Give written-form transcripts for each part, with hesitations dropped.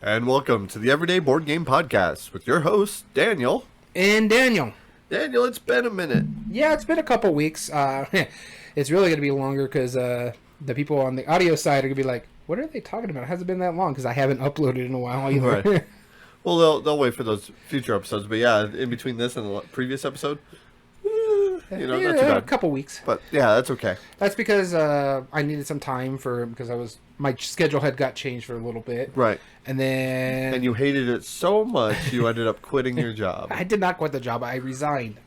And welcome to the Everyday Board Game Podcast with your host, Daniel. And Daniel. Daniel, it's been a minute. Yeah, it's been a couple weeks. It's really going to be longer because the people on the audio side are going to be like, what are they talking about? It hasn't been that long because I haven't uploaded in a while either. Right. Well, they'll wait for those future episodes. But yeah, in between this and the previous episode, not too bad. A couple weeks. But yeah, that's okay. That's because I needed some time because my schedule had got changed for a little bit. Right. And you hated it so much you ended up quitting your job. I did not quit the job. I resigned.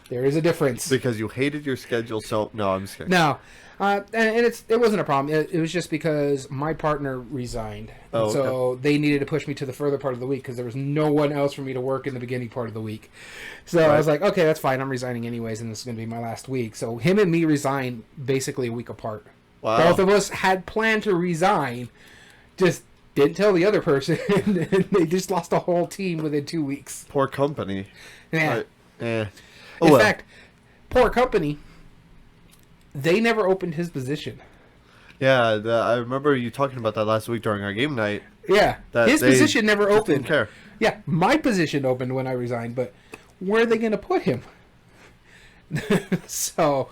There is a difference. Because you hated your schedule so... No, I'm just kidding. No. And it wasn't a problem. It was just because my partner resigned. Oh, so they needed to push me to the further part of the week because there was no one else for me to work in the beginning part of the week. So I was like, okay, that's fine. I'm resigning anyways, and this is going to be my last week. So him and me resigned basically a week apart. Wow. Both of us had planned to resign, just didn't tell the other person, and they just lost a whole team within 2 weeks. Poor company. Yeah. In fact, poor company, they never opened his position. Yeah, I remember you talking about that last week during our game night. Yeah, his position never opened. Didn't care. Yeah, my position opened when I resigned, but where are they going to put him? So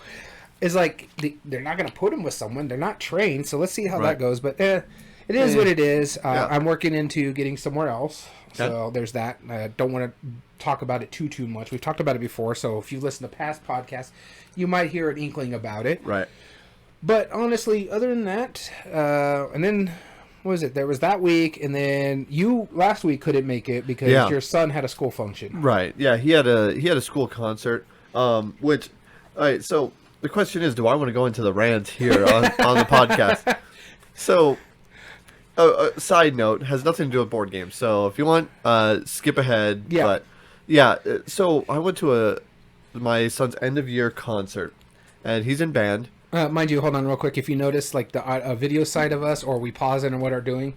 it's like they're not going to put him with someone. They're not trained, so let's see how that goes. But it is what it is. I'm working into getting somewhere else, so there's that. I don't want to talk about it too much. We've talked about it before, so if you listen to past podcasts, you might hear an inkling about it. Right. But honestly, other than that, and then what was it? There was that week, and then you last week couldn't make it because your son had a school function. Right. Yeah, he had a school concert. Which, all right. So the question is, do I want to go into the rant here on the podcast? So, side note, has nothing to do with board games. So if you want, skip ahead. Yeah. But yeah. So I went to my son's end of year concert, and he's in band. Mind you, hold on real quick. If you notice, like the video side of us, or we pause it and what are doing,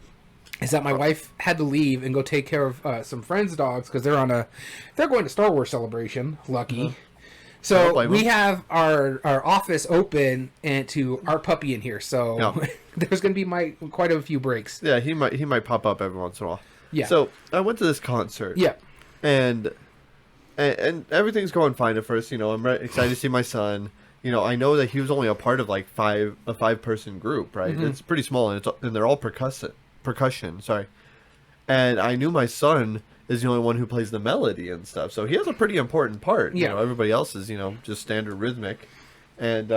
is that my wife had to leave and go take care of some friends' dogs because they're going to Star Wars celebration. Lucky. So we have our office open and to our puppy in here. So there's going to be quite a few breaks. Yeah, he might pop up every once in a while. Yeah. So I went to this concert. Yeah. And everything's going fine at first. I'm excited to see my son. I know that he was only a part of like a 5-person group, right? Mm-hmm. It's pretty small, and they're all percussion. Sorry. And I knew my son is the only one who plays the melody and stuff, so he has a pretty important part. Yeah. Everybody else is just standard rhythmic, and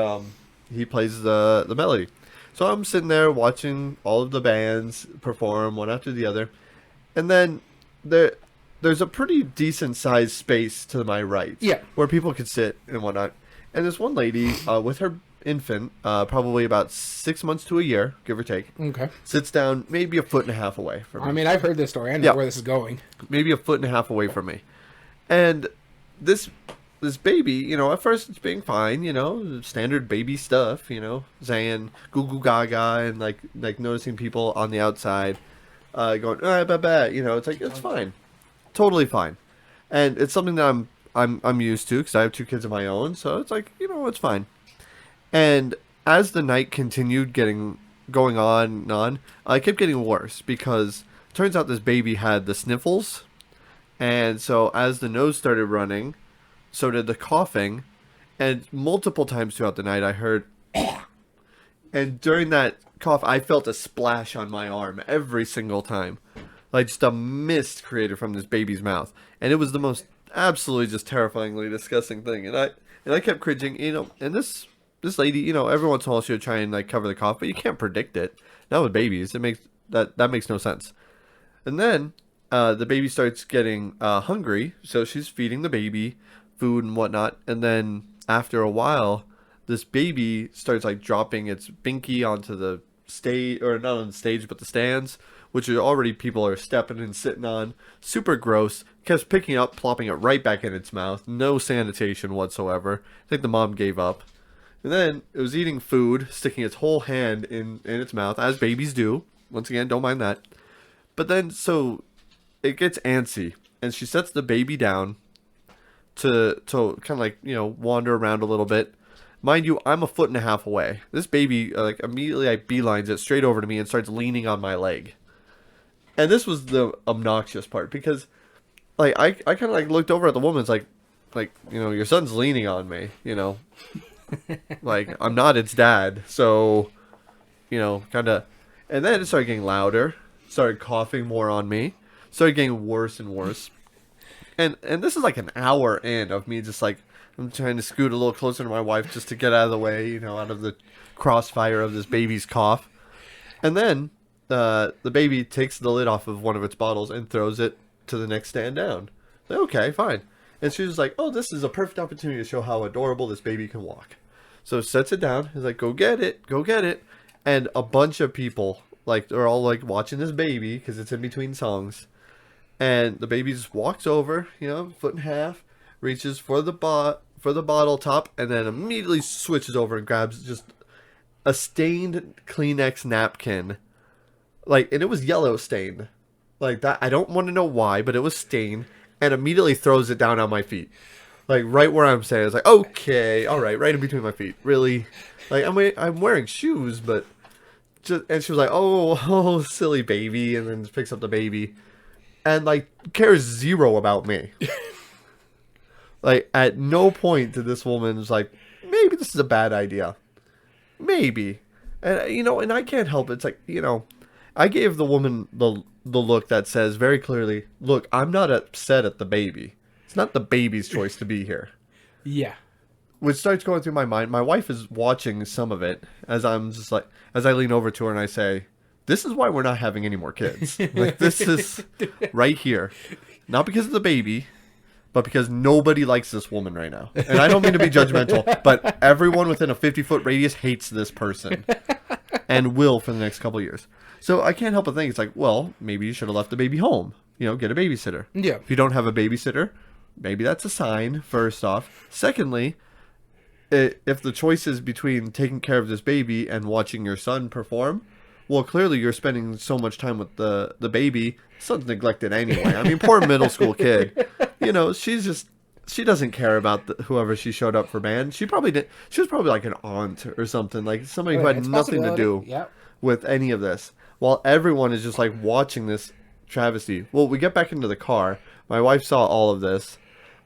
he plays the melody. So I'm sitting there watching all of the bands perform one after the other, and then there's a pretty decent sized space to my right, where people could sit and whatnot. And this one lady with her infant, probably about 6 months to a year, give or take, sits down maybe a foot and a half away from me. I mean, I've heard this story. I know where this is going. Maybe a foot and a half away from me. And this baby, at first it's being fine, standard baby stuff, saying goo goo gaga and like noticing people on the outside going, it's like, it's fine. Totally fine. And it's something that I'm used to because I have 2 kids of my own, so it's like, it's fine. And as the night continued going on and on, I kept getting worse because it turns out this baby had the sniffles, and so as the nose started running, so did the coughing, and multiple times throughout the night I heard and during that cough I felt a splash on my arm every single time, like just a mist created from this baby's mouth, and it was the most absolutely just terrifyingly disgusting thing, and I kept cringing, and this lady, every once in a while she would try and like cover the cough, but you can't predict it. Not with babies. It makes that makes no sense. And then the baby starts getting hungry, so she's feeding the baby food and whatnot, and then after a while this baby starts like dropping its binky onto the stage, or not on the stage but the stands, which are already people are stepping and sitting on. Super gross. Kept picking up, plopping it right back in its mouth. No sanitation whatsoever. I think the mom gave up. And then it was eating food, sticking its whole hand in its mouth, as babies do. Once again, don't mind that. But then, so it gets antsy, and she sets the baby down to kind of like, wander around a little bit. Mind you, I'm a foot and a half away. This baby, immediately beelines it straight over to me and starts leaning on my leg. And this was the obnoxious part because, like, I kind of like looked over at the woman's like your son's leaning on me, like I'm not its dad, so kind of, and then it started getting louder, started coughing more on me, started getting worse and worse, and this is like an hour in of me just like I'm trying to scoot a little closer to my wife just to get out of the way, out of the crossfire of this baby's cough, and then the baby takes the lid off of one of its bottles and throws it to the next stand down. Like, okay, fine. And she was like, oh, this is a perfect opportunity to show how adorable this baby can walk. So sets it down. He's like, go get it. Go get it. And a bunch of people, like, they're all, like, watching this baby because it's in between songs. And the baby just walks over, foot and a half, reaches for the bottle top, and then immediately switches over and grabs just a stained Kleenex napkin. Like, and it was yellow stained. Like, that, I don't want to know why, but it was stained. And immediately throws it down on my feet. Like, right where I'm standing. It's like, okay, all right in between my feet. Really? Like, I'm wearing shoes, but... and she was like, oh, silly baby. And then just picks up the baby. And, like, cares zero about me. Like, at no point did this woman was like, maybe this is a bad idea. Maybe. And, and I can't help it. It's like, I gave the woman the look that says very clearly, look, I'm not upset at the baby. It's not the baby's choice to be here. Yeah. Which starts going through my mind. My wife is watching some of it as I'm just like, as I lean over to her and I say, this is why we're not having any more kids. Like, this is right here. Not because of the baby, but because nobody likes this woman right now. And I don't mean to be judgmental, but everyone within a 50-foot radius hates this person. And will for the next couple of years. So I can't help but think it's like, well, maybe you should have left the baby home. Get a babysitter. Yeah. If you don't have a babysitter, maybe that's a sign, first off. Secondly, if the choice is between taking care of this baby and watching your son perform, well, clearly you're spending so much time with the baby. Son's neglected anyway. I mean, poor middle school kid. She doesn't care about whoever she showed up for band. She probably did. She was probably like an aunt or something, like somebody who had nothing to do with any of this. While everyone is just like watching this travesty. Well, we get back into the car. My wife saw all of this.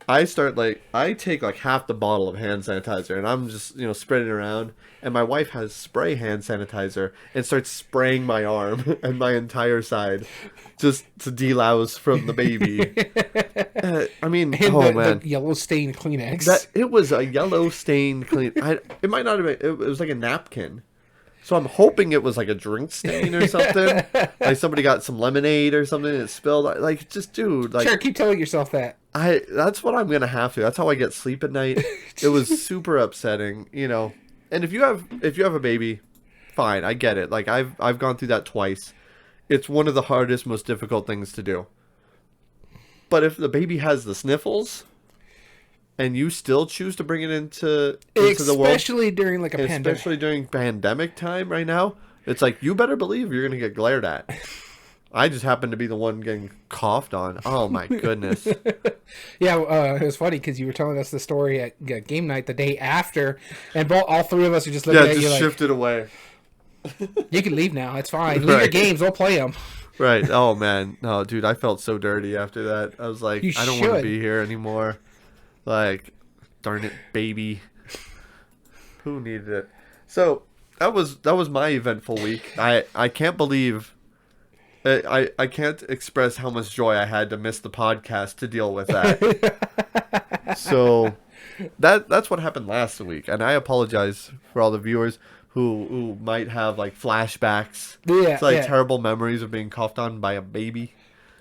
I take like half the bottle of hand sanitizer and I'm just, spreading it around. And my wife has spray hand sanitizer and starts spraying my arm and my entire side just to delouse from the baby. I mean, And man. the yellow stained Kleenex. It was a yellow stained clean. It might not have been, it was like a napkin. So I'm hoping it was like a drink stain or something. Like somebody got some lemonade or something and it spilled. Like, just, dude. Like, sure, keep telling yourself that. That's what I'm going to have to. That's how I get sleep at night. It was super upsetting, And if you have a baby, fine, I get it. Like, I've gone through that twice. It's one of the hardest, most difficult things to do. But if the baby has the sniffles... and you still choose to bring it into the world, especially during like a pandemic, especially during pandemic time right now, it's like you better believe you're gonna get glared at. I just happen to be the one getting coughed on. Oh my goodness. Yeah, it was funny because you were telling us the story at game night the day after, and all three of us are just looking at you like, shifted away. You can leave now. It's fine. Leave your games. We'll play them. Right. Oh man. No, dude, I felt so dirty after that. I was like, I don't want to be here anymore. Like, darn it, baby. Who needed it? So that was my eventful week. I can't believe I can't express how much joy I had to miss the podcast to deal with that. So that's what happened last week, and I apologize for all the viewers who might have like flashbacks. Yeah, it's terrible memories of being coughed on by a baby.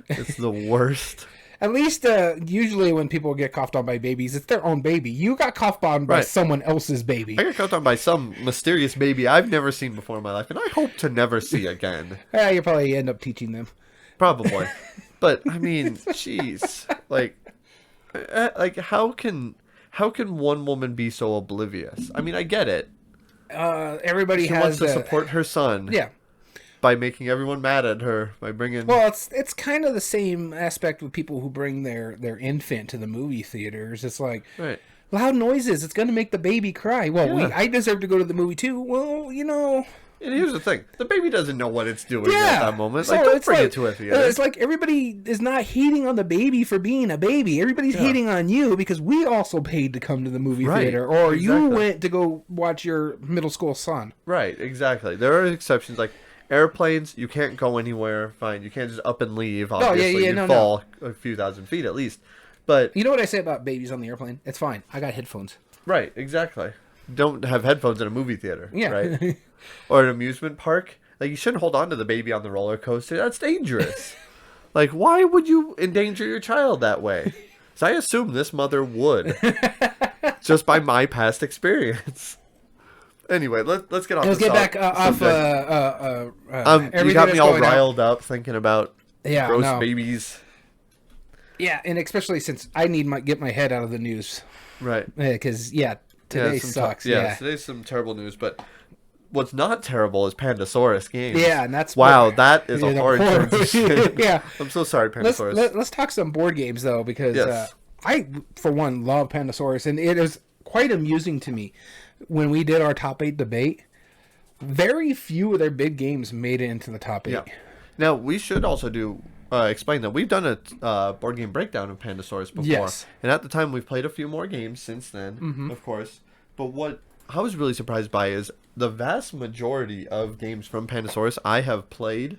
It's the worst. At least usually when people get coughed on by babies, it's their own baby. You got coughed on by someone else's baby. I got coughed on by some mysterious baby I've never seen before in my life, and I hope to never see again. Yeah, you probably end up teaching them. Probably. But, I mean, jeez. Like how can one woman be so oblivious? I mean, I get it. Everybody she wants to support her son. Yeah. By making everyone mad at her, by bringing... Well, it's kind of the same aspect with people who bring their infant to the movie theaters. It's like, loud noises, it's going to make the baby cry. Well, I deserve to go to the movie too. Well, And here's the thing: the baby doesn't know what it's doing Yeah. at that moment. So Like, don't it's bring like, it to a theater. It's like everybody is not hating on the baby for being a baby. Everybody's hating on you because we also paid to come to the movie Right. theater, or you Exactly. went to go watch your middle school son. Right, exactly. There are exceptions, like airplanes. You can't go anywhere. Fine, you can't just up and leave. Obviously, you fall a few thousand feet at least. But You know what I say about babies on the airplane? It's fine. I got headphones. right, exactly. Don't have headphones in a movie theater. Yeah. Right. Or an amusement park. Like, you shouldn't hold on to the baby on the roller coaster. That's dangerous. Like, why would you endanger your child that way? So I assume this mother would, just by my past experience. Anyway, let's get off. Let's the get back off. You Everything got that's me all going on. riled up thinking about Yeah, gross no. babies. Yeah, and especially since I need get my head out of the news, Right. because today some sucks. Today's some terrible news, but what's not terrible is Pandasaurus Games. Yeah, and that's wow, what- that is a hard transition. Yeah. I'm so sorry, Pandasaurus. Let's talk some board games though, because Yes. I, for one, love Pandasaurus, and it is quite amusing to me when we did our top 8 debate. Very few of their big games made it into the top 8. Yeah. Now we should also explain that we've done a board game breakdown of Pandasaurus before, Yes. and at the time we've played a few more games since then, of course. But what I was really surprised by is the vast majority of games from Pandasaurus I have played,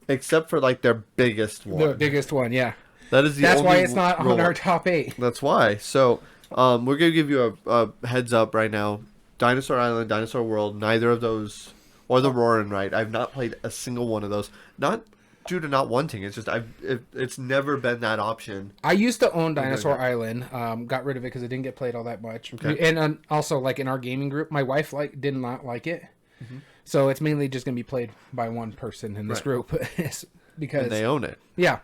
except for like their biggest one. The biggest one, yeah. That is the That's only why it's not rule. on our top 8. That's why. So, we're gonna give you a heads up right now. Dinosaur Island, Dinosaur World, neither of those, or the Roarin' Right. I've not played a single one of those. Not due to not wanting. It's just it's never been that option. I used to own Dinosaur Island. Got rid of it because it didn't get played all that much. Okay. And also, like in our gaming group, my wife did not like it. So it's mainly just going to be played by one person in this Right. group because And they own it. yeah.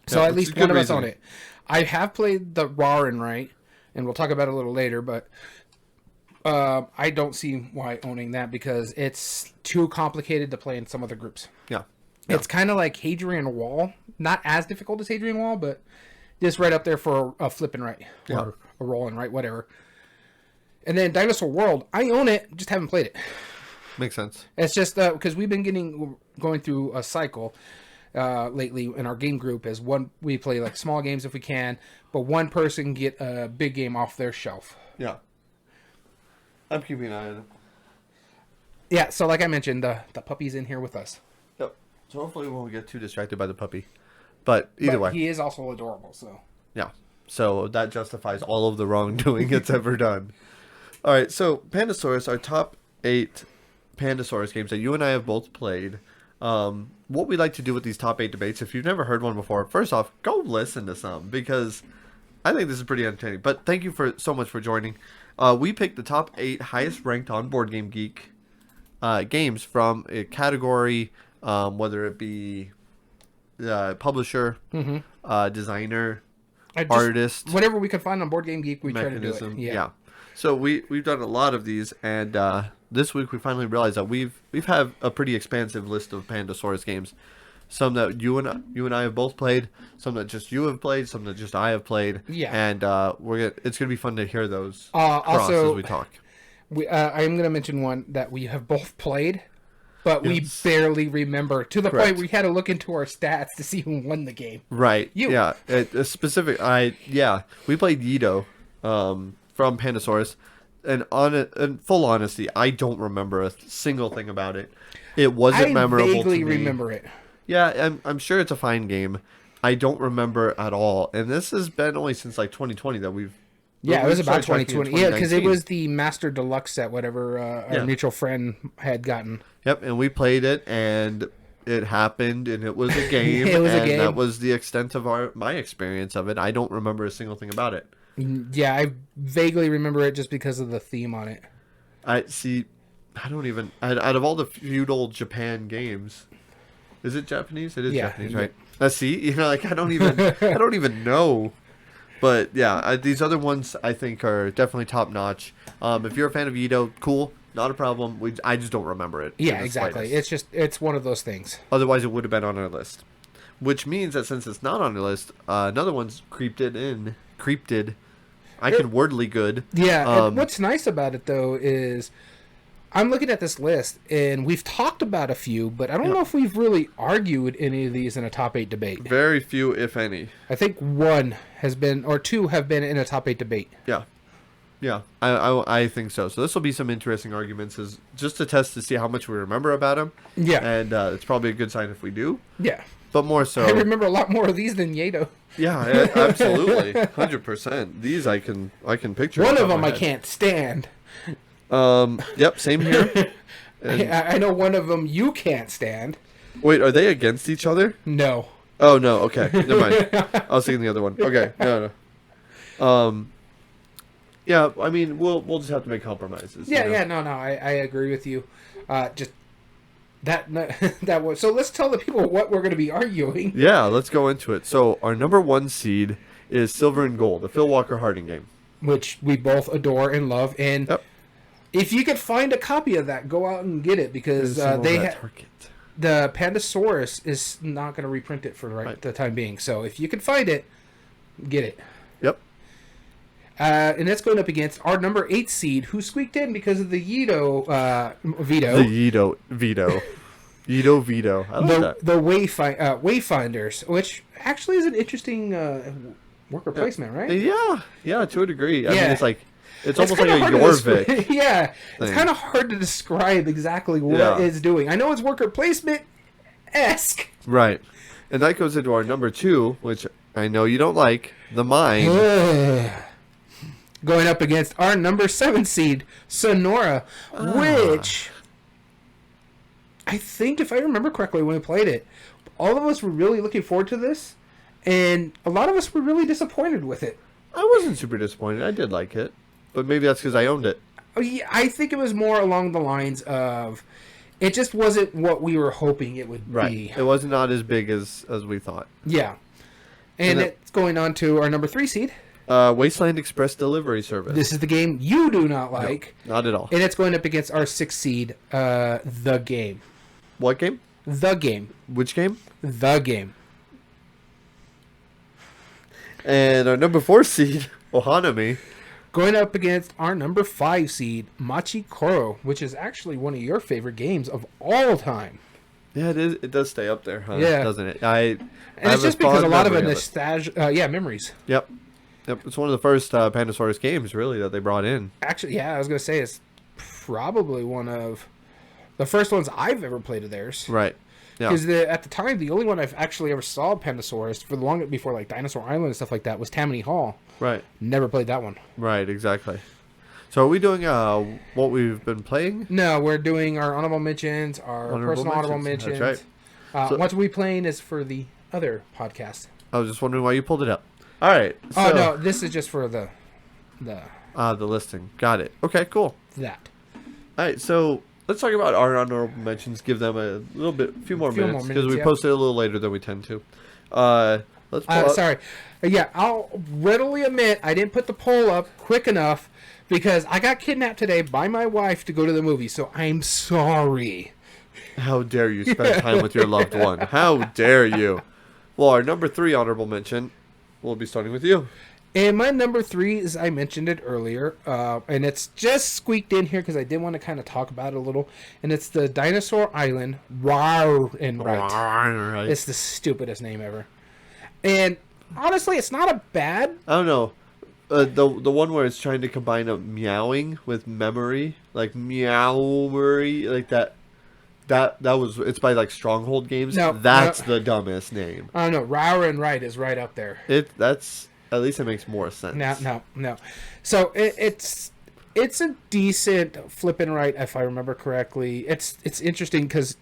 So Yeah, at it's least a good one of us own reasoning. it. I have played the Roarin' Right, and we'll talk about it a little later, but I don't see why owning that because it's too complicated to play in some other groups. Yeah. It's kind of like Hadrian Wall. Not as difficult as Hadrian Wall, but just right up there for a flipping right. Yeah. Or a rolling right, whatever. And then Dinosaur World, I own it, just haven't played it. Makes sense. It's just because we've been going through a cycle lately in our game group as we play like small games if we can, but one person get a big game off their shelf. Yeah. I'm keeping an eye on it. Yeah, so like I mentioned, the puppy's in here with us. Yep. So hopefully we won't get too distracted by the puppy. But either way. He is also adorable, so. Yeah. So that justifies all of the wrongdoing it's ever done. All right. So Pandasaurus, our top 8 Pandasaurus games that you and I have both played. What we like to do with these top 8 debates, if you've never heard one before, first off, go listen to some because I think this is pretty entertaining. But thank you so much for joining. We picked the top 8 highest ranked on Board Game Geek games from a category, whether it be publisher, designer, artist, Whatever we can find on Board Game Geek, we try to do mechanism. it. Yeah. So we've done a lot of these, and this week we finally realized that we've had a pretty expansive list of Pandasaurus games. Some that you and I have both played, some that just you have played, some that just I have played. Yeah. And it's gonna be fun to hear those Also, as we talk. I am going to mention one that we have both played, but we Yes. barely remember to the Correct. point we had to look into our stats to see who won the game. Right. You. Yeah. We played Yido from Pandasaurus, and in full honesty, I don't remember a single thing about it. It wasn't memorable to vaguely me. remember it. Yeah, I'm sure it's a fine game. I don't remember at all, and this has been only since like 2020 that we've. Yeah, it was about started tracking in 2020. Yeah, because it 2019. was the Master Deluxe set, whatever Yeah. our mutual friend had gotten. Yep, and we played it, and it happened, and it was a game. It was a and game. that was the extent of my experience of it. I don't remember a single thing about it. Yeah, I vaguely remember it just because of the theme on it. I don't even out of all the feudal Japan games, is it Japanese? It is Yeah. Japanese, right? See, like I don't even know. But yeah, these other ones I think are definitely top notch. If you're a fan of Yido, cool, not a problem. I just don't remember it. Yeah, in the exactly. slightest. It's one of those things. Otherwise, it would have been on our list. Which means that since it's not on our list, another one's creeped in. I can wordly good. Yeah, and what's nice about it though is I'm looking at this list, and we've talked about a few, but I don't know if we've really argued any of these in a top 8 debate. Very few, if any. I think one has been, or two have been in a top 8 debate. Yeah. Yeah, I think so. So this will be some interesting arguments, just to test to see how much we remember about them. Yeah. And it's probably a good sign if we do. Yeah. But more so. I remember a lot more of these than Yato. Yeah, absolutely. 100%. These I can picture. One of them I can't stand. Yep, same here. I know one of them you can't stand. Wait, are they against each other? No. Oh, no, okay. Never mind. I was thinking the other one. Okay, no. Yeah, I mean, we'll just have to make compromises. Yeah, no, I agree with you. Just that was. So let's tell the people what we're going to be arguing. Yeah, let's go into it. So our number 1 seed is Silver and Gold, the Phil Walker Harding game, which we both adore and love. And if you could find a copy of that, go out and get it, because the Pandasaurus is not going to reprint it for the time being. So if you can find it, get it. Yep. And that's going up against our number 8 seed, who squeaked in because of the Yeeto veto. The Yeeto veto. Yeeto veto. I like that. The Wayfinders, which actually is an interesting worker placement, right? Yeah, to a degree. I mean, it's almost like a Jorvik. Yeah, it's kind of hard to describe exactly what it's doing. I know it's worker placement-esque. Right. And that goes into our number 2, which I know you don't like, the Mine. Going up against our number 7 seed, Sonora, which I think, if I remember correctly when we played it, all of us were really looking forward to this, and a lot of us were really disappointed with it. I wasn't super disappointed. I did like it, but maybe that's because I owned it. Oh, yeah, I think it was more along the lines of it just wasn't what we were hoping it would be. It was not as big as we thought. Yeah. And it's going on to our number 3 seed. Wasteland Express Delivery Service. This is the game you do not like. No, not at all. And it's going up against our 6th seed, The Game. What game? The Game. Which game? The Game. And our number 4 seed, Ohanami. Going up against our number 5 seed, Machi Koro, which is actually one of your favorite games of all time. Yeah, it is. It does stay up there, huh? Yeah. Doesn't it? And it's just because a lot of it nostalgia, memories. Yep. It's one of the first Pandasaurus games, really, that they brought in. Actually, yeah, I was going to say it's probably one of the first ones I've ever played of theirs. Right. Yeah. Because at the time, the only one I've actually ever saw Pandasaurus for the long before like Dinosaur Island and stuff like that was Tammany Hall. Right. Never played that one. Right. Exactly. So are we doing what we've been playing? No, we're doing our honorable mentions, our personal honorable mentions. That's right. What we playing is for the other podcast. I was just wondering why you pulled it up. All right. So, no, this is just for the listing. Got it. Okay, cool. That. All right, so let's talk about our honorable mentions. Give them a few more minutes because we posted a little later than we tend to. Let's pull sorry. Yeah, I'll readily admit I didn't put the poll up quick enough because I got kidnapped today by my wife to go to the movie, so I'm sorry. How dare you spend time with your loved one? How dare you? Well, our number 3 honorable mention. We'll be starting with you. And my number 3 is, I mentioned it earlier, and it's just squeaked in here because I did want to kind of talk about it a little. And it's the Dinosaur Island Rawr and Right. It's the stupidest name ever. And honestly, it's not a bad. I don't know. The one where it's trying to combine a meowing with memory, like meowery, like that. That was it's by like Stronghold Games. No, that's the dumbest name. I don't know. Rawr and Right is right up there. That's at least it makes more sense. No. So it's a decent flipping right, if I remember correctly. It's interesting because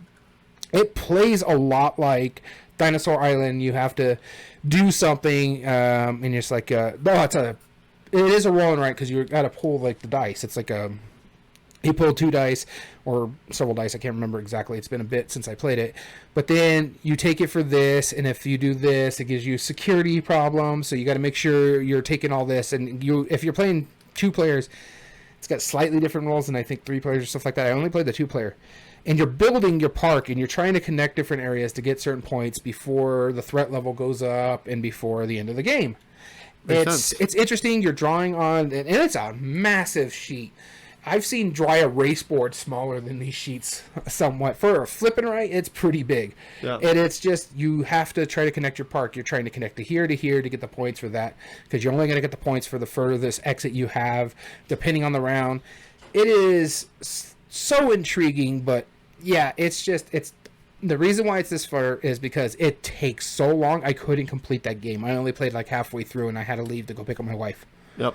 it plays a lot like Dinosaur Island. You have to do something, and you're just like, it is a roll and right because you got to pull like the dice. It's like you pull 2 dice or several dice. I can't remember exactly. It's been a bit since I played it. But then you take it for this, and if you do this, it gives you security problems. So you got to make sure you're taking all this. And if you're playing 2 players, it's got slightly different roles than I think 3 players or stuff like that. I only played the 2-player. And you're building your park, and you're trying to connect different areas to get certain points before the threat level goes up and before the end of the game. It's interesting. You're drawing on, and it's a massive sheet. I've seen dry erase boards smaller than these sheets somewhat. For a flipping right, it's pretty big. Yeah. And it's just, you have to try to connect your park. You're trying to connect to here to get the points for that. Because you're only going to get the points for the furthest exit you have, depending on the round. It is so intriguing, but yeah, it's the reason why it's this far is because it takes so long. I couldn't complete that game. I only played like halfway through, and I had to leave to go pick up my wife. Yep.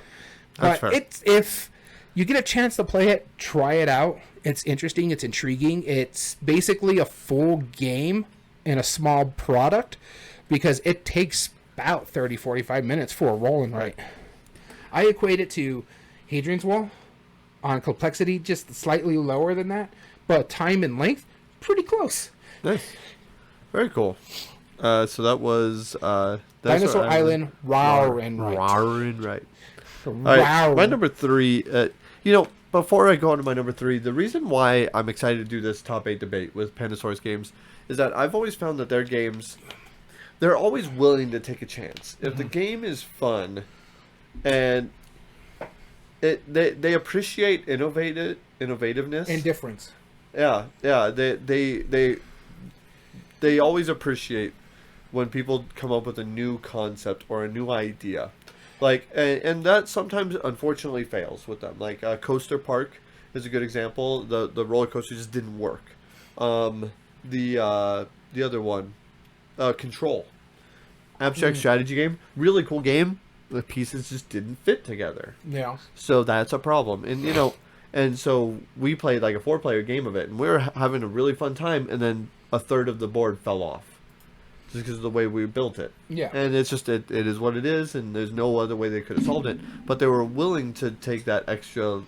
That's but fair. if you get a chance to play it, try it out. It's interesting. It's intriguing. It's basically a full game in a small product because it takes about 30, 45 minutes for a roll and write. I equate it to Hadrian's Wall on complexity, just slightly lower than that, but time and length, pretty close. Nice. Very cool. So that was Dinosaur Island, Rawr and Right. Rawr and Right. All Wow. right, my number 3, before I go on to my number 3, the reason why I'm excited to do this top 8 debate with Pandasaurus Games is that I've always found that their games, they're always willing to take a chance. If the game is fun and they appreciate innovativeness. And difference. Yeah, they always appreciate when people come up with a new concept or a new idea. Like, and that sometimes unfortunately fails with them. Like Coaster Park is a good example. The roller coaster just didn't work. The other one, Control, abstract strategy game, really cool game. The pieces just didn't fit together. Yeah. So that's a problem. And and so we played like a 4-player game of it, and we were having a really fun time. And then a third of the board fell off. Just because of the way we built it. Yeah. And it's just, it is what it is, and there's no other way they could have solved it. But they were willing to take that extra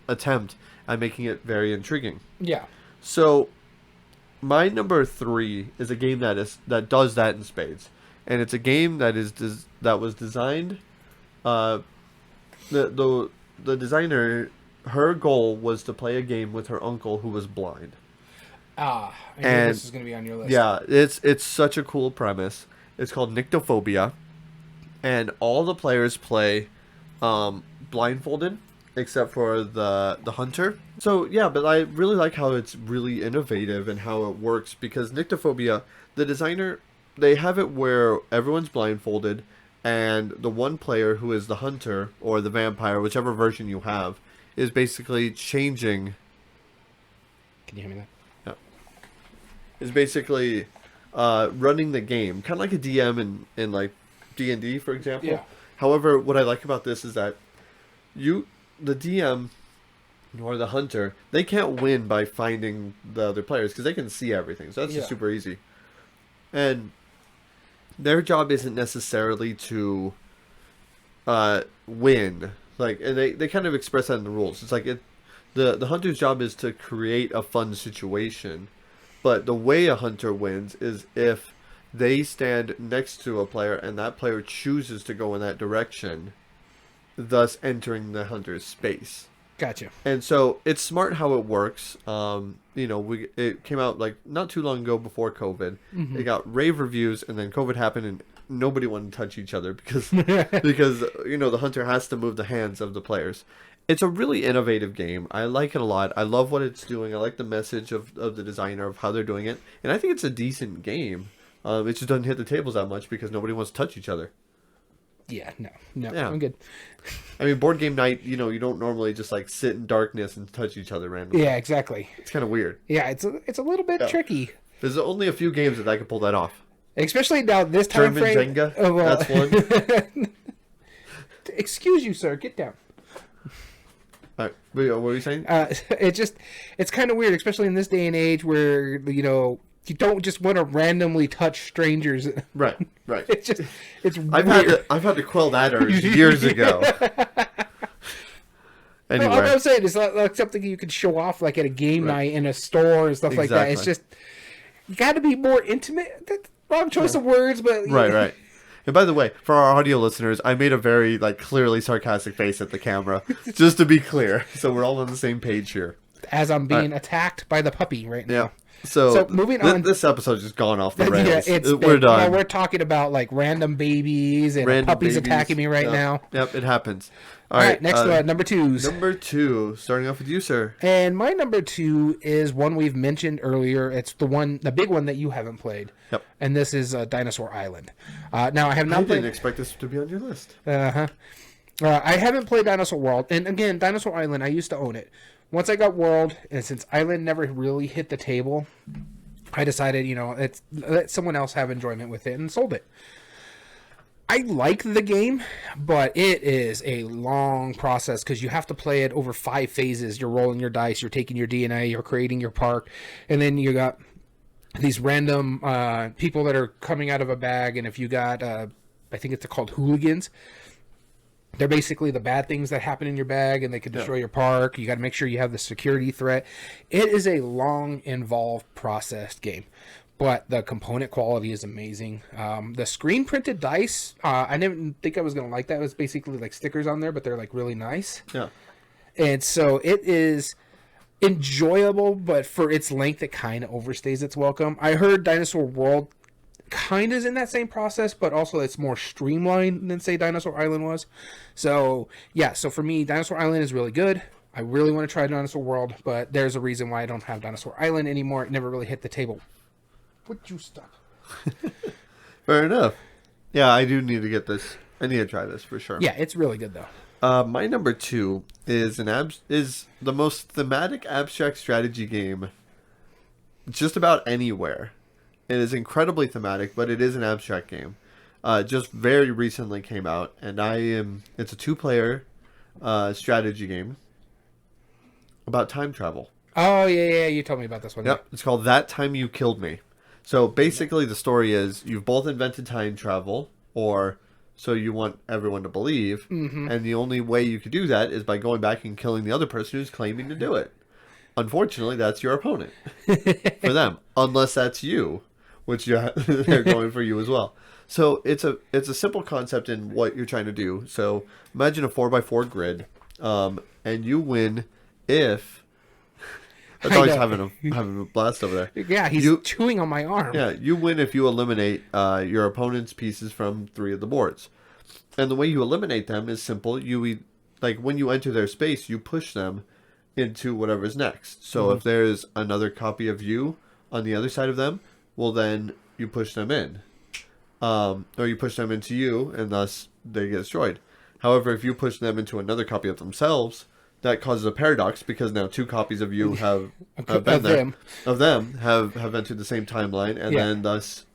attempt at making it very intriguing. Yeah. So, my number 3 is a game that does that in spades. And it's a game that was designed, the designer, her goal was to play a game with her uncle who was blind. I knew this is going to be on your list. Yeah, it's such a cool premise. It's called Nyctophobia, and all the players play blindfolded, except for the hunter. So yeah, but I really like how it's really innovative and how it works, because Nyctophobia, the designer, they have it where everyone's blindfolded, and the one player who is the hunter or the vampire, whichever version you have, is basically changing. Can you hear me there? Is basically running the game, kind of like a DM in like D&D, for example. Yeah. However, what I like about this is that the DM or the hunter, they can't win by finding the other players because they can see everything. So that's just super easy. And their job isn't necessarily to win. Like, and they kind of express that in the rules. It's like the hunter's job is to create a fun situation. But the way a hunter wins is if they stand next to a player and that player chooses to go in that direction, thus entering the hunter's space. Gotcha. And so it's smart how it works. It came out like not too long ago before COVID. Mm-hmm. It got rave reviews, and then COVID happened, and nobody wanted to touch each other because the hunter has to move the hands of the players. It's a really innovative game. I like it a lot. I love what it's doing. I like the message of the designer of how they're doing it. And I think it's a decent game. It just doesn't hit the tables that much because nobody wants to touch each other. Yeah, no, I'm good. I mean, board game night, you don't normally just like sit in darkness and touch each other randomly. Yeah, exactly. It's kind of weird. Yeah, it's a little bit tricky. There's only a few games that I could pull that off. Especially now this time German frame. Jenga, that's one. Excuse you, sir. Get down. All right. What were you saying? It's kind of weird, especially in this day and age where, you don't just want to randomly touch strangers. Right. It's weird. I've had to quell that urge years ago. Anyway. Well, I'm saying it's like something you could show off like at a game night in a store and stuff like that. It's just, you got to be more intimate. Wrong choice of words, but... Right. And by the way, for our audio listeners, I made a very clearly sarcastic face at the camera, just to be clear. So we're all on the same page here. As I'm being attacked by the puppy right now. So moving on. this episode's just gone off the Yeah, rails. We're done. Well, we're talking about like random babies and Random puppies babies. attacking me right now. Yep, it happens. All right, next one, number twos. Number 2, starting off with you, sir. And my number 2 is one we've mentioned earlier. It's the big one that you haven't played. Yep. And this is Dinosaur Island. Now I have not I played. didn't expect this to be on your list. I haven't played Dinosaur World, and again, Dinosaur Island. I used to own it. Once I got World, and since Island never really hit the table, I decided, let someone else have enjoyment with it and sold it. I like the game, but it is a long process because you have to play it over 5 phases. You're rolling your dice, you're taking your DNA, you're creating your park, and then you got these random people that are coming out of a bag, and if you got, I think it's called hooligans, they're basically the bad things that happen in your bag, and they can destroy your park. You got to make sure you have the security threat. It is a long, involved, processed game. But the component quality is amazing. The screen printed dice, I didn't think I was going to like that. It was basically like stickers on there, but they're like really nice. Yeah. And so it is enjoyable, but for its length, it kind of overstays its welcome. I heard Dinosaur World kind of is in that same process, but also it's more streamlined than, say, Dinosaur Island was. So, yeah, so for me, Dinosaur Island is really good. I really want to try Dinosaur World, but there's a reason why I don't have Dinosaur Island anymore. It never really hit the table. Would you stop? Fair enough. Yeah, I do need to get this. I need to try this for sure. Yeah, it's really good though. My number 2 is is the most thematic abstract strategy game just about anywhere. It is incredibly thematic, but it is an abstract game. Just very recently came out, and it's a 2-player strategy game about time travel. Oh yeah, you told me about this one. Yep, it's called That Time You Killed Me. So basically the story is you've both invented time travel, or so you want everyone to believe, and the only way you could do that is by going back and killing the other person who's claiming to do it. Unfortunately, that's your opponent for them, unless that's you, which they're going for you as well. So it's a simple concept in what you're trying to do. So imagine a 4x4 grid, and you win if... The dog's having a blast over there. Yeah, he's chewing on my arm. Yeah, you win if you eliminate your opponent's pieces from 3 of the boards. And the way you eliminate them is simple. When you enter their space, you push them into whatever's next. So if there's another copy of you on the other side of them, well then you push them in. Or you push them into you, and thus they get destroyed. However, if you push them into another copy of themselves, that causes a paradox because now 2 copies of you have entered the same timeline, and then thus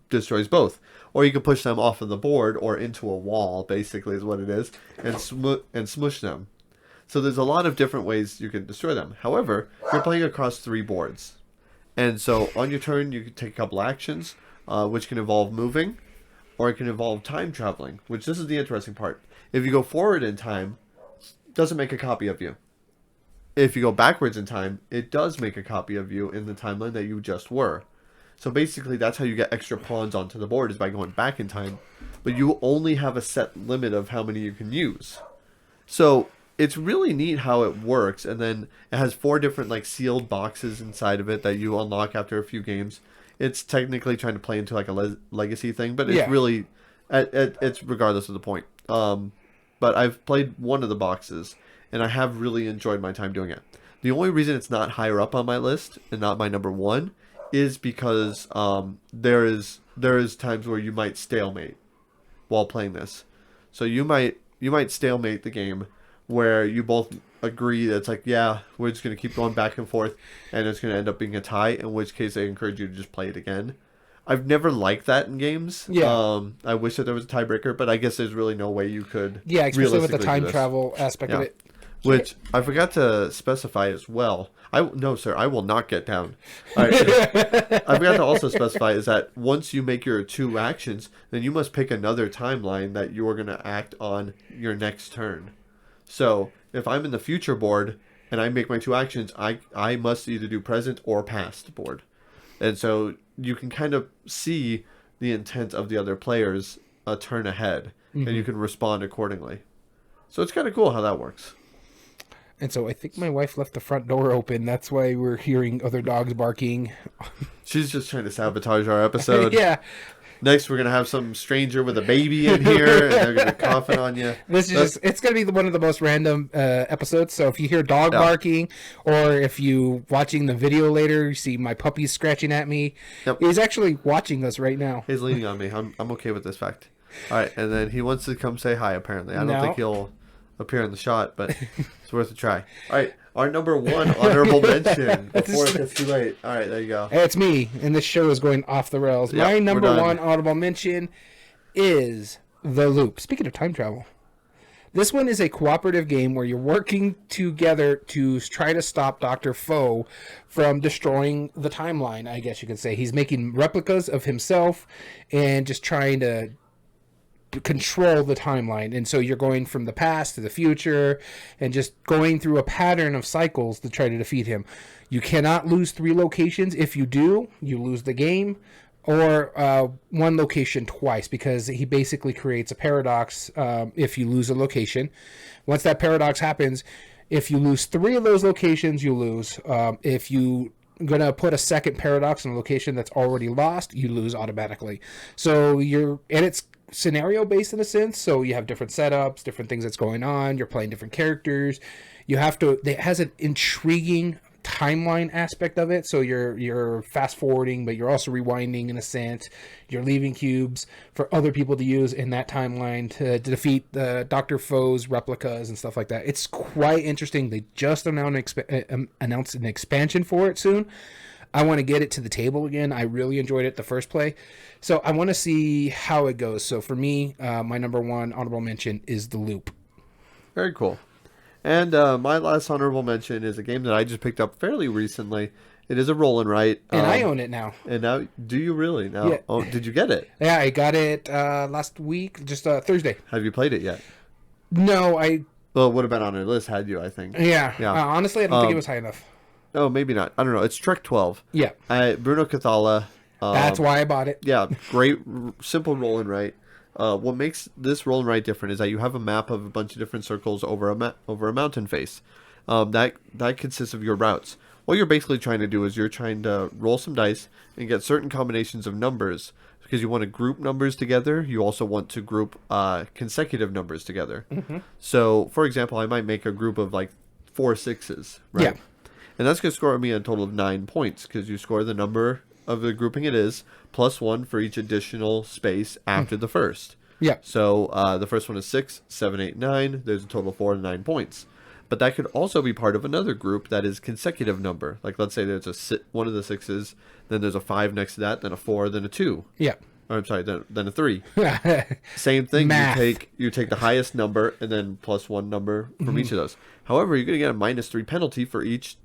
destroys both. Or you can push them off of the board or into a wall, basically is what it is, and smush them. So there's a lot of different ways you can destroy them. However, you're playing across 3 boards. And so on your turn, you can take a couple actions, which can involve moving, or it can involve time traveling, which this is the interesting part. If you go forward in time, doesn't make a copy of you. If you go backwards in time, it does make a copy of you in the timeline that you just were. So basically, that's how you get extra pawns onto the board, is by going back in time. But you only have a set limit of how many you can use. So it's really neat how it works. And then it has 4 different sealed boxes inside of it that you unlock after a few games. It's technically trying to play into a legacy thing, but it's really, it's regardless of the point. But I've played one of the boxes, and I have really enjoyed my time doing it. The only reason it's not higher up on my list and not my number 1 is because there is times where you might stalemate while playing this. So you might stalemate the game where you both agree that it's we're just going to keep going back and forth, and it's going to end up being a tie, in which case I encourage you to just play it again. I've never liked that in games. Yeah. I wish that there was a tiebreaker, but I guess there's really no way you could. Yeah, especially with the time travel aspect of it. Which I forgot to specify as well. No, sir, I will not get down. All right, I forgot to also specify is that once you make your 2 actions, then you must pick another timeline that you are going to act on your next turn. So if I'm in the future board and I make my 2 actions, I must either do present or past board. And so you can kind of see the intent of the other players a turn ahead, and you can respond accordingly. So it's kind of cool how that works. And so I think my wife left the front door open. That's why we're hearing other dogs barking. She's just trying to sabotage our episode. Yeah. Next, we're going to have some stranger with a baby in here, and they're going to be coughing on you. This is just, it's going to be one of the most random episodes. So if you hear dog barking, or if you watching the video later, you see my puppy scratching at me. Yep. He's actually watching us right now. He's leaning on me. I'm okay with this fact. All right, and then he wants to come say hi, apparently. I don't think he'll appear in the shot, but it's worth a try. All right, our number one honorable mention before it gets too late. All right, there you go. Hey, it's me, and this show is going off the rails. Yep, my number one honorable mention is The Loop. Speaking of time travel, this one is a cooperative game where you're working together to try to stop Dr. Foe from destroying the timeline, I guess you could say. He's making replicas of himself and just trying to control the timeline, and so you're going from the past to the future and just going through a pattern of cycles to try to defeat him. You cannot lose 3 locations. If you do, you lose the game, or 1 location twice, because he basically creates a paradox if you lose a location. Once that paradox happens, if you lose 3 of those locations, you lose. If you gonna put a second paradox in a location that's already lost, you lose automatically. So it's scenario based in a sense, so you have different setups, different things that's going on, you're playing different characters. It has an intriguing timeline aspect of it, so you're fast forwarding, but you're also rewinding in a sense. You're leaving cubes for other people to use in that timeline to defeat the Dr. Foe's replicas and stuff like that. It's quite interesting. They just announced an expansion for it soon. I want to get it to the table again. I really enjoyed it the first play. So I want to see how it goes. So for me, my number one honorable mention is The Loop. Very cool. And my last honorable mention is a game that I just picked up fairly recently. It is a roll and write. And I own it now. And now, do you really? Now, yeah. Oh, did you get it? Yeah, I got it last week, just Thursday. Have you played it yet? No, Well, it would have been on our list had you, I think. Yeah. Honestly, I don't think it was high enough. Oh, maybe not. I don't know. It's Trek 12. Yeah. Bruno Cathala. That's why I bought it. Yeah, great, simple roll and write. What makes this roll and write different is that you have a map of a bunch of different circles over a mountain face. That consists of your routes. What you're basically trying to do is you're trying to roll some dice and get certain combinations of numbers, because you want to group numbers together. You also want to group consecutive numbers together. Mm-hmm. So, for example, I might make a group of like 4 6s, right? Yeah. And that's going to score me a total of 9 points, because you score the number of the grouping it is, plus 1 for each additional space after the first. Yeah. So the first one is 6, 7, 8, 9. There's a total of 4 and 9 points. But that could also be part of another group that is consecutive number. Like, let's say there's one of the 6s, then there's a 5 next to that, then a 4, then a 2. Yeah. Or, I'm sorry, then a 3. Same thing. Math. You take the highest number and then plus 1 number from each of those. However, you're going to get a -3 penalty for each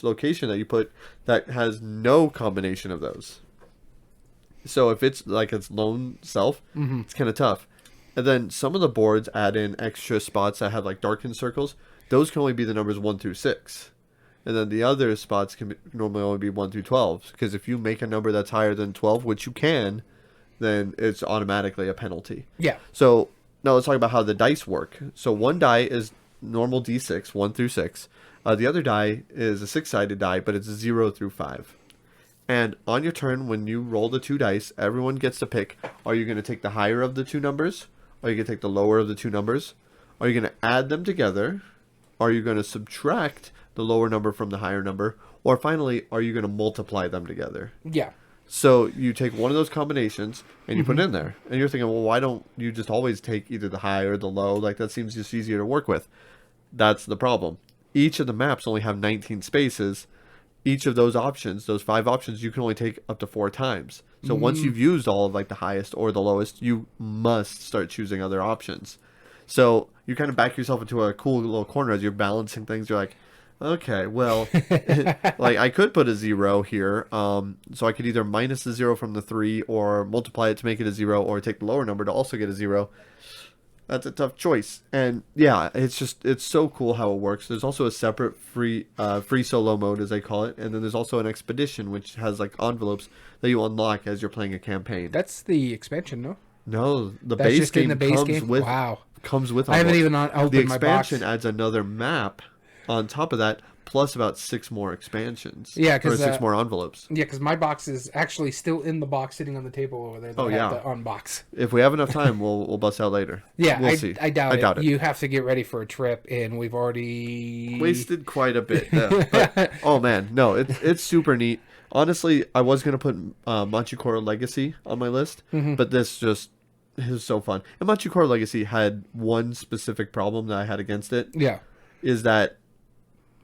location that you put that has no combination of those. So if it's like its lone self, it's kind of tough. And then some of the boards add in extra spots that have like darkened circles. Those can only be the numbers 1 through 6. And then the other spots can normally only be 1 through 12. Because if you make a number that's higher than 12, which you can, then it's automatically a penalty. Yeah. So now let's talk about how the dice work. So one die is normal D6, 1 through 6. The other die is a 6-sided die, but it's 0 through 5. And on your turn, when you roll the 2 dice, everyone gets to pick, are you going to take the higher of the 2 numbers? Are you going to take the lower of the 2 numbers? Are you going to add them together? Are you going to subtract the lower number from the higher number? Or finally, are you going to multiply them together? Yeah. So you take one of those combinations and you put it in there. And you're thinking, well, why don't you just always take either the high or the low? Like, that seems just easier to work with. That's the problem. Each of the maps only have 19 spaces. Each of those options, those 5 options, you can only take up to 4 times. So once you've used all of like the highest or the lowest, you must start choosing other options. So you kind of back yourself into a cool little corner as you're balancing things. You're like, okay, well, like I could put a 0 here. So I could either minus the 0 from the 3 or multiply it to make it a 0, or take the lower number to also get a 0. That's a tough choice. And yeah, it's so cool how it works. There's also a separate free solo mode, as they call it. And then there's also an expedition, which has like envelopes that you unlock as you're playing a campaign. That's the expansion, no? No, the base game comes with Wow. comes with I haven't envelopes. even opened The my box. expansion adds another map on top of that, plus about 6 more expansions. Yeah, or because 6 more envelopes. Yeah, because my box is actually still in the box sitting on the table over there that I have to unbox. If we have enough time, we'll bust out later. Yeah, we'll see. I doubt it. You have to get ready for a trip, and we've already wasted quite a bit. Yeah. But, oh man, no, it's super neat. Honestly, I was gonna put Manchikoro Legacy on my list, but this just is so fun. And Manchikoro Legacy had one specific problem that I had against it. Yeah, is that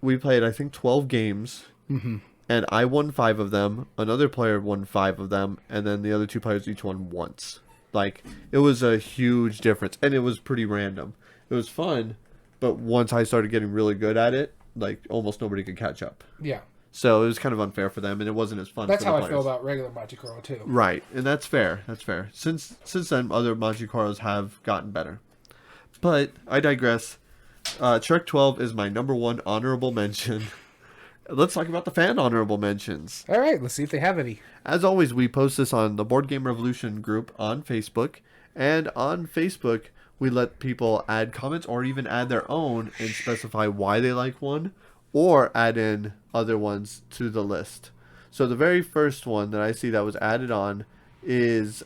we played, I think, 12 games, and I won 5 of them. Another player won 5 of them, and then the other 2 players each won once. Like, it was a huge difference, and it was pretty random. It was fun, but once I started getting really good at it, like, almost nobody could catch up. Yeah. So it was kind of unfair for them, and it wasn't as fun. That's for the how players. I feel about regular Manchikoro too. Right, and that's fair. That's fair. Since then, other Manchikoros have gotten better. But I digress. Trek 12 is my number 1 honorable mention. Let's talk about the fan honorable mentions. All right, let's see if they have any. As always, we post this on the Board Game Revolution group on Facebook, and on Facebook we let people add comments or even add their own and specify why they like one, or add in other ones to the list. So the very first one that I see that was added on is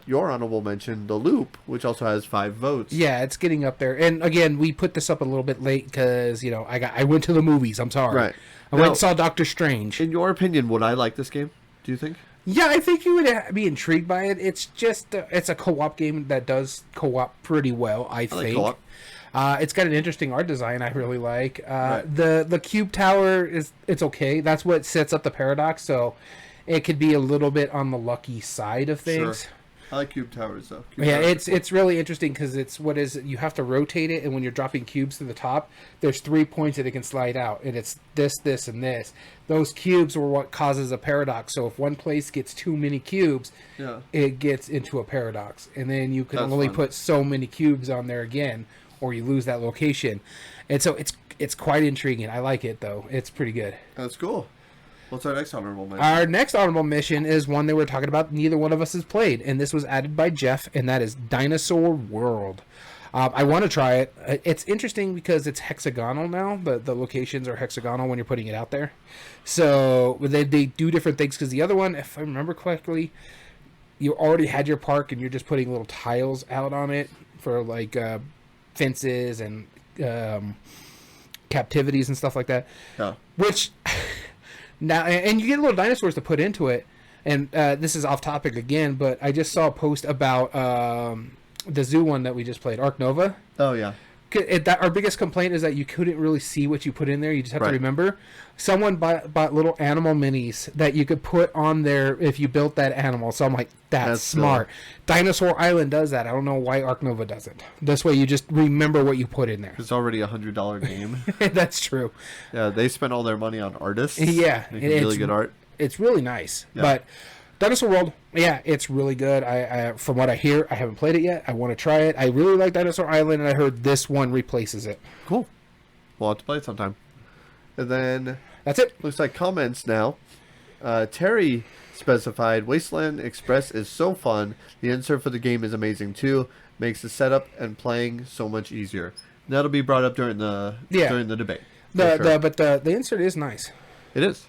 your honorable mention, The Loop, which also has 5 votes. Yeah, it's getting up there. And again, we put this up a little bit late because, I went to the movies. I'm sorry. Right. I went and saw Doctor Strange. In your opinion, would I like this game? Do you think? Yeah, I think you would be intrigued by it. It's just, it's a co-op game that does co-op pretty well, I think. Like co-op. It's got an interesting art design I really like. Right. The cube tower, it's okay. That's what sets up the paradox, so it could be a little bit on the lucky side of things. Sure. I like cube towers though. It's really interesting because you have to rotate it, and when you're dropping cubes to the top, there's 3 points that it can slide out, and it's this, and this. Those cubes are what causes a paradox. So if one place gets too many cubes, it gets into a paradox, and then you can only put so many cubes on there again, or you lose that location. And so it's quite intriguing. I like it though. It's pretty good. That's cool. What's our next honorable mention? Our next honorable mention is one that we're talking about neither one of us has played, and this was added by Jeff, and that is Dinosaur World. I want to try it. It's interesting because it's hexagonal now. The locations are hexagonal when you're putting it out there. So they do different things, because the other one, if I remember correctly, you already had your park and you're just putting little tiles out on it for like fences and captivities and stuff like that. Yeah. Which... Now, and you get little dinosaurs to put into it, and this is off topic again, but I just saw a post about the zoo one that we just played, Ark Nova. Oh, yeah. Our biggest complaint is that you couldn't really see what you put in there. You just have to remember. Someone bought little animal minis that you could put on there if you built that animal. So I'm like, that's smart. Dinosaur Island does that. I don't know why Ark Nova doesn't. This way you just remember what you put in there. It's already a $100 game. That's true. Yeah, they spent all their money on artists. Yeah. Making really good art. It's really nice. Yeah. But Dinosaur World, yeah, it's really good. I from what I hear, I haven't played it yet. I want to try it. I really like Dinosaur Island, and I heard this one replaces it. Cool. We'll have to play it sometime. And then... That's it. Looks like comments now. Terry specified, Wasteland Express is so fun. The insert for the game is amazing too. Makes the setup and playing so much easier. And that'll be brought up during the debate. But the insert is nice. It is.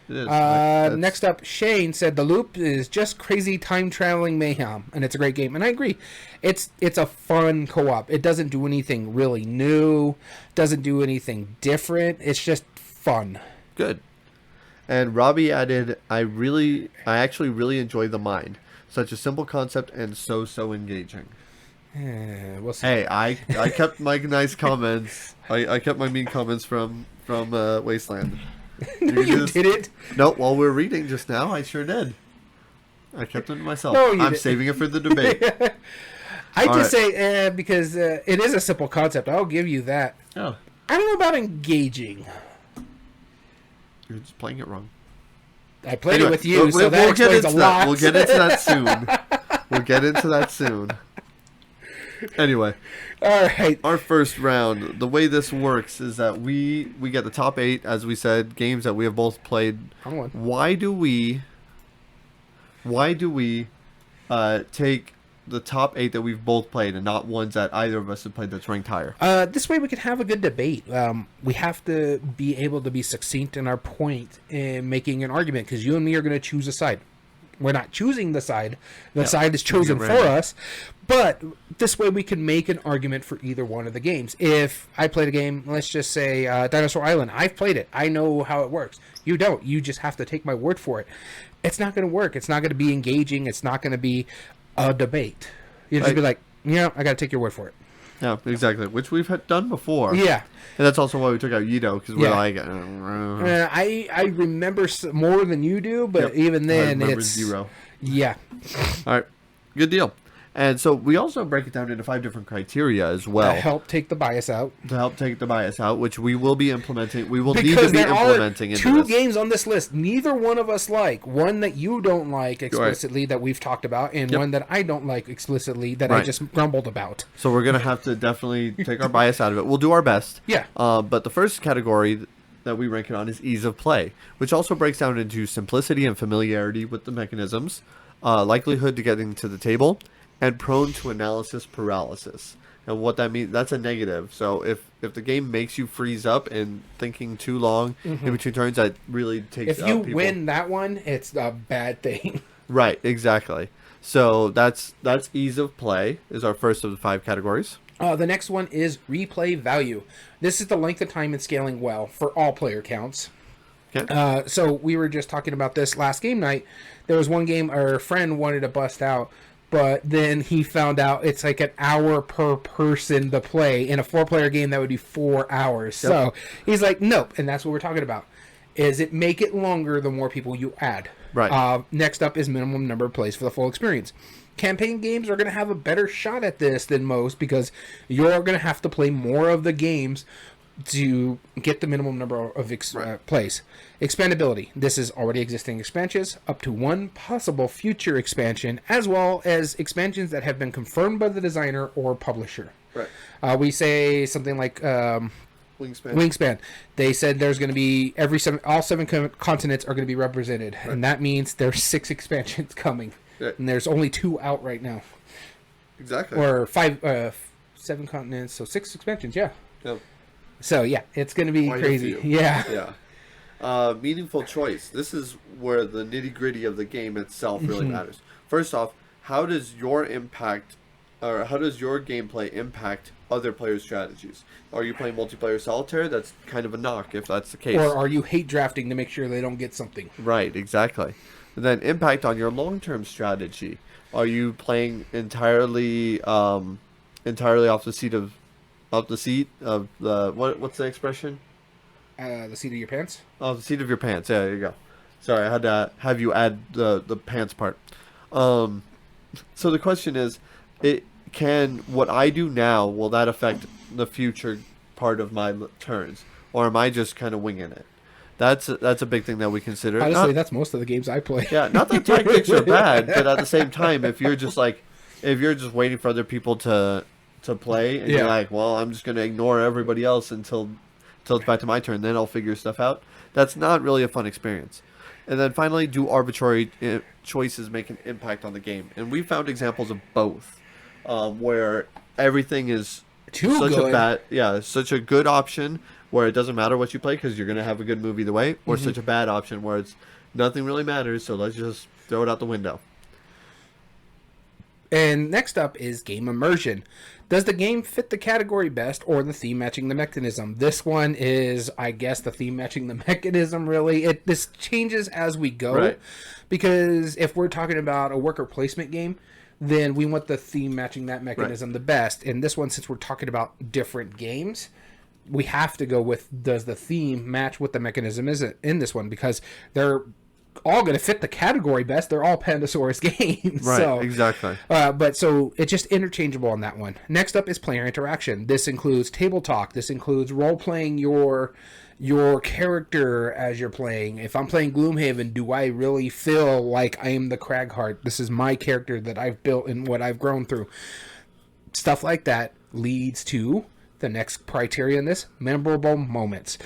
It is. Next up, Shane said The Loop is just crazy time traveling mayhem, and it's a great game. And I agree. It's a fun co-op. It doesn't do anything really new, doesn't do anything different. It's just fun. Good. And Robbie added, I actually really enjoy the mind. Such a simple concept and so engaging. We'll see. Hey, I kept my nice comments. I kept my mean comments from Wasteland. No, you didn't. No, while we were reading just now, I sure did. I kept it to myself. No, I'm didn't. saving it for the debate. I just say because it is a simple concept. I'll give you that. Oh. I don't know about engaging. You're just playing it wrong. I played it with you, so that explains a lot. We'll get into that soon. We'll get into that soon. Anyway. All right. Our first round, the way this works is that we get the top 8, as we said, games that we have both played. I'm one. Why do we take the top 8 that we've both played, and not ones that either of us have played that's ranked higher. This way we can have a good debate. We have to be able to be succinct in our point in making an argument, because you and me are going to choose a side. We're not choosing the side. The side is chosen for us. But this way we can make an argument for either one of the games. If I played a game, let's just say Dinosaur Island. I've played it. I know how it works. You don't. You just have to take my word for it. It's not going to work. It's not going to be engaging. It's not going to be a debate. You'll just be like, I got to take your word for it. Yeah, exactly. Which we've done before. Yeah. And that's also why we took out Yido, because we're like... I remember more than you do, but even then, I remember it's... 0. Yeah. All right. Good deal. And so we also break it down into 5 different criteria as well. To help take the bias out. Which we will be implementing. We will need to be implementing into two this. games on this list. Neither one of us like. One that you don't like explicitly that we've talked about, and one that I don't like explicitly that I just grumbled about. So we're going to have to definitely take our bias out of it. We'll do our best. Yeah. But the first category that we rank it on is ease of play, which also breaks down into simplicity and familiarity with the mechanisms, likelihood to getting to the table, and prone to analysis paralysis. And what that means, that's a negative. So if the game makes you freeze up and thinking too long in between turns, that really takes If you win that one, it's a bad thing. Right, exactly. So that's ease of play is our first of the 5 categories. The next one is replay value. This is the length of time and scaling well for all player counts. Okay. So we were just talking about this last game night. There was one game our friend wanted to bust out, but then he found out it's like an hour per person to play. In a 4-player game, that would be 4 hours. Yep. So he's like, nope. And that's what we're talking about. Is it make it longer the more people you add. Right. Next up is minimum number of plays for the full experience. Campaign games are going to have a better shot at this than most, because you're going to have to play more of the games to get the minimum number of plays. Expandability. This is already existing expansions, up to 1 possible future expansion, as well as expansions that have been confirmed by the designer or publisher. Right. We say something like Wingspan. They said there's going to be all 7 continents are going to be represented, and that means there's 6 expansions coming, and there's only 2 out right now. Exactly. Or 7 continents, so 6 expansions. Yeah. Yep. So yeah, it's going to be crazy. Yeah. Meaningful choice. This is where the nitty gritty of the game itself really matters. First off, how does your gameplay impact other players' strategies? Are you playing multiplayer solitaire? That's kind of a knock if that's the case. Or are you hate drafting to make sure they don't get something? Right, exactly. And then impact on your long-term strategy. Are you playing entirely off the seat of the what's the expression? The seat of your pants? Oh, the seat of your pants. Yeah, there you go. Sorry, I had to have you add the pants part. So the question is, what I do now, will that affect the future part of my turns? Or am I just kind of winging it? That's a big thing that we consider. Honestly, that's most of the games I play. Yeah, not that tactics are bad, but at the same time, if you're just waiting for other people to play, and you're like, well, I'm just going to ignore everybody else until it's back to my turn, then I'll figure stuff out. That's not really a fun experience. And then finally, do arbitrary choices make an impact on the game? And we found examples of both, where everything is such a good option where it doesn't matter what you play because you're going to have a good move either way, or such a bad option where it's nothing really matters, so let's just throw it out the window. And next up is game immersion. Does the game fit the category best, or the theme matching the mechanism? This one is, I guess, the theme matching the mechanism, really. This changes as we go. Right. Because if we're talking about a worker placement game, then we want the theme matching that mechanism the best. And this one, since we're talking about different games, we have to go with, does the theme match what the mechanism is in this one? Because they're all going to fit the category best. They're all Pandasaurus games. Right, so, exactly. But so it's just interchangeable on that one. Next up is player interaction. This includes table talk. This includes role-playing your character as you're playing. If I'm playing Gloomhaven, do I really feel like I am the Cragheart? This is my character that I've built and what I've grown through. Stuff like that leads to the next criteria in this, memorable moments.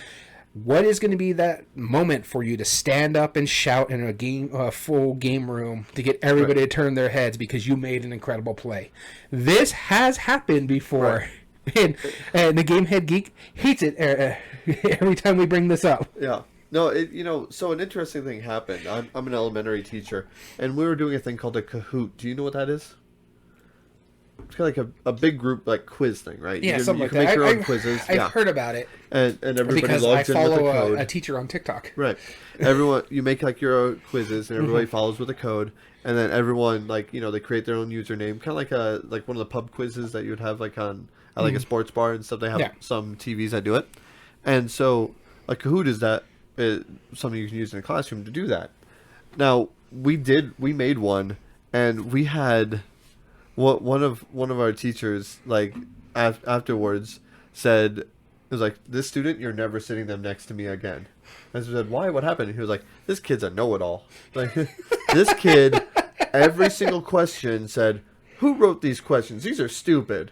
What is going to be that moment for you to stand up and shout in a full game room to get everybody to turn their heads because you made an incredible play? This has happened before, and the Game Head Geek hates it every time we bring this up. Yeah. No, so an interesting thing happened. I'm an elementary teacher, and we were doing a thing called a Kahoot. Do you know what that is? It's kind of like a big group like quiz thing, right? Yeah, you can make your own quizzes. I've heard about it. And everybody because logs in with a code. I follow a teacher on TikTok. Right. You make like your own quizzes, and everybody follows with a code, and then everyone they create their own username, kind of like one of the pub quizzes that you would have like at like a sports bar and stuff. They have some TVs that do it, and so a Kahoot is something you can use in a classroom to do that. Now we made one, and we had one of our teachers afterwards said, it was like, this student, you're never sitting them next to me again. And I said, why? What happened? And he was like, this kid's a know-it-all. Like, this kid, every single question said, who wrote these questions? These are stupid.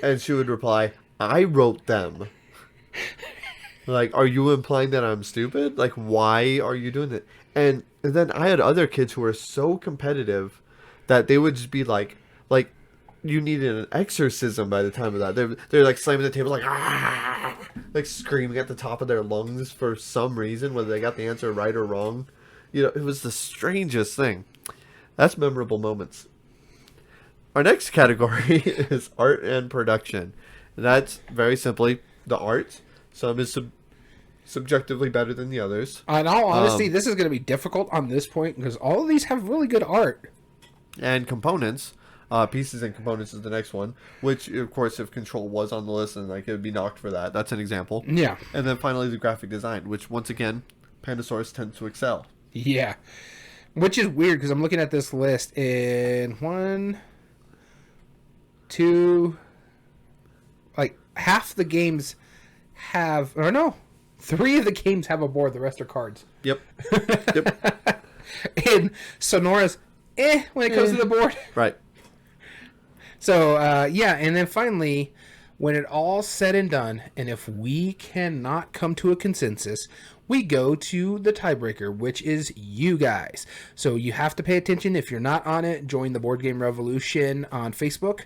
And she would reply, I wrote them. Like, are you implying that I'm stupid? Like, why are you doing that? And then I had other kids who were so competitive that they would just be like you needed an exorcism by the time of that. They're like slamming the table, like, ah! Like screaming at the top of their lungs for some reason, whether they got the answer right or wrong. It was the strangest thing. That's memorable moments. Our next category is art and production. And that's very simply the art. Some is subjectively better than the others. In all honesty, this is going to be difficult on this point because all of these have really good art. And components. Pieces and components is the next one, which of course if Control was on the list, then it would be knocked for that. That's an example. Yeah. And then finally the graphic design, which once again Pandasaurus tends to excel. Yeah. Which is weird because I'm looking at this list and 1, 2, like half the games have, or no, 3 of the games have a board. The rest are cards. Yep. Yep. And Sonora's when it comes to the board. Right. So, and then finally, when it all's said and done, and if we cannot come to a consensus, we go to the tiebreaker, which is you guys. So you have to pay attention. If you're not on it, join the Board Game Revolution on Facebook.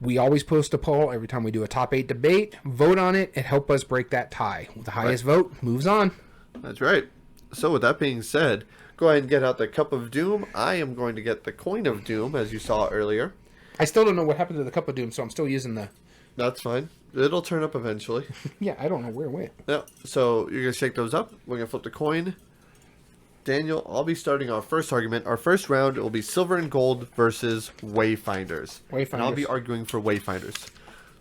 We always post a poll every time we do a top 8 debate. Vote on it and help us break that tie. The highest vote moves on. That's right. So with that being said, go ahead and get out the Cup of Doom. I am going to get the Coin of Doom, as you saw earlier. I still don't know what happened to the Cup of Doom, so I'm still using the... That's fine. It'll turn up eventually. Yeah, I don't know where it went. Yeah, so you're going to shake those up. We're going to flip the coin. Daniel, I'll be starting our first argument. Our first round will be Silver and Gold versus Wayfinders. Wayfinders. And I'll be arguing for Wayfinders.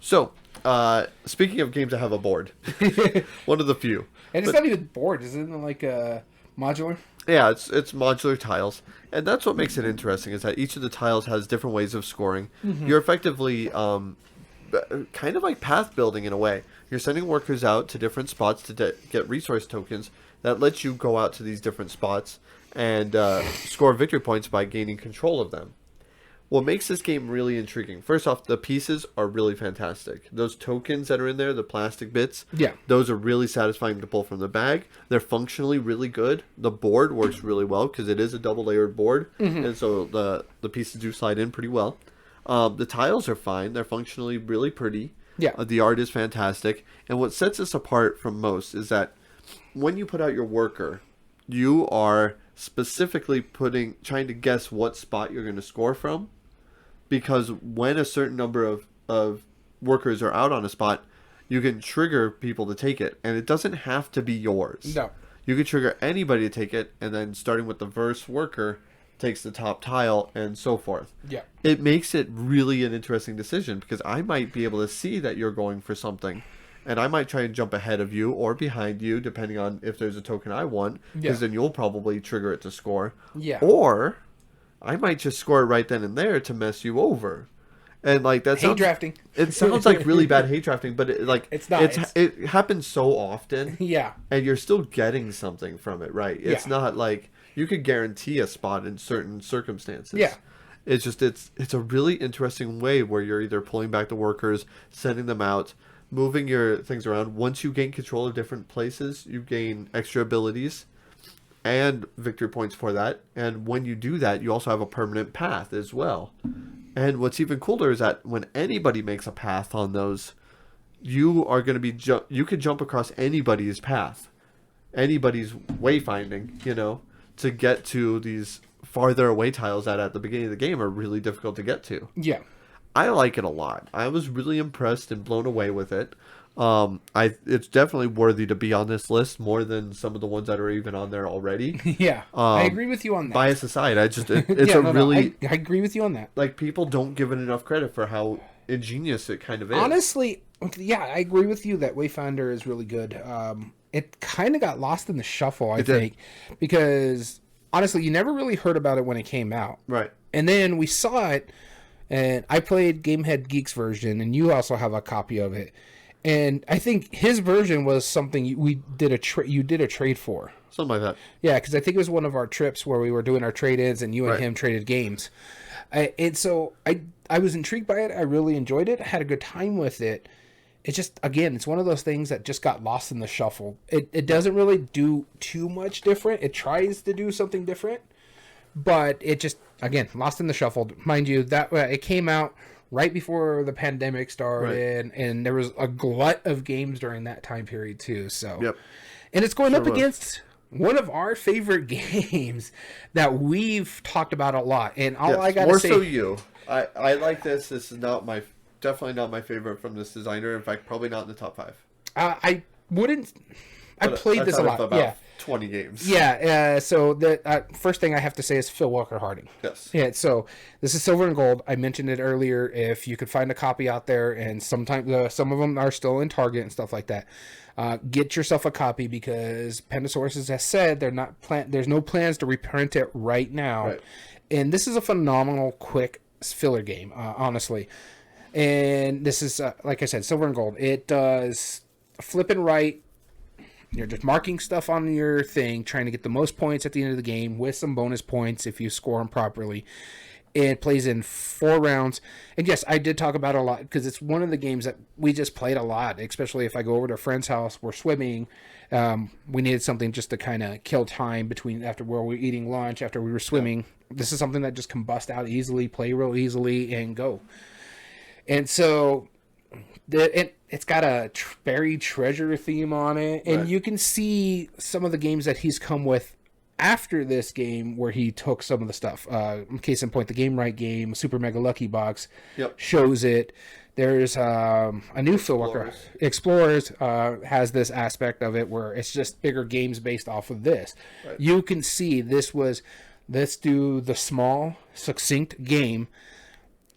So, speaking of games that have a board, one of the few. And it's not even board. Isn't it like modular? Yeah, it's modular tiles. And that's what makes it interesting, is that each of the tiles has different ways of scoring. Mm-hmm. You're effectively kind of like path building in a way. You're sending workers out to different spots to get resource tokens that lets you go out to these different spots and score victory points by gaining control of them. What makes this game really intriguing, first off, the pieces are really fantastic. Those tokens that are in there, the plastic bits, those are really satisfying to pull from the bag. They're functionally really good. The board works really well because it is a double-layered board, and so the pieces do slide in pretty well. The tiles are fine. They're functionally really pretty. Yeah. The art is fantastic. And what sets us apart from most is that when you put out your worker, you are specifically trying to guess what spot you're going to score from. Because when a certain number of workers are out on a spot, you can trigger people to take it. And it doesn't have to be yours. No. You can trigger anybody to take it, and then starting with the first worker takes the top tile, and so forth. Yeah. It makes it really an interesting decision, because I might be able to see that you're going for something. And I might try and jump ahead of you or behind you, depending on if there's a token I want. Because then you'll probably trigger it to score. Yeah. Or I might just score it right then and there to mess you over. And like that's hate drafting. It sounds like really bad hate drafting, but it's not. It happens so often. Yeah. And you're still getting something from it, right? It's not like you could guarantee a spot in certain circumstances. Yeah. It's just it's a really interesting way where you're either pulling back the workers, sending them out, moving your things around. Once you gain control of different places, you gain extra abilities and victory points for that. And when you do that, you also have a permanent path as well. And what's even cooler is that when anybody makes a path on those, you are going to be you could jump across anybody's path, anybody's wayfinding, to get to these farther away tiles that at the beginning of the game are really difficult to get to. Yeah. I like it a lot. I was really impressed and blown away with it. It's definitely worthy to be on this list more than some of the ones that are even on there already. Yeah, I agree with you on that. Bias aside, it's I agree with you on that. Like, people don't give it enough credit for how ingenious it kind of is. Honestly, yeah, I agree with you that Wayfinder is really good. It kind of got lost in the shuffle, I think, because honestly, you never really heard about it when it came out. Right. And then we saw it, and I played Gamehead Geek's version, and you also have a copy of it. And I think his version was something you did a trade for. Something like that. Yeah, because I think it was one of our trips where we were doing our trade-ins, and you and him traded games. And so I was intrigued by it. I really enjoyed it. I had a good time with it. It's just, again, it's one of those things that just got lost in the shuffle. It doesn't really do too much different. It tries to do something different, but it just, again, lost in the shuffle. Mind you, that it came out right before the pandemic started, and there was a glut of games during that time period too. So, and it's going up against one of our favorite games that we've talked about a lot. And all I gotta say, more so you. I like this. This is definitely not my favorite from this designer. In fact, probably not in the top 5. I wouldn't. I played this a lot. About 20 games. Yeah. So the first thing I have to say is Phil Walker Harding. Yes. Yeah. So this is Silver and Gold. I mentioned it earlier. If you could find a copy out there, and sometimes some of them are still in Target and stuff like that, get yourself a copy, because Pandasaurus has said there's no plans to reprint it right now. Right. And this is a phenomenal, quick filler game, honestly. And this is, like I said, Silver and Gold. It does flip and right. You're just marking stuff on your thing, trying to get the most points at the end of the game with some bonus points if you score them properly. It plays in 4 rounds. And yes, I did talk about it a lot because it's one of the games that we just played a lot, especially if I go over to a friend's house, we're swimming. We needed something just to kind of kill time after where we're eating lunch, after we were swimming. Yeah. This is something that just combusts out easily, play real easily, and go. And so it's got a buried treasure theme on it, and you can see some of the games that he's come with after this game where he took some of the stuff. Case in point, the Game Right game, Super Mega Lucky Box, shows it. There's a new Phil Walker Explorers has this aspect of it where it's just bigger games based off of this. Right. You can see let's do the small, succinct game,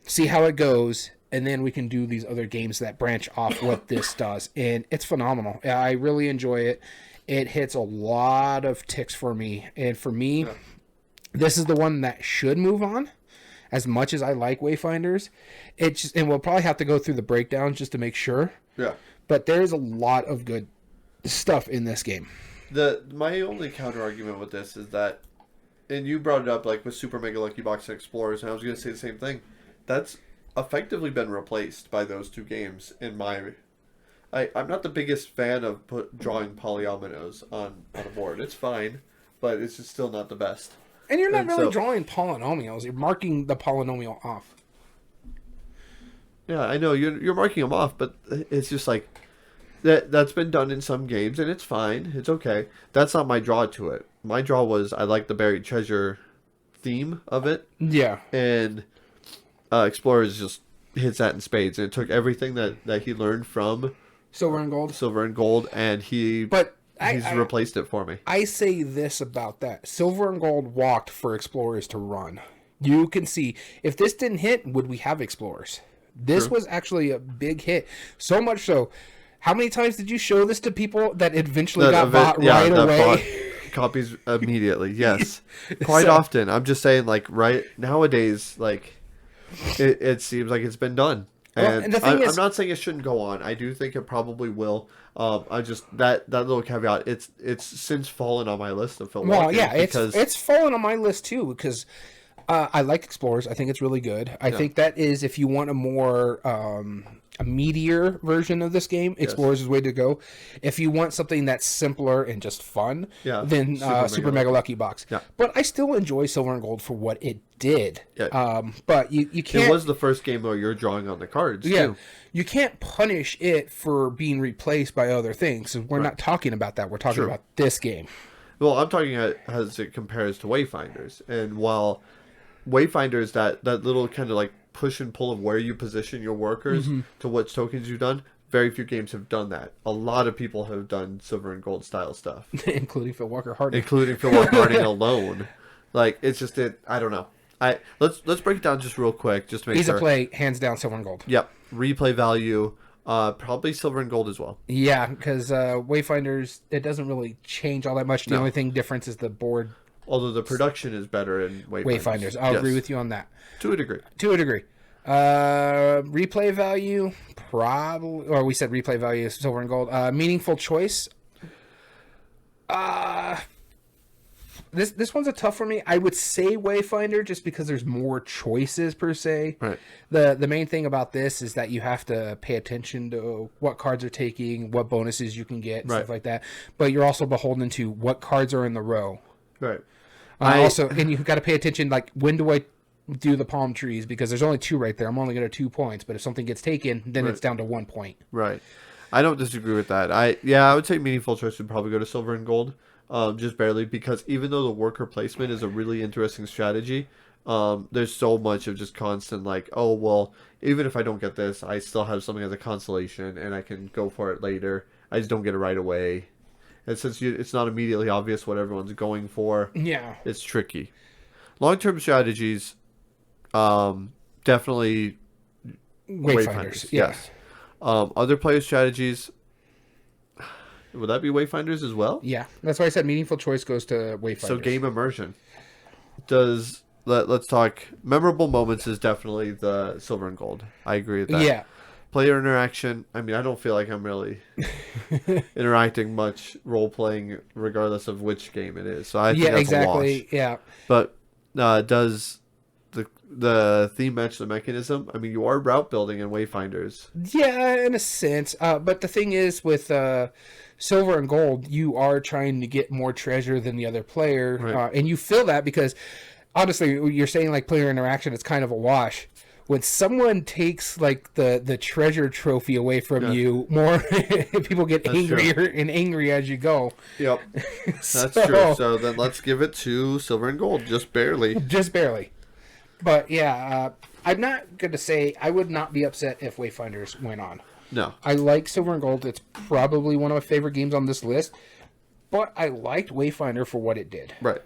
see how it goes, and then we can do these other games that branch off what this does. And it's phenomenal. I really enjoy it. It hits a lot of ticks for me. And for me, this is the one that should move on. As much as I like Wayfinders, and we'll probably have to go through the breakdowns just to make sure. Yeah. But there's a lot of good stuff in this game. My only counter argument with this is that, and you brought it up like with Super Mega Lucky Box and Explorers, and I was going to say the same thing. That's effectively been replaced by those 2 games in my... I'm not the biggest fan of drawing polyominoes on a board. It's fine, but it's just still not the best. And you're not really drawing polynomials. You're marking the polynomial off. Yeah, I know. You're marking them off, but it's just like... That's been done in some games, and it's fine. It's okay. That's not my draw to it. My draw was I like the buried treasure theme of it. Yeah. And... Explorers just hits that in spades, and it took everything that he learned from Silver and Gold, and he's replaced it for me. I say this about that: Silver and Gold walked for Explorers to run. You can see if this didn't hit, would we have Explorers? This was actually a big hit, so much so. How many times did you show this to people that eventually got bought right away? Bought copies immediately. Yes, quite often. I'm just saying, like right nowadays, like. It seems like it's been done, and I'm not saying it shouldn't go on. I do think it probably will. I just that little caveat. It's since fallen on my list of Phil Walker. Well, yeah, it's fallen on my list too because I like Explorers. I think it's really good. I think that is if you want a more a meatier version of this game. Explorers is the way to go. If you want something that's simpler and just fun, then Super Mega Lucky Box. Yeah. But I still enjoy Silver and Gold for what it did. Yeah. But you can't... It was the first game where you're drawing on the cards, too. You can't punish it for being replaced by other things. We're not talking about that. We're talking about this game. Well, I'm talking as it compares to Wayfinders. And while Wayfinders, that little kind of like push and pull of where you position your workers to which tokens you've done, very few games have done that. A lot of people have done Silver and Gold style stuff. Including Phil Walker Harding. Including Phil Walker Harding alone. Like, it's just, I don't know. Let's break it down just real quick, just to make sure. Easy play, hands down, Silver and Gold. Yep. Replay value, probably Silver and Gold as well. Yeah, because Wayfinders, it doesn't really change all that much. The only thing difference is the board. Although the production is better in Wayfinders. I'll agree with you on that. To a degree. Replay value, probably, or we said replay value is Silver and Gold. Meaningful choice. This one's a tough for me. I would say Wayfinder just because there's more choices per se. Right. The main thing about this is that you have to pay attention to what cards are taking, what bonuses you can get, stuff like that. But you're also beholden to what cards are in the row. Right. And you've got to pay attention, like, when do I do the palm trees? Because there's only 2 right there. I'm only going to 2 points. But if something gets taken, then it's down to 1 point. Right. I don't disagree with that. I would say meaningful choice would probably go to Silver and Gold. Just barely, because even though the worker placement is a really interesting strategy, there's so much of just constant, like, oh, well, even if I don't get this, I still have something as a consolation, and I can go for it later. I just don't get it right away. And since it's not immediately obvious what everyone's going for, it's tricky. Long-term strategies, definitely Wayfinders. Yes. Other player strategies, would that be Wayfinders as well? Yeah, that's why I said meaningful choice goes to Wayfinders. So game immersion. Let's talk memorable moments is definitely the Silver and Gold. I agree with that. Yeah. Player interaction. I mean, I don't feel like I'm really interacting much role playing, regardless of which game it is. So I think that's a wash. Yeah. But does the theme match the mechanism? I mean, you are route building in Wayfinders. Yeah, in a sense. But the thing is, with Silver and Gold, you are trying to get more treasure than the other player, and you feel that because, honestly, you're saying like player interaction, it's kind of a wash. When someone takes like the treasure trophy away from you, more people get angrier and angry as you go. Yep, that's true. So then let's give it to Silver and Gold, just barely. Just barely. But yeah, I'm not going to say I would not be upset if Wayfinders went on. No. I like Silver and Gold. It's probably one of my favorite games on this list. But I liked Wayfinder for what it did. Right.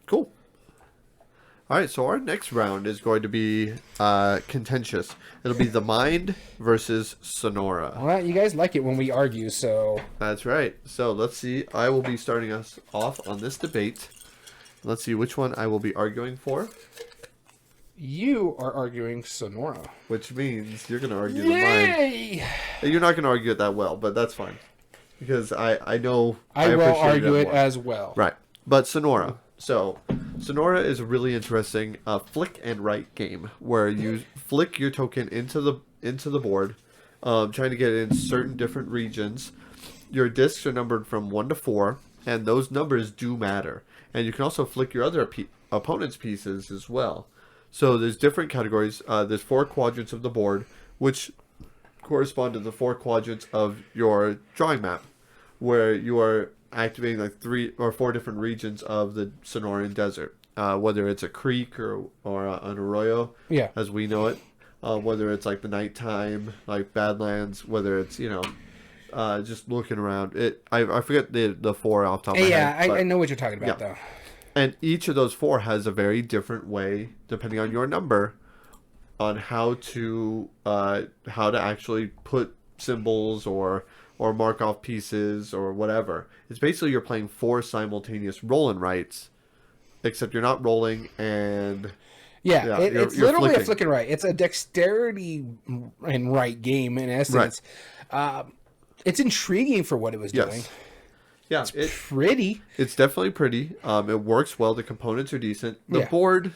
Cool. All right, so our next round is going to be contentious. It'll be The Mind versus Sonora. Well, you guys like it when we argue, so... That's right. So let's see. I will be starting us off on this debate. Let's see which one I will be arguing for. You are arguing Sonora. Which means you're going to argue The Mind. You're not going to argue it that well, but that's fine. Because I know... I will argue it as well. Right. But Sonora. So, Sonora is a really interesting flick and write game where you flick your token into the board, trying to get it in certain different regions. Your discs are numbered from 1 to 4, and those numbers do matter. And you can also flick your other opponent's pieces as well. So there's different categories. There's 4 quadrants of the board, which correspond to the 4 quadrants of your drawing map, where you are activating like 3 or 4 different regions of the Sonoran Desert, whether it's a creek or an arroyo, as we know it, whether it's like the nighttime, like Badlands, whether it's just looking around. I forget the 4 off the top of my head. Yeah, I know what you're talking about though. And each of those 4 has a very different way, depending on your number, on how to actually put symbols or mark off pieces or whatever. It's basically you're playing 4 simultaneous roll and writes, except you're not rolling and... it's literally flicking. A flick and write. It's a dexterity and write game in essence. Right. It's intriguing for what it was doing. Yeah, it's pretty. It's definitely pretty. It works well. The components are decent. The board...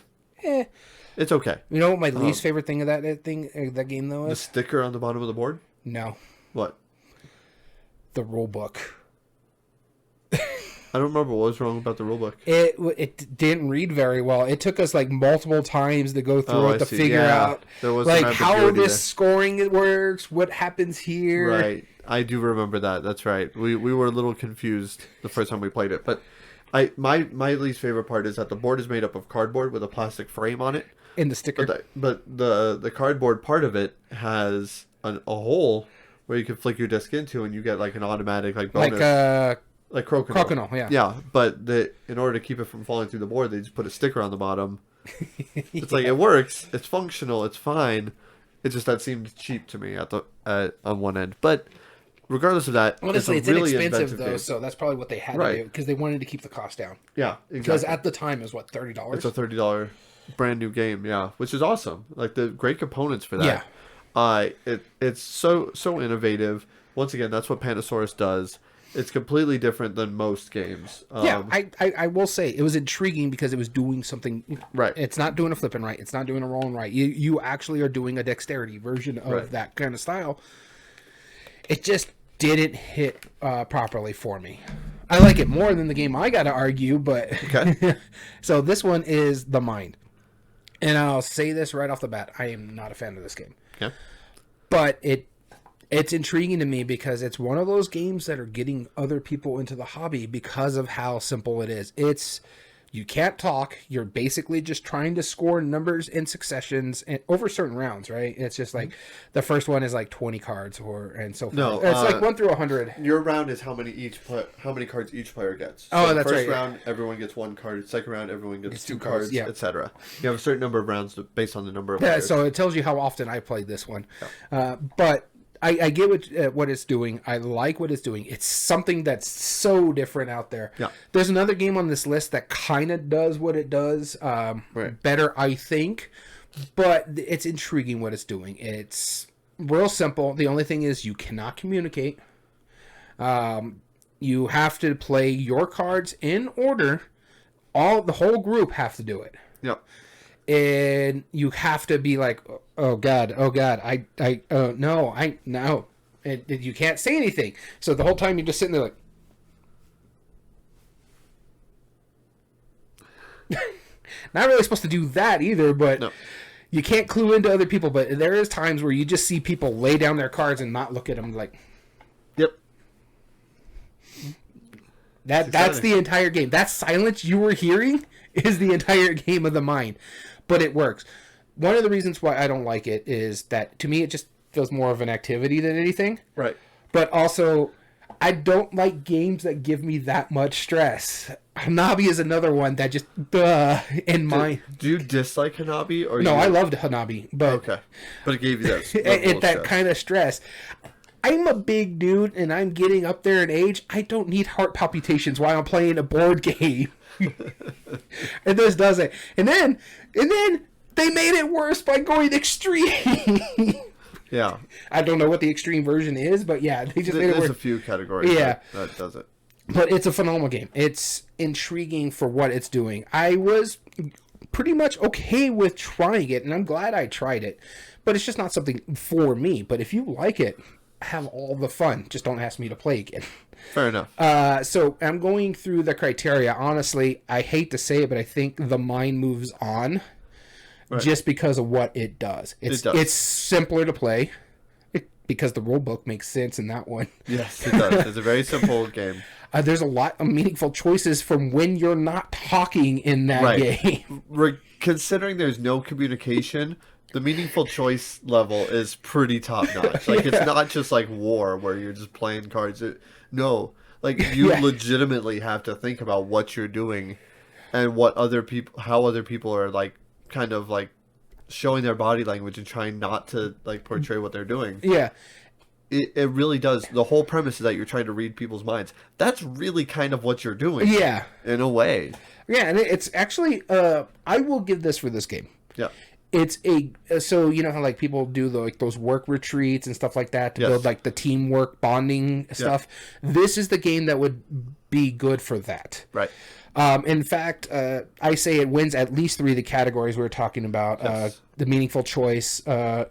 It's okay. You know what my least favorite thing of that game though The is? sticker on the bottom of the board? No, What? the rule book. I don't remember what was wrong about the rulebook. It didn't read very well. It took us like multiple times to go through it to figure out there was like some how ambiguity this there. scoring works, what happens here. Right. I do remember that. That's right. We were a little confused the first time we played it. But my least favorite part is that the board is made up of cardboard with a plastic frame on it. In the sticker. But the cardboard part of it has a hole where you can flick your disc into and you get like an automatic like bonus. Like crokinole. Yeah. Yeah, but in order to keep it from falling through the board, they just put a sticker on the bottom. It's like it works, it's functional, it's fine. It just that seemed cheap to me on one end. But regardless of that, honestly, it's really inexpensive though, game. so that's probably what they had to do because they wanted to keep the cost down. Yeah, exactly. Because at the time it was what, $30? It's a $30 brand new game, yeah, which is awesome. Like the great components for that. Yeah. It's so innovative. Once again, that's what Pandasaurus does. It's completely different than most games. I will say it was intriguing because it was doing something right. It's not doing a flipping right. It's not doing a rolling right. You actually are doing a dexterity version of that kind of style. It just didn't hit properly for me. I like it more than the game I got to argue, but okay. So this one is The Mind. And I'll say this right off the bat. I am not a fan of this game. Yeah. But it's intriguing to me because it's one of those games that are getting other people into the hobby because of how simple it is. You can't talk. You're basically just trying to score numbers in successions and over certain rounds, right? It's just like the first one is like 20 cards and so forth. No, it's like 1 through 100. Your round is how many cards each player gets. So oh, that's right. First round, everyone gets 1 card. Second round, everyone gets 2 cards, yeah. etc. You have a certain number of rounds based on the number of yeah, players. So it tells you how often I played this one. Yeah. But I get what it's doing. I like what it's doing. It's something that's so different out there. Yeah. There's another game on this list that kind of does what it does better, I think. But it's intriguing what it's doing. It's real simple. The only thing is you cannot communicate. You have to play your cards in order. The whole group have to do it. Yep. And you have to be like, oh god, no, and you can't say anything. So the whole time you're just sitting there like, not really supposed to do that either, but no. You can't clue into other people. But there is times where you just see people lay down their cards and not look at them like, yep. That's the entire game. That silence you were hearing is the entire game of The Mind. But it works. One of the reasons why I don't like it is that, to me, it just feels more of an activity than anything. Right. But also, I don't like games that give me that much stress. Hanabi is another one that just, in my... Do you dislike Hanabi? Or no, I loved Hanabi. But okay. But it gave you that that kind of stress. I'm a big dude, and I'm getting up there in age. I don't need heart palpitations while I'm playing a board game. And this does it. And then they made it worse by going extreme. Yeah. I don't know what the extreme version is, but yeah, they just made it worse. There's a few categories that does it. But it's a phenomenal game. It's intriguing for what it's doing. I was pretty much okay with trying it, and I'm glad I tried it. But it's just not something for me. But if you like it, have all the fun. Just don't ask me to play again. Fair enough. So I'm going through the criteria. Honestly, I hate to say it, but I think The Mind moves on just because of what it does. It's simpler to play because the rule book makes sense in that one. Yes, it does. It's a very simple game. There's a lot of meaningful choices from when you're not talking in that game. Considering there's no communication, the meaningful choice level is pretty top notch. Like it's not just like War where you're just playing cards. No, like you legitimately have to think about what you're doing and how other people are like kind of like showing their body language and trying not to like portray what they're doing. Yeah. It really does. The whole premise is that you're trying to read people's minds. That's really kind of what you're doing. Yeah. In a way. Yeah, and it's actually I will give this for this game. Yeah. It's so you know how like people do those work retreats and stuff like that to build like the teamwork bonding stuff. This is the game that would be good for that. Right. In fact, I say it wins at least 3 of the categories we were talking about. Yes. The meaningful choice,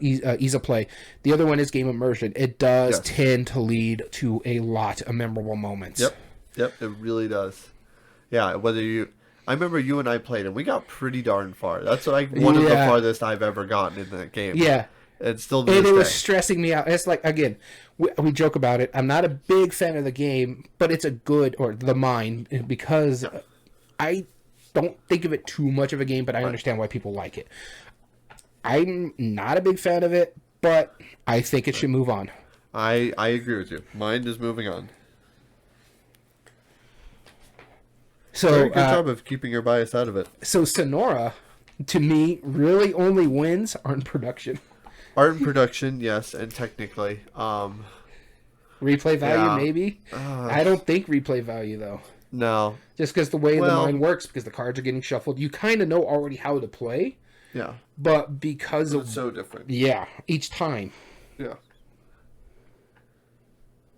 ease of play. The other one is game immersion. It does tend to lead to a lot of memorable moments. Yep, it really does. Yeah, I remember you and I played, and we got pretty darn far. That's like one of the farthest I've ever gotten in that game. Yeah. And still it was stressing me out. It's like, again, we joke about it. I'm not a big fan of the game, but it's a good, or the mind, because I don't think of it too much of a game, but I understand why people like it. I'm not a big fan of it, but I think it should move on. I agree with you. Mind is moving on. So very good job of keeping your bias out of it. So Sonora, to me, really only wins art and production. Art and production, yes, and technically. Replay value, maybe? I don't think replay value, though. No. Just because the way the mind works, because the cards are getting shuffled, you kind of know already how to play. Yeah. But because it's so different. Yeah, each time. Yeah.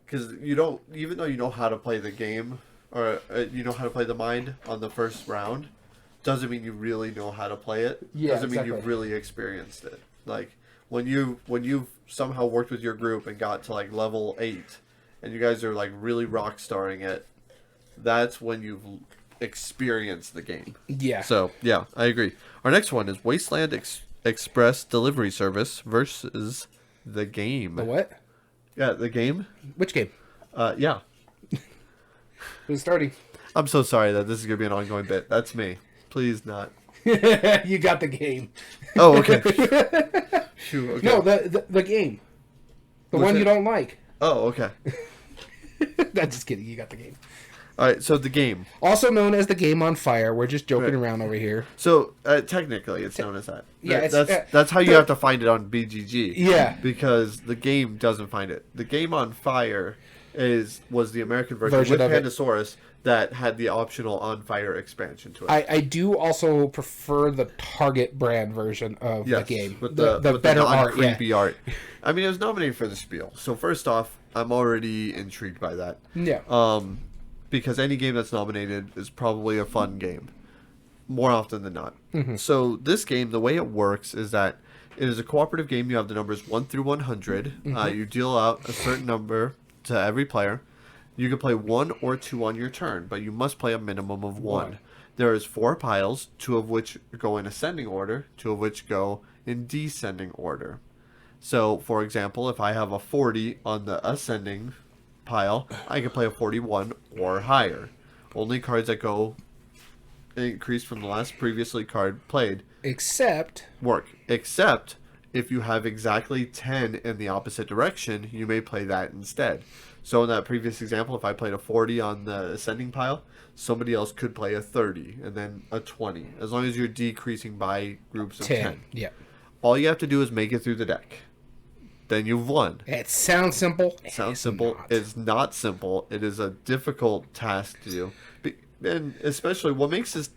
Because you don't, even though you know how to play the game, or you know how to play the mind on the first round, doesn't mean you really know how to play it. Yeah, doesn't mean you've really experienced it. Like when you've somehow worked with your group and got to like level 8, and you guys are like really rock starring it, that's when you've experienced the game. Yeah. So yeah, I agree. Our next one is Wasteland Express Delivery Service versus The Game. The what? Yeah, The Game. Which game? Yeah. Who's starting? I'm so sorry that this is going to be an ongoing bit. That's me. Please not. You got The Game. Oh, okay. Shoot, okay. No, the game. The one you don't like. Oh, okay. That's just kidding. You got The Game. All right, so The Game. Also known as The Game on Fire. We're just joking around over here. So, technically, it's known as that. Yeah, that's how you have to find it on BGG. Yeah. Because The Game doesn't find it. The Game on Fire was the American version with Pandasaurus that had the optional On Fire expansion to it. I do also prefer the Target brand version of The Game. With the better art. Creepy art. I mean, it was nominated for the Spiel. So, first off, I'm already intrigued by that. Yeah. Because any game that's nominated is probably a fun game, more often than not. Mm-hmm. So this game, the way it works is that it is a cooperative game. You have the numbers 1 through 100. Mm-hmm. You deal out a certain number to every player. You can play 1 or 2 on your turn, but you must play a minimum of 1. There is 4 piles, 2 of which go in ascending order, 2 of which go in descending order. So, for example, if I have a 40 on the ascending pile, I can play a 41 or higher. Only cards that go increase from the last previously card played Except if you have exactly 10 in the opposite direction, you may play that instead. So in that previous example, if I played a 40 on the ascending pile, somebody else could play a 30 and then a 20, as long as you're decreasing by groups of 10. Yeah. All you have to do is make it through the deck. Then you've won. It sounds simple. It sounds simple. It's not simple. It is a difficult task to do. And especially what makes this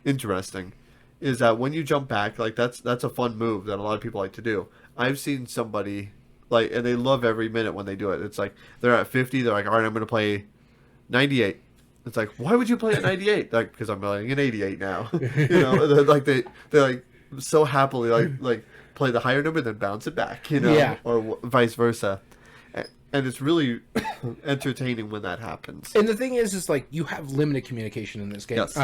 interesting is that when you jump back, like that's a fun move that a lot of people like to do. I've seen somebody like, and they love every minute when they do it. It's like they're at 50. They're like, all right, I'm going to play 98. It's like, why would you play at 98? Like, because I'm playing an 88 now. You know, they're like so happily like play the higher number, then bounce it back, you know, or vice versa. And it's really entertaining when that happens. And the thing is like you have limited communication in this game. Yes.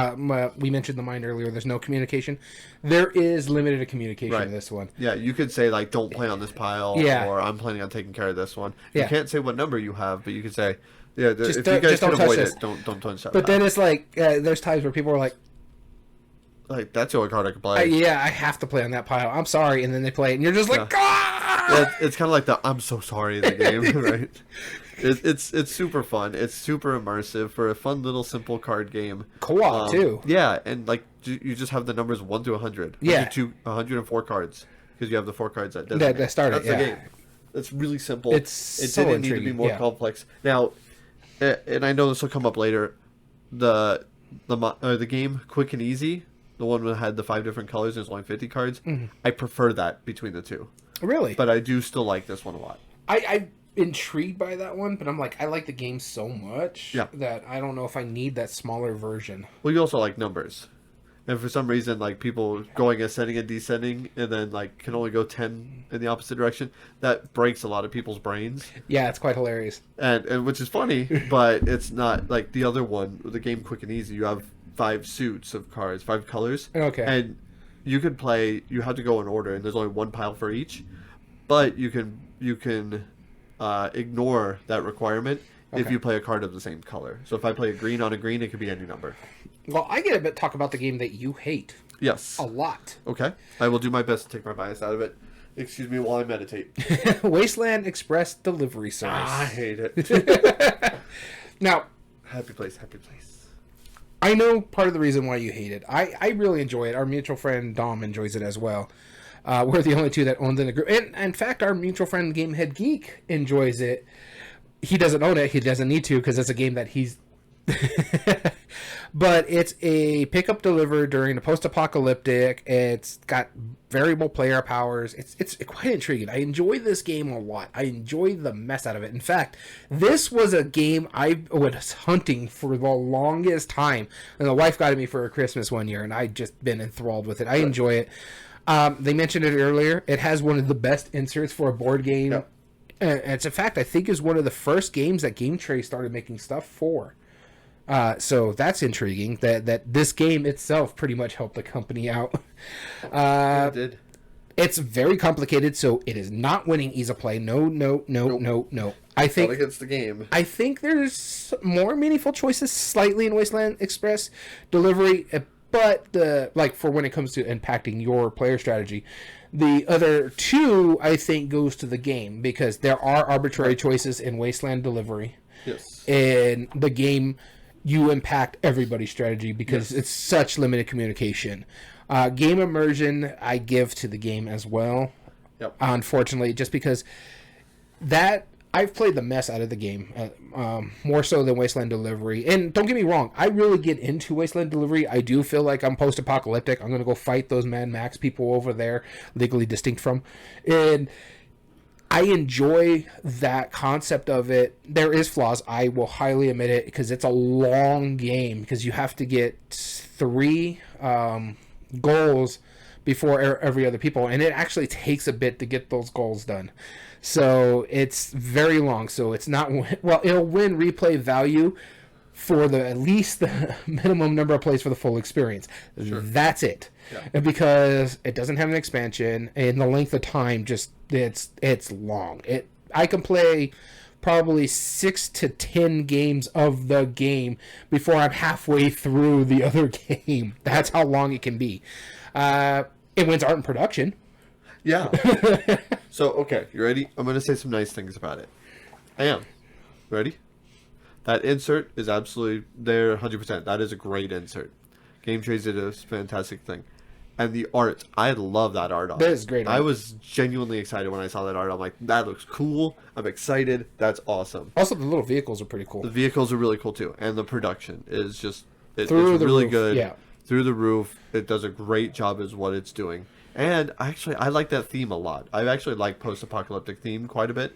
We mentioned the mind earlier. There's no communication. There is limited communication in this one. Yeah, you could say like, don't play on this pile, or I'm planning on taking care of this one. You can't say what number you have, but you could say, if you guys can avoid it, don't touch that. But then it's like there's times where people are like, that's the only card I can play. I have to play on that pile. I'm sorry, and then they play it, and you're just like, it's kind of like the I'm so sorry in the game, right? It's super fun. It's super immersive for a fun little simple card game. Co-op too. Yeah, and like you just have the numbers 1 to 100. Yeah, 104 cards because you have the 4 cards that start it. That's the game. It's really simple. It didn't need to be more complex. Now, and I know this will come up later. The game Quick and Easy. The one that had the 5 different colors and there's only 50 cards. Mm-hmm. I prefer that between the two. Really? But I do still like this one a lot. I intrigued by that one, but I'm like, I like the game so much Yeah. that I don't know if I need that smaller version. Well, you also like numbers. And for some reason, like people going ascending and descending, and then like can only go 10 in the opposite direction, that breaks a lot of people's brains. Yeah, it's quite hilarious. And which is funny, but it's not like the other one, the game Quick and Easy. You have 5 suits of cards, 5 colors. Okay. And you can play. You have to go in order, and there's only one pile for each. But you can ignore that requirement if Okay. you play a card of the same color. So if I play a green on a green, it could be any number. Well, I get a bit talk about the game that you hate Yes. a lot. Okay. I will do my best to take my bias out of it. Excuse me while I meditate. Wasteland Express Delivery Service. I hate it. Now, Happy place, happy place. I know part of the reason why you hate it. I really enjoy it. Our mutual friend Dom enjoys it as well. We're the only two that own it in the group. And in fact, our mutual friend Gamehead Geek enjoys it. He doesn't own it. He doesn't need to because it's a game that he's... But it's a pick-up deliver during the post-apocalyptic. It's got variable player powers. It's quite intriguing. I enjoy this game a lot. I enjoy the mess out of it. In fact, this was a game I was hunting for the longest time. And the wife got it me for Christmas one year, and I'd just been enthralled with it. I enjoy it. They mentioned it earlier. It has one of the best inserts for a board game. Yep. And it's, in fact, I think is one of the first games that Game Tray started making stuff for. So that's intriguing that this game itself pretty much helped the company out. It did. It's very complicated, so it is not winning ease of play. No. I Not think against the game. there's more meaningful choices slightly in Wasteland Express Delivery, but for when it comes to impacting your player strategy, the other two I think goes to the game because there are arbitrary choices in Wasteland Delivery. Yes. In the game, you impact everybody's strategy because it's such limited communication. Game immersion, I give to the game as well. Yep. Unfortunately, just because that I've played the mess out of the game, more so than Wasteland Delivery. And don't get me wrong, I really get into Wasteland Delivery. I do feel like I'm post-apocalyptic. I'm going to go fight those Mad Max people over there, legally distinct from. And I enjoy that concept of it. There is flaws. I will highly admit it because it's a long game because you have to get 3 goals before every other people, and it actually takes a bit to get those goals done. So it's very long. So it's not it'll win replay value for at least the minimum number of plays for the full experience. Sure. That's it. Yeah. And because it doesn't have an expansion and the length of time it's long. I can play probably 6 to 10 games of the game before I'm halfway through the other game. That's how long it can be. It wins art and production. Yeah. So, okay, you ready? I'm going to say some nice things about it. I am. Ready? That insert is absolutely there 100%. That is a great insert. Game Trace did a fantastic thing. And the art, I love that art on it. That is great art. I was genuinely excited when I saw that art. I'm like, that looks cool. I'm excited. That's awesome. Also, the little vehicles are pretty cool. The vehicles are really cool too. And the production is just, it's Through the really roof, good. yeah. Through the roof. It does a great job as what it's doing. And actually, I like that theme a lot. I actually like post-apocalyptic theme quite a bit.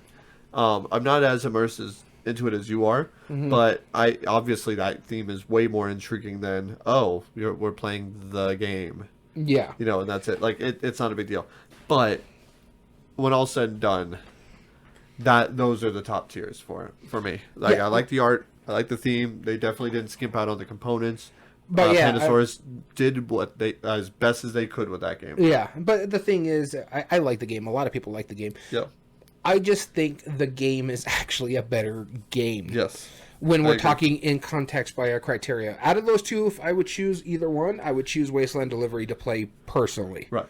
I'm not as immersed into it as you are, but obviously that theme is way more intriguing than we're playing the game. Yeah, and that's it. Like it's not a big deal. But when all's said and done, those are the top tiers for me. Like I like the art, I like the theme. They definitely didn't skimp out on the components. But Pandasaurus did what they as best as they could with that game. Yeah, but the thing is, I like the game. A lot of people like the game. Yeah. I just think the game is actually a better game. Yes. When we're talking in context by our criteria. Out of those two, if I would choose either one, I would choose Wasteland Delivery to play personally. Right.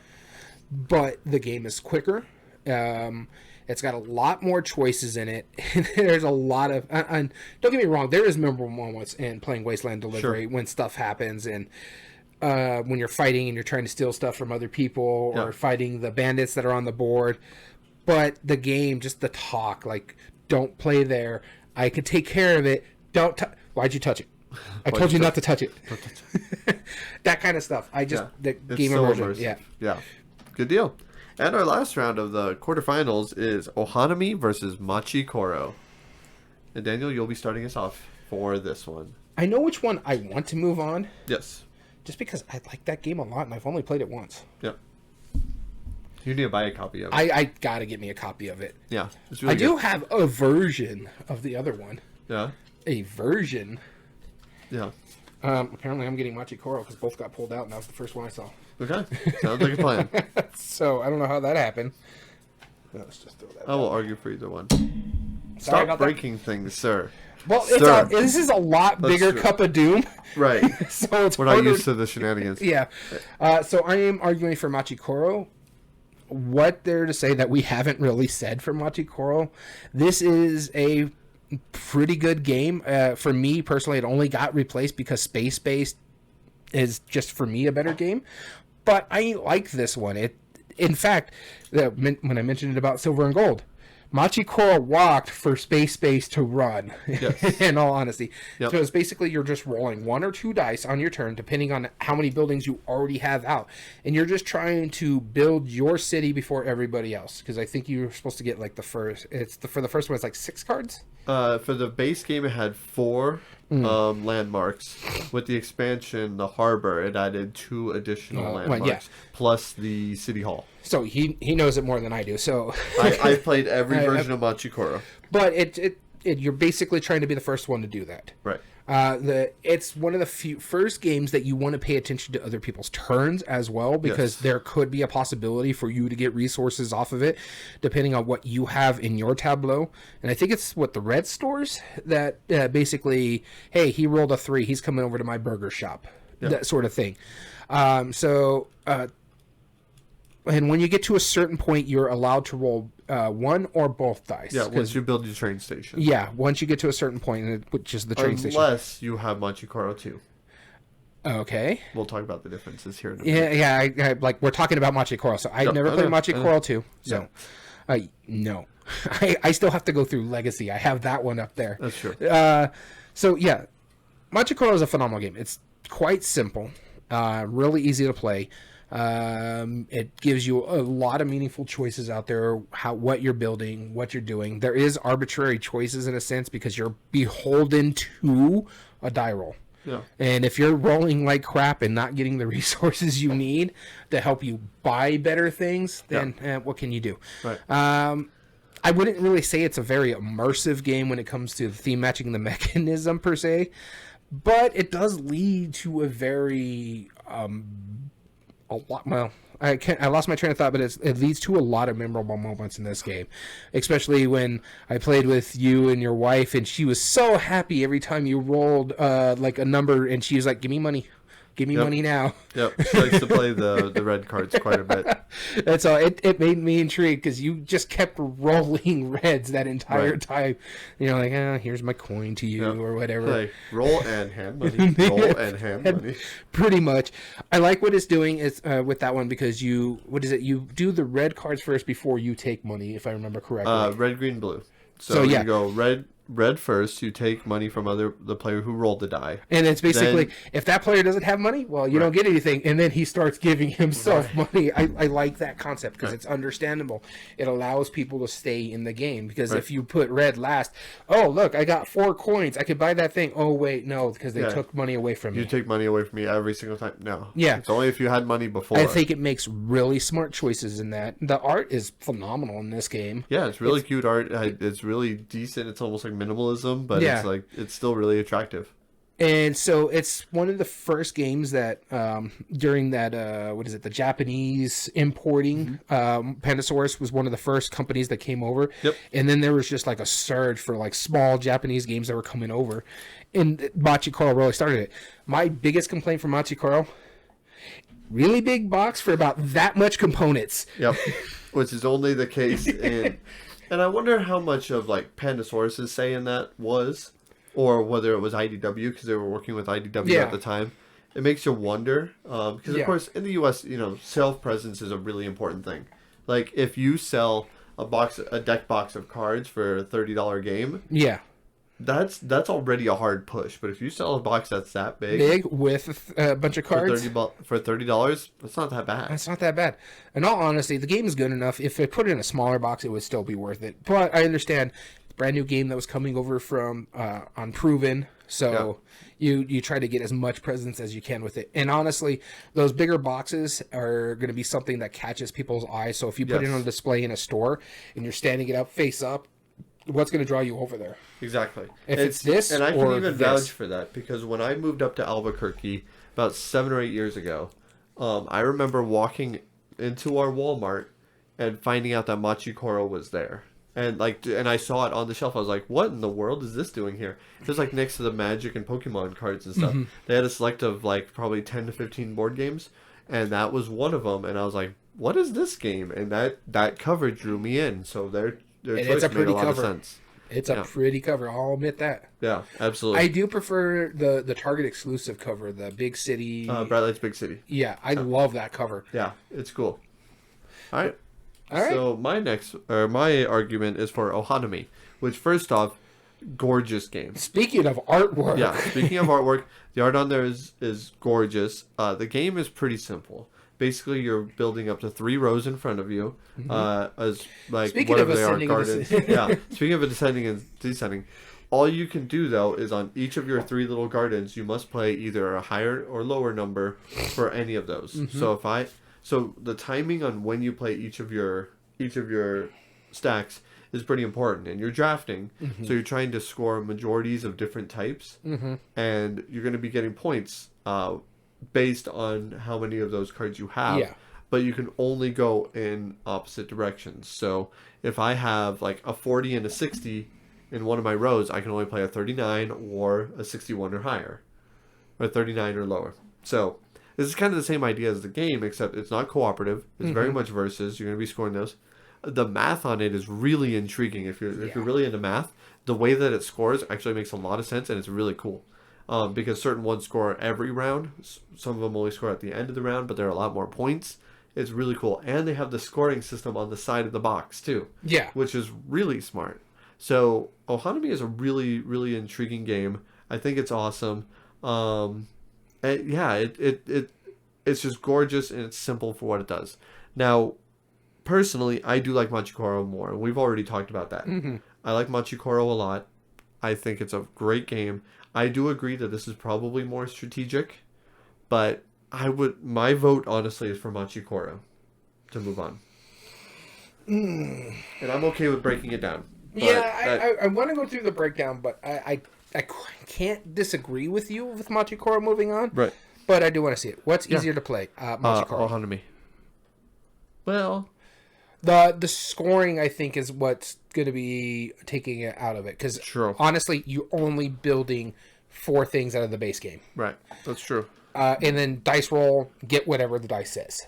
But the game is quicker. It's got a lot more choices in it. There's a lot of... and don't get me wrong, there is memorable moments in playing Wasteland Delivery when stuff happens and when you're fighting and you're trying to steal stuff from other people or fighting the bandits that are on the board. But the game, just the talk, like, don't play there. I could take care of it. Why'd you touch it? I told you not to touch it. Don't touch it. That kind of stuff. The It's game so immersion. immersive. Yeah. Good deal. And our last round of the quarterfinals is Ohanami versus Machi Koro. And Daniel, you'll be starting us off for this one. I know which one I want to move on. Yes. Just because I like that game a lot, and I've only played it once. Yep. You need to buy a copy of it. I gotta get me a copy of it. Yeah. It's really I good. do have a version of the other one. Yeah. A version. Yeah. Apparently I'm getting Machi Koro because both got pulled out, and that was the first one I saw. Okay. Sounds like a plan. So I don't know how that happened. Let's just throw that I will down. argue for either one. Sorry Stop about that. breaking things, sir. Well, Sir. this is a lot bigger true. cup of doom. Right. So it's We're not harder. used to the shenanigans. Yeah. So I am arguing for Machi Koro. What there to say that we haven't really said for Machi Koro? This is a pretty good game. For me personally, it only got replaced because Space Based is just for me a better game. But I like this one. In fact, when I mentioned it about Silver and Gold, Machi Koro walked for Space Base to run, Yes. in all honesty. Yep. So it's basically you're just rolling 1 or 2 dice on your turn, depending on how many buildings you already have out. And you're just trying to build your city before everybody else. Because I think you're supposed to get like for the first one, it's like 6 cards? For the base game, it had 4 landmarks. With the expansion, the harbor, it added 2 additional landmarks. yeah. Plus the city hall. So he knows it more than I do. So, I've played every version of Machi Koro. But you're basically trying to be the first one to do that. Right. It's one of the first games that you want to pay attention to other people's turns as well, because Yes. there could be a possibility for you to get resources off of it, depending on what you have in your tableau. And I think it's the red stores that basically, hey, he rolled a 3, he's coming over to my burger shop, that sort of thing. And when you get to a certain point, you're allowed to roll 1 or both dice. Yeah, once you build your train station. Yeah, once you get to a certain point, which is the train station. Unless you have Machi Koro 2. Okay. We'll talk about the differences here in a minute. Yeah. Like we're talking about Machi Koro, so I've never played Machi Koro 2. So, no, I still have to go through Legacy. I have that one up there. That's true. So yeah, Machi Koro is a phenomenal game. It's quite simple, really easy to play. It gives you a lot of meaningful choices out there, what you're building, what you're doing. There is arbitrary choices in a sense because you're beholden to a die roll. Yeah. And if you're rolling like crap and not getting the resources you need to help you buy better things, then what can you do? Right. I wouldn't really say it's a very immersive game when it comes to theme matching the mechanism per se, but it does lead to a very well, I lost my train of thought, but it leads to a lot of memorable moments in this game, especially when I played with you and your wife, and she was so happy every time you rolled like a number, and she was like, "Give me money, give me money now." Yep, she likes to play the red cards quite a bit. That's all. It made me intrigued because you just kept rolling reds that entire time. You know, like, here's my coin to you or whatever. Like, roll and hand money. Roll and hand money. Pretty much. I like what it's doing is with that one because you do the red cards first before you take money, if I remember correctly. Red, green, blue. So you go red first, you take money from the player who rolled the die. And it's basically, if that player doesn't have money, well, you don't get anything. And then he starts giving himself money. I like that concept because it's understandable. It allows people to stay in the game. Because if you put red last, oh, look, I got 4 coins. I could buy that thing. Oh, wait, no, because they took money away from me. You take money away from me every single time. No. Yeah. It's only if you had money before. I think it makes really smart choices in that. The art is phenomenal in this game. Yeah, it's really cute art. It's really decent. It's almost like minimalism, but it's still really attractive. And so it's one of the first games that during that the Japanese importing, Pandasaurus was one of the first companies that came over. Yep. And then there was just like a surge for like small Japanese games that were coming over, and Machi Koro really started it. My biggest complaint for Machi Koro, really big box for about that much components. Yep. Which is only the case in... And I wonder how much of like Pandasaurus' say in that was, or whether it was IDW because they were working with IDW at the time. It makes you wonder because of course in the U.S. Shelf presence is a really important thing. Like if you sell a deck box of cards for a $30 game, that's already a hard push. But if you sell a box that's that Big with a bunch of cards. For $30, that's not that bad. That's not that bad. In all honesty, the game is good enough. If I put it in a smaller box, it would still be worth it. But I understand it's a brand new game that was coming over from Unproven, so you try to get as much presence as you can with it. And honestly, those bigger boxes are going to be something that catches people's eyes. So if you put it on display in a store and you're standing it up face up, what's going to draw you over there? Exactly. If it's this, and I or can even this. vouch for that, because when I moved up to Albuquerque about 7 or 8 years ago, I remember walking into our Walmart and finding out that Machikoro was there. And I saw it on the shelf. I was like, "What in the world is this doing here?" It was like next to the Magic and Pokemon cards and stuff. They had a select of like probably 10 to 15 board games, and that was one of them. And I was like, "What is this game?" And that cover drew me in. So their choice made a lot of sense. It's a pretty cover. I'll admit that. Yeah, absolutely. I do prefer the Target exclusive cover, the Big City. Bright Lights Big City. Yeah, I love that cover. Yeah, it's cool. All right. All right. So my argument is for Ohanami, which first off, gorgeous game. Speaking of artwork. Yeah, speaking of artwork, the art on there is gorgeous. The game is pretty simple. Basically, you're building up to 3 rows in front of you, as like Speaking whatever of they are, ascending and gardens. Yeah. Speaking of ascending and descending, all you can do though is on each of your 3 little gardens, you must play either a higher or lower number for any of those. So the timing on when you play each of your stacks is pretty important, and you're drafting, so you're trying to score majorities of different types, and you're going to be getting points based on how many of those cards you have. Yeah. But you can only go in opposite directions. So if I have like a 40 and a 60 in one of my rows, I can only play a 39 or a 61 or higher, or 39 or lower. So this is kind of the same idea as the game, except it's not cooperative. It's very much versus. You're going to be scoring those. The math on it is really intriguing. If you're really into math, the way that it scores actually makes a lot of sense, and it's really cool. Because certain ones score every round. Some of them only score at the end of the round, but there are a lot more points. It's really cool. And they have the scoring system on the side of the box, too. Yeah. Which is really smart. So, Ohanami is a really, really intriguing game. I think it's awesome. It's just gorgeous, and it's simple for what it does. Now, personally, I do like Machikoro more. We've already talked about that. I like Machikoro a lot. I think it's a great game. I do agree that this is probably more strategic, but my vote honestly is for Machikoro to move on. And I'm okay with breaking it down. I want to go through the breakdown, but I can't disagree with you with Machikoro moving on. Right. But I do want to see it. What's easier to play? Machikoro. Ohanami. Well, the scoring, I think, is what's going to be taking it out of it. Because honestly, you're only building 4 things out of the base game. Right. That's true. And then dice roll, get whatever the dice says.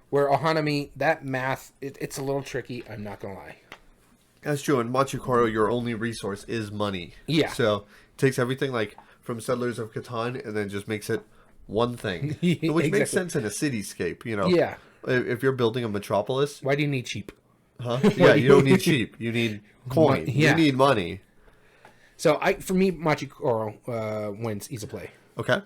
Where Ohanami, that math, it's a little tricky. I'm not going to lie. That's true. In Machikoro, your only resource is money. Yeah. So it takes everything like from Settlers of Catan and then just makes it one thing. Which makes sense in a cityscape, you know. Yeah. If you're building a metropolis. Why do you need cheap? Huh? Yeah, you don't need cheap. You need coin. You need money. So for me, Machikoro wins easy play. Okay.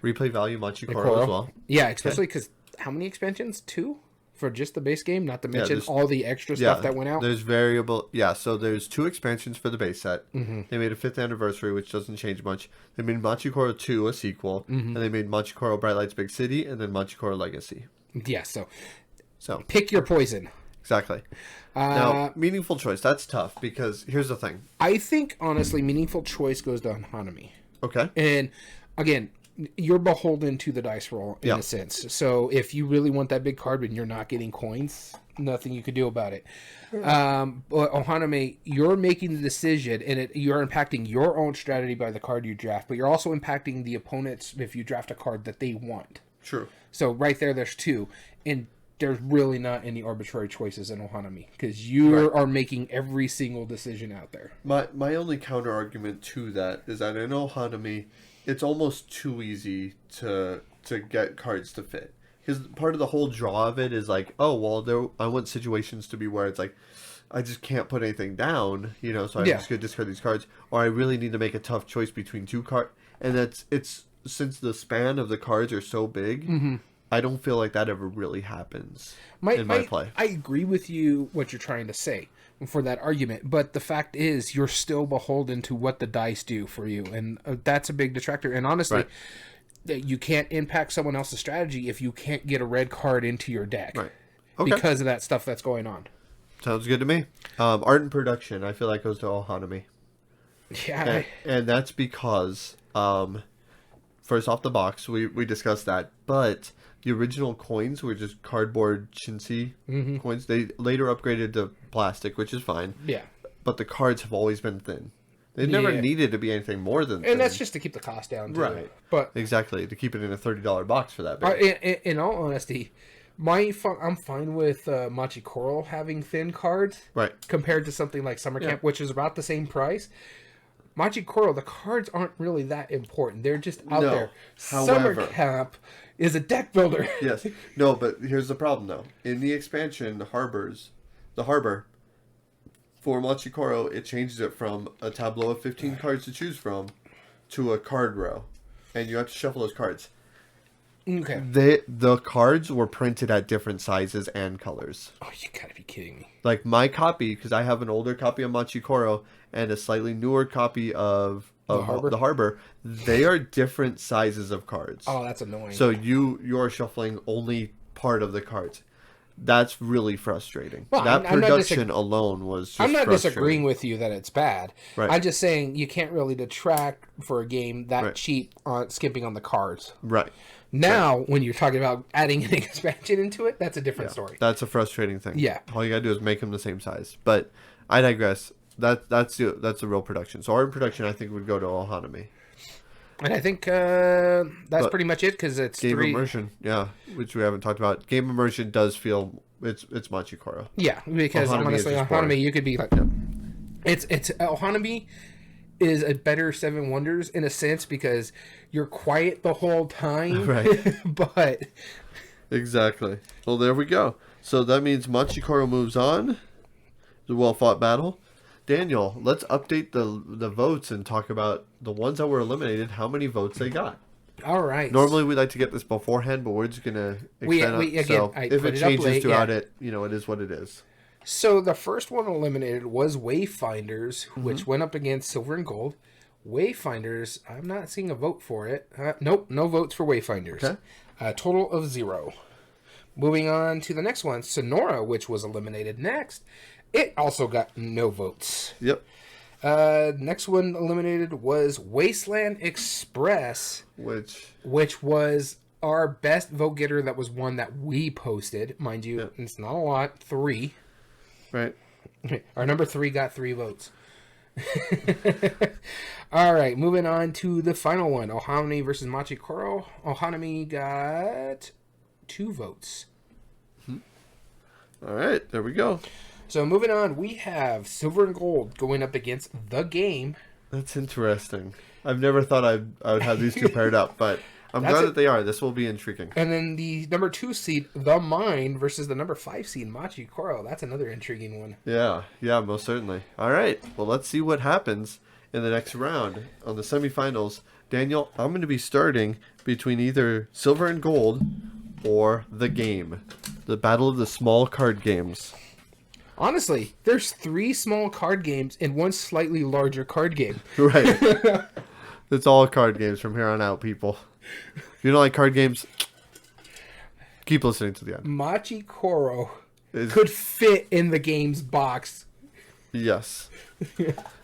Replay value Machikoro as well. Yeah, especially because how many expansions? 2 for just the base game, not to mention all the extra stuff that went out. There's variable. Yeah, so there's 2 expansions for the base set. They made a 5th anniversary, which doesn't change much. They made Machikoro 2 a sequel, and they made Machikoro Bright Lights Big City, and then Machikoro Legacy. Yeah, so pick your poison. Exactly. Now, meaningful choice, that's tough, because here's the thing. I think, honestly, meaningful choice goes to Hanami. Okay. And, again, you're beholden to the dice roll, in a sense. So, if you really want that big card and you're not getting coins, nothing you could do about it. But Ohanami, you're making the decision, and you're impacting your own strategy by the card you draft, but you're also impacting the opponents if you draft a card that they want. True. So right there's 2, and there's really not any arbitrary choices in Ohanami because you are making every single decision out there. My only counter argument to that is that in Ohanami, it's almost too easy to get cards to fit. Because part of the whole draw of it is like, oh well, I want situations to be where it's like, I just can't put anything down, so I'm Yeah. just gonna discard these cards, or I really need to make a tough choice between two cards, and it's since the span of the cards are so big, I don't feel like that ever really happens in my play. I agree with you what you're trying to say for that argument, but the fact is you're still beholden to what the dice do for you, and that's a big detractor. And honestly, you can't impact someone else's strategy if you can't get a red card into your deck, Right. Okay. because of that stuff that's going on. Sounds good to me. Art and production, I feel like goes to Ohanomi. Yeah, And that's because, first off the box, we discussed that, but the original coins were just cardboard chintzy coins. They later upgraded to plastic, which is fine. yeah. But the cards have always been thin. They never Yeah. needed to be anything more than thin. And that's just to keep the cost down, too. Right. But Exactly, to keep it in a $30 box for that big. in all honesty, I'm fine with Machi Coral having thin cards, Right. compared to something like Summer Camp, which is about the same price. Machi Coral, the cards aren't really that important. They're just out No. there. However- Summer Camp is a deck builder. Yes. No, but here's the problem, though. In the expansion, the harbor, for Machikoro, it changes it from a tableau of 15 cards to choose from to a card row. And you have to shuffle those cards. Okay. The cards were printed at different sizes and colors. Oh, you gotta be kidding me. Like my copy, because I have an older copy of Machikoro and a slightly newer copy of Harbor? the Harbor, they are different sizes of cards. Oh, that's annoying. So you're shuffling only part of the cards. That's really frustrating. Well, that I'm not production alone was just I'm not frustrating. disagreeing with you that it's bad. Right. I'm just saying you can't really detract for a game that Right. cheap on skimping on the cards. Right. Now, when you're talking about adding an expansion into it, that's a different story. That's a frustrating thing. Yeah. All you gotta do is make them the same size. But I digress. That's the real production. So art production, I think, would go to Ohanomi. And I think that's But pretty much it because it's Game three. immersion, yeah, which we haven't talked about. Game immersion does feel it's Machikoro. Yeah, because Ohanomi is honestly, just boring. Ohanomi, you could be like, it's Ohanomi is a better Seven Wonders in a sense because you're quiet the whole time, Right. but Exactly. Well, there we go. So that means Machikoro moves on. It's a well-fought battle. Daniel, let's update the votes and talk about the ones that were eliminated, how many votes they got. all right. Normally we like to get this beforehand, but we're just going to extend we- it. again, So I if put it it up changes late, throughout yeah. it, it is what it is. So the first one eliminated was Wayfinders, Mm-hmm. which went up against Silver and Gold. Wayfinders, I'm not seeing a vote for it. Nope, no votes for Wayfinders. Okay. A total of 0. Moving on to the next one, Sonora, which was eliminated next. It also got no votes. Yep. Next one eliminated was Wasteland Express, Which, which was our best vote getter. That was one that we posted. Mind you, Yep. it's not a lot. 3. right. Our number 3 got 3 votes. All right, moving on to the final one, Ohanomi versus Machikoro. Ohanomi got 2 votes. All right, there we go. So moving on, we have Silver and Gold going up against The Game. That's interesting. I've never thought I would have these two paired up, but I'm glad that they are. This will be intriguing. And then the number 2 seed, The Mind, versus the number 5 seed, Machikoro. That's another intriguing one. Yeah, most certainly. All right, well, let's see what happens in the next round on the semifinals. Daniel, I'm going to be starting between either Silver and Gold or The Game, the battle of the small card games. Honestly, there's 3 small card games and 1 slightly larger card game. Right. It's all card games from here on out, people. If you don't like card games, keep listening to the end. Machikoro could fit in The Game's box. Yes.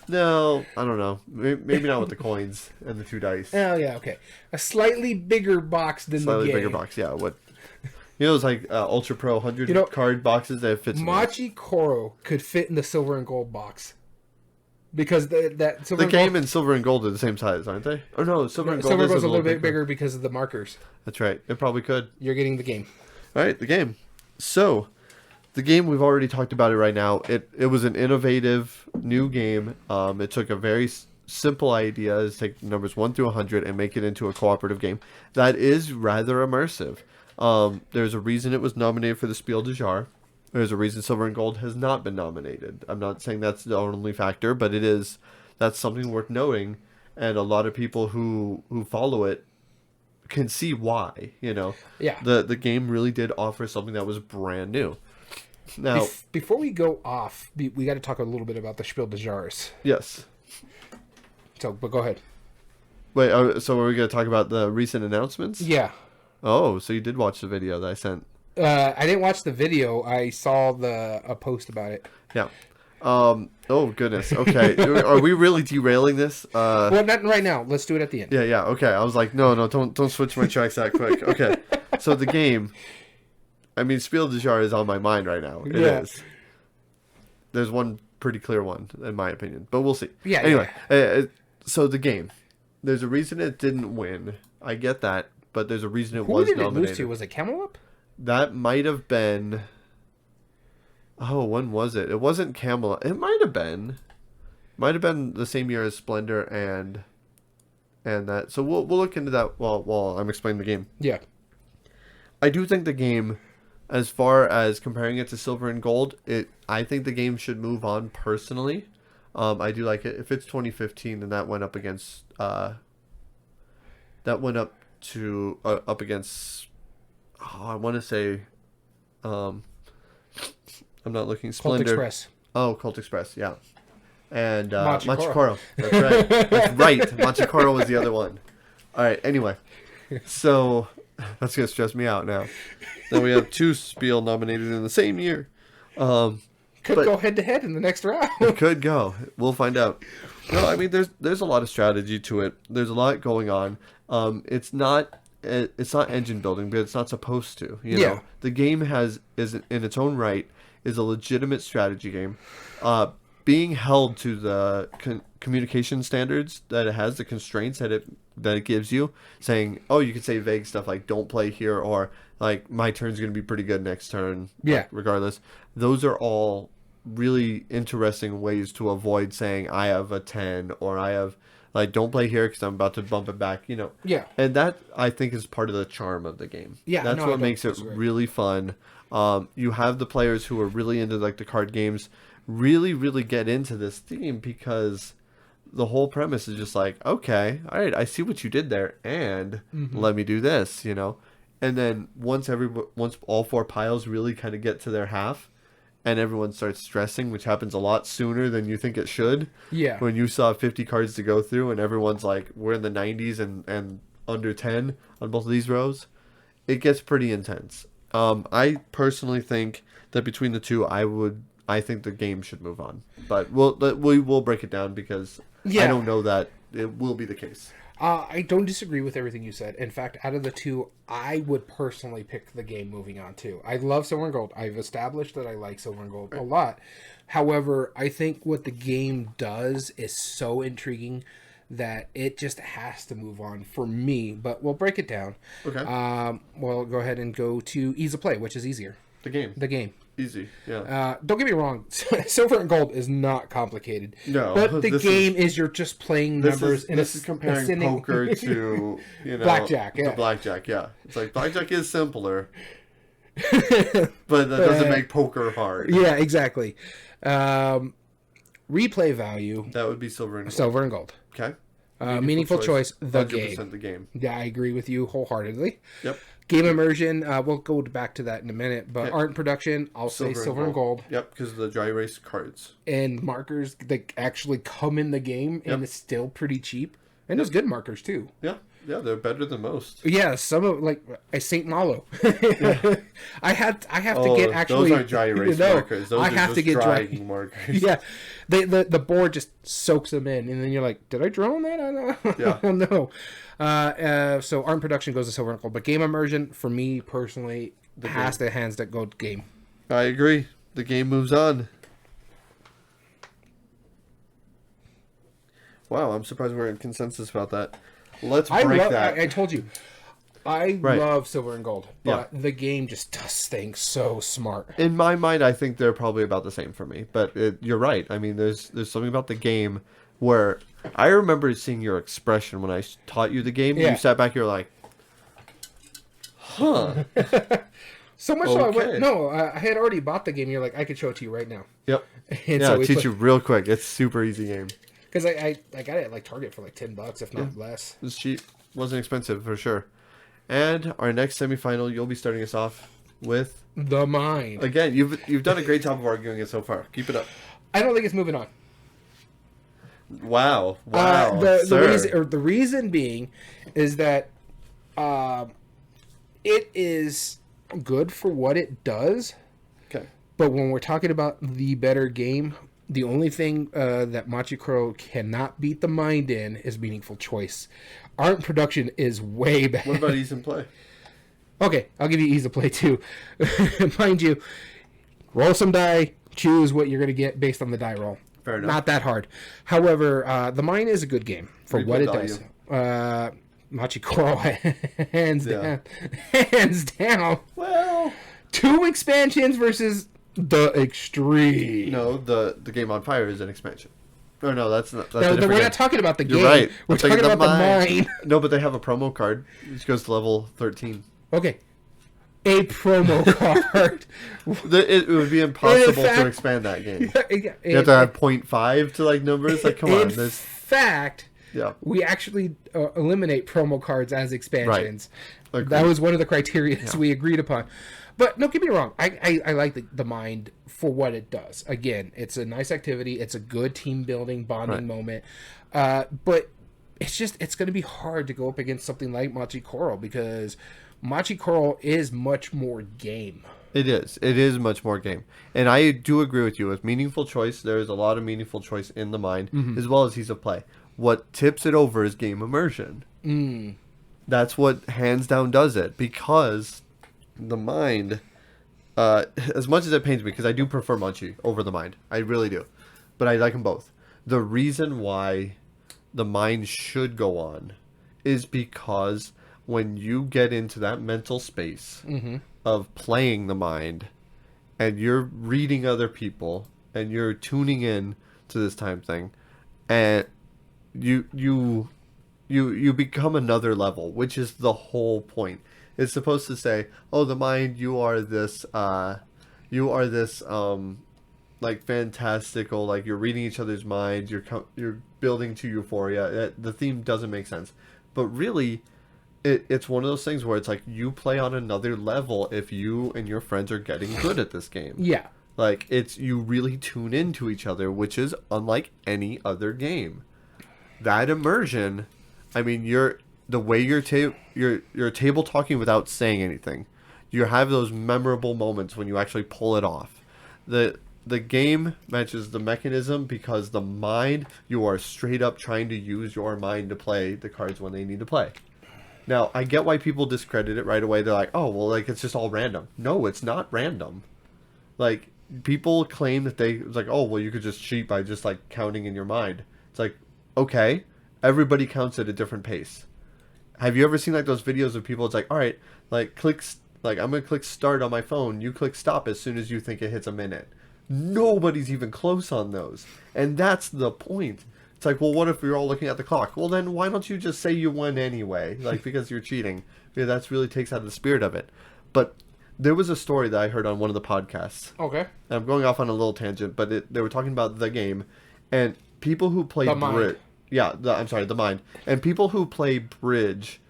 No, I don't know. Maybe not with the coins and the 2 dice. Oh, yeah, okay. A slightly bigger box than Slightly The Game. bigger box, yeah. What? Those like Ultra Pro 100 card boxes that fits in there. Machikoro could fit in the Silver and Gold box. Because that Silver The and Game Gold, and Silver and Gold are the same size, aren't they? Oh no, Silver and Gold Silver is Gold's a little bit bigger because of the markers. That's right. It probably could. You're getting The Game. All right, The Game. So, The Game, we've already talked about it right now. It was an innovative new game. It took a very simple idea, is take numbers 1 through 100 and make it into a cooperative game that is rather immersive. There's a reason it was nominated for the Spiel des Jahres. There's a reason Silver and Gold has not been nominated. I'm not saying that's the only factor, but that's something worth noting, and a lot of people who follow it can see why. Yeah. The game really did offer something that was brand new. Now, before we go off, we got to talk a little bit about the Spiel des Jahres. yes. So, but go ahead. Wait, so are we going to talk about the recent announcements? Yeah. Oh, so you did watch the video that I sent. I didn't watch the video. I saw a post about it. Yeah. Oh, goodness. Okay. Are we really derailing this? Well, not right now. Let's do it at the end. Yeah. Okay. I was like, no, don't switch my tracks that quick. Okay. So the game, I mean, Spiel des Jahres is on my mind right now. It is. There's one pretty clear one, in my opinion, but we'll see. Yeah. Anyway, so the game, there's a reason it didn't win. I get that, but there's a reason it was nominated. Who did it lose to? Was it Camelot? That might have been. Oh, when was it? It wasn't Camelot. It might have been. Might have been the same year as Splendor and that. So we'll look into that while I'm explaining the game. Yeah. I do think the game, as far as comparing it to Silver and Gold, I think the game should move on personally. I do like it. If it's 2015, then that went up against up against. Oh, I want to say. I'm not looking. Splendor. Colt Express. Oh, Colt Express, yeah. And Machikoro. That's right. That's right. Machikoro was the other one. All right, anyway. So, that's going to stress me out now. Then we have 2 Spiel nominated in the same year. Could go head-to-head in the next round. It could go. We'll find out. No, I mean, there's a lot of strategy to it. There's a lot going on. It's not engine building, but it's not supposed to. You know? The game is in its own right is a legitimate strategy game. Being held to the communication standards that it has, the constraints that it gives you, saying, oh, you can say vague stuff like don't play here, or like my turn's going to be pretty good next turn. Yeah. Regardless, those are all really interesting ways to avoid saying I have a 10 or I have. Like, don't play here because I'm about to bump it back, Yeah. And that, I think, is part of the charm of the game. Yeah, That's what makes it really fun. You have the players who are really into, like, the card games really, really get into this theme because the whole premise is just like, okay, all right, I see what you did there, and let me do this, And then once all 4 piles really kind of get to their half, and everyone starts stressing, which happens a lot sooner than you think it should. Yeah. When you saw 50 cards to go through and everyone's like, we're in the 90s and under 10 on both of these rows, it gets pretty intense. I personally think that between the two, I think the game should move on. But we will break it down because I don't know that it will be the case. I don't disagree with everything you said. In fact, out of the 2, I would personally pick the game moving on too. I love Silver and Gold. I've established that I like Silver and Gold a lot. However, I think what the game does is so intriguing that it just has to move on for me. But we'll break it down. Okay. We'll go ahead and go to ease of play, which is easier. The game. Easy, yeah. Don't get me wrong, Silver and Gold is not complicated. No, but the game is you're just playing numbers. This is comparing poker to blackjack. Yeah, to blackjack. Yeah, it's like blackjack is simpler, but that doesn't make poker hard. Yeah, exactly. Replay value. That would be Silver and Gold. Silver and Gold. Okay. Meaningful choice. The 100% game. The game. Yeah, I agree with you wholeheartedly. Yep. Game immersion, we'll go back to that in a minute, but art and production, I'll say Silver and Gold. Yep, because of the dry erase cards. And markers that actually come in the game, and it's still pretty cheap. And there's good markers, too. Yeah, they're better than most. Yeah, some of, like, St. Malo. I have to get actually... Those aren't dry erase markers. Those are just drying markers. Yeah, the board just soaks them in, and then you're like, did I drone that? I don't know. So art and production goes to Silver and Gold, but game immersion for me personally hands that go game. I agree. The game moves on. Wow, I'm surprised we're in consensus about that. Let's break that. I told you, I love Silver and Gold, but the game just does things so smart. In my mind, I think they're probably about the same for me. But you're right. I mean, there's something about the game where I remember seeing your expression when I taught you the game. Yeah. You sat back, you're like, huh. So much so I went. Okay. No, I had already bought the game. You're like, I could show it to you right now. Yep. And Yeah, so I'll we teach you real quick. It's super easy game. because I got it at like Target for like $10, if not less. It's cheap. Wasn't expensive for sure. And our next semifinal, you'll be starting us off with The Mind. again. You've done a great job of arguing it so far. Keep it up. I don't think it's moving on. Wow. The reason being is that it is good for what it does, Okay. but when we're talking about the better game, the only thing that Machi Koro cannot beat The Mind in is meaningful choice. Art and production is way better. What about ease and play? Okay, I'll give you ease of play too. Mind you, roll some die, choose what you're going to get based on the die roll. Fair enough. Not that hard. However, The Mind is a good game for what it does. Machi Koro, hands down. Hands down. Well, 2 expansions versus the Extreme. no, the Game on Fire is an expansion. Or no, that's not. That's a No, different we're game. not talking about the game. You're right. We're I'm thinking talking about the Mind. No, but they have a promo card which goes to level 13. Okay. A promo card. It would be impossible fact- to expand that game. You You have to have 0.5 to like numbers. Like, come on. In There's, fact, yeah. we actually eliminate promo cards as expansions. Agreed. That was one of the criteria we agreed upon. But no, get me wrong. I like the Mind for what it does. Again, it's a nice activity. It's a good team building, bonding moment. But it's going to be hard to go up against something like Machi Koro because Machi Koro is much more game. It is. It is much more game. And I do agree with you. With meaningful choice, there is a lot of meaningful choice in the Mind, as well as ease of play. What tips it over is game immersion. That's what hands down does it. Because the Mind, as much as it pains me, because I do prefer Munchie over the Mind. I really do. But I like them both. The reason why the Mind should go on is because when you get into that mental space of playing the Mind and you're reading other people and you're tuning in to this time thing and you become another level, which is the whole point. It's supposed to say, oh, the Mind, you are this like fantastical, like you're reading each other's minds, you're building to euphoria. The theme doesn't make sense, but really it's one of those things where it's like you play on another level if you and your friends are getting good at this game. Yeah. Like you really tune into each other, which is unlike any other game. That immersion, I mean, the way you're table talking without saying anything. You have those memorable moments when you actually pull it off. The game matches the mechanism because the Mind, you are straight up trying to use your mind to play the cards when they need to play. Now, I get why people discredit it right away. They're like, oh, well, like, it's just all random. No, it's not random. Like, people claim that it's like, oh, well, you could just cheat by just, like, counting in your mind. It's like, okay, everybody counts at a different pace. Have you ever seen, like, those videos of people, it's like, all right, like, I'm going to click start on my phone. You click stop as soon as you think it hits a minute. Nobody's even close on those. And that's the point. It's like, well, what if we're all looking at the clock? Well, then why don't you just say you won anyway? Like, because you're cheating. Yeah, that really takes out the spirit of it. But there was a story that I heard on one of the podcasts. Okay. And I'm going off on a little tangent, but they were talking about the game. And people who play The Mind. The Mind. And people who play bridge,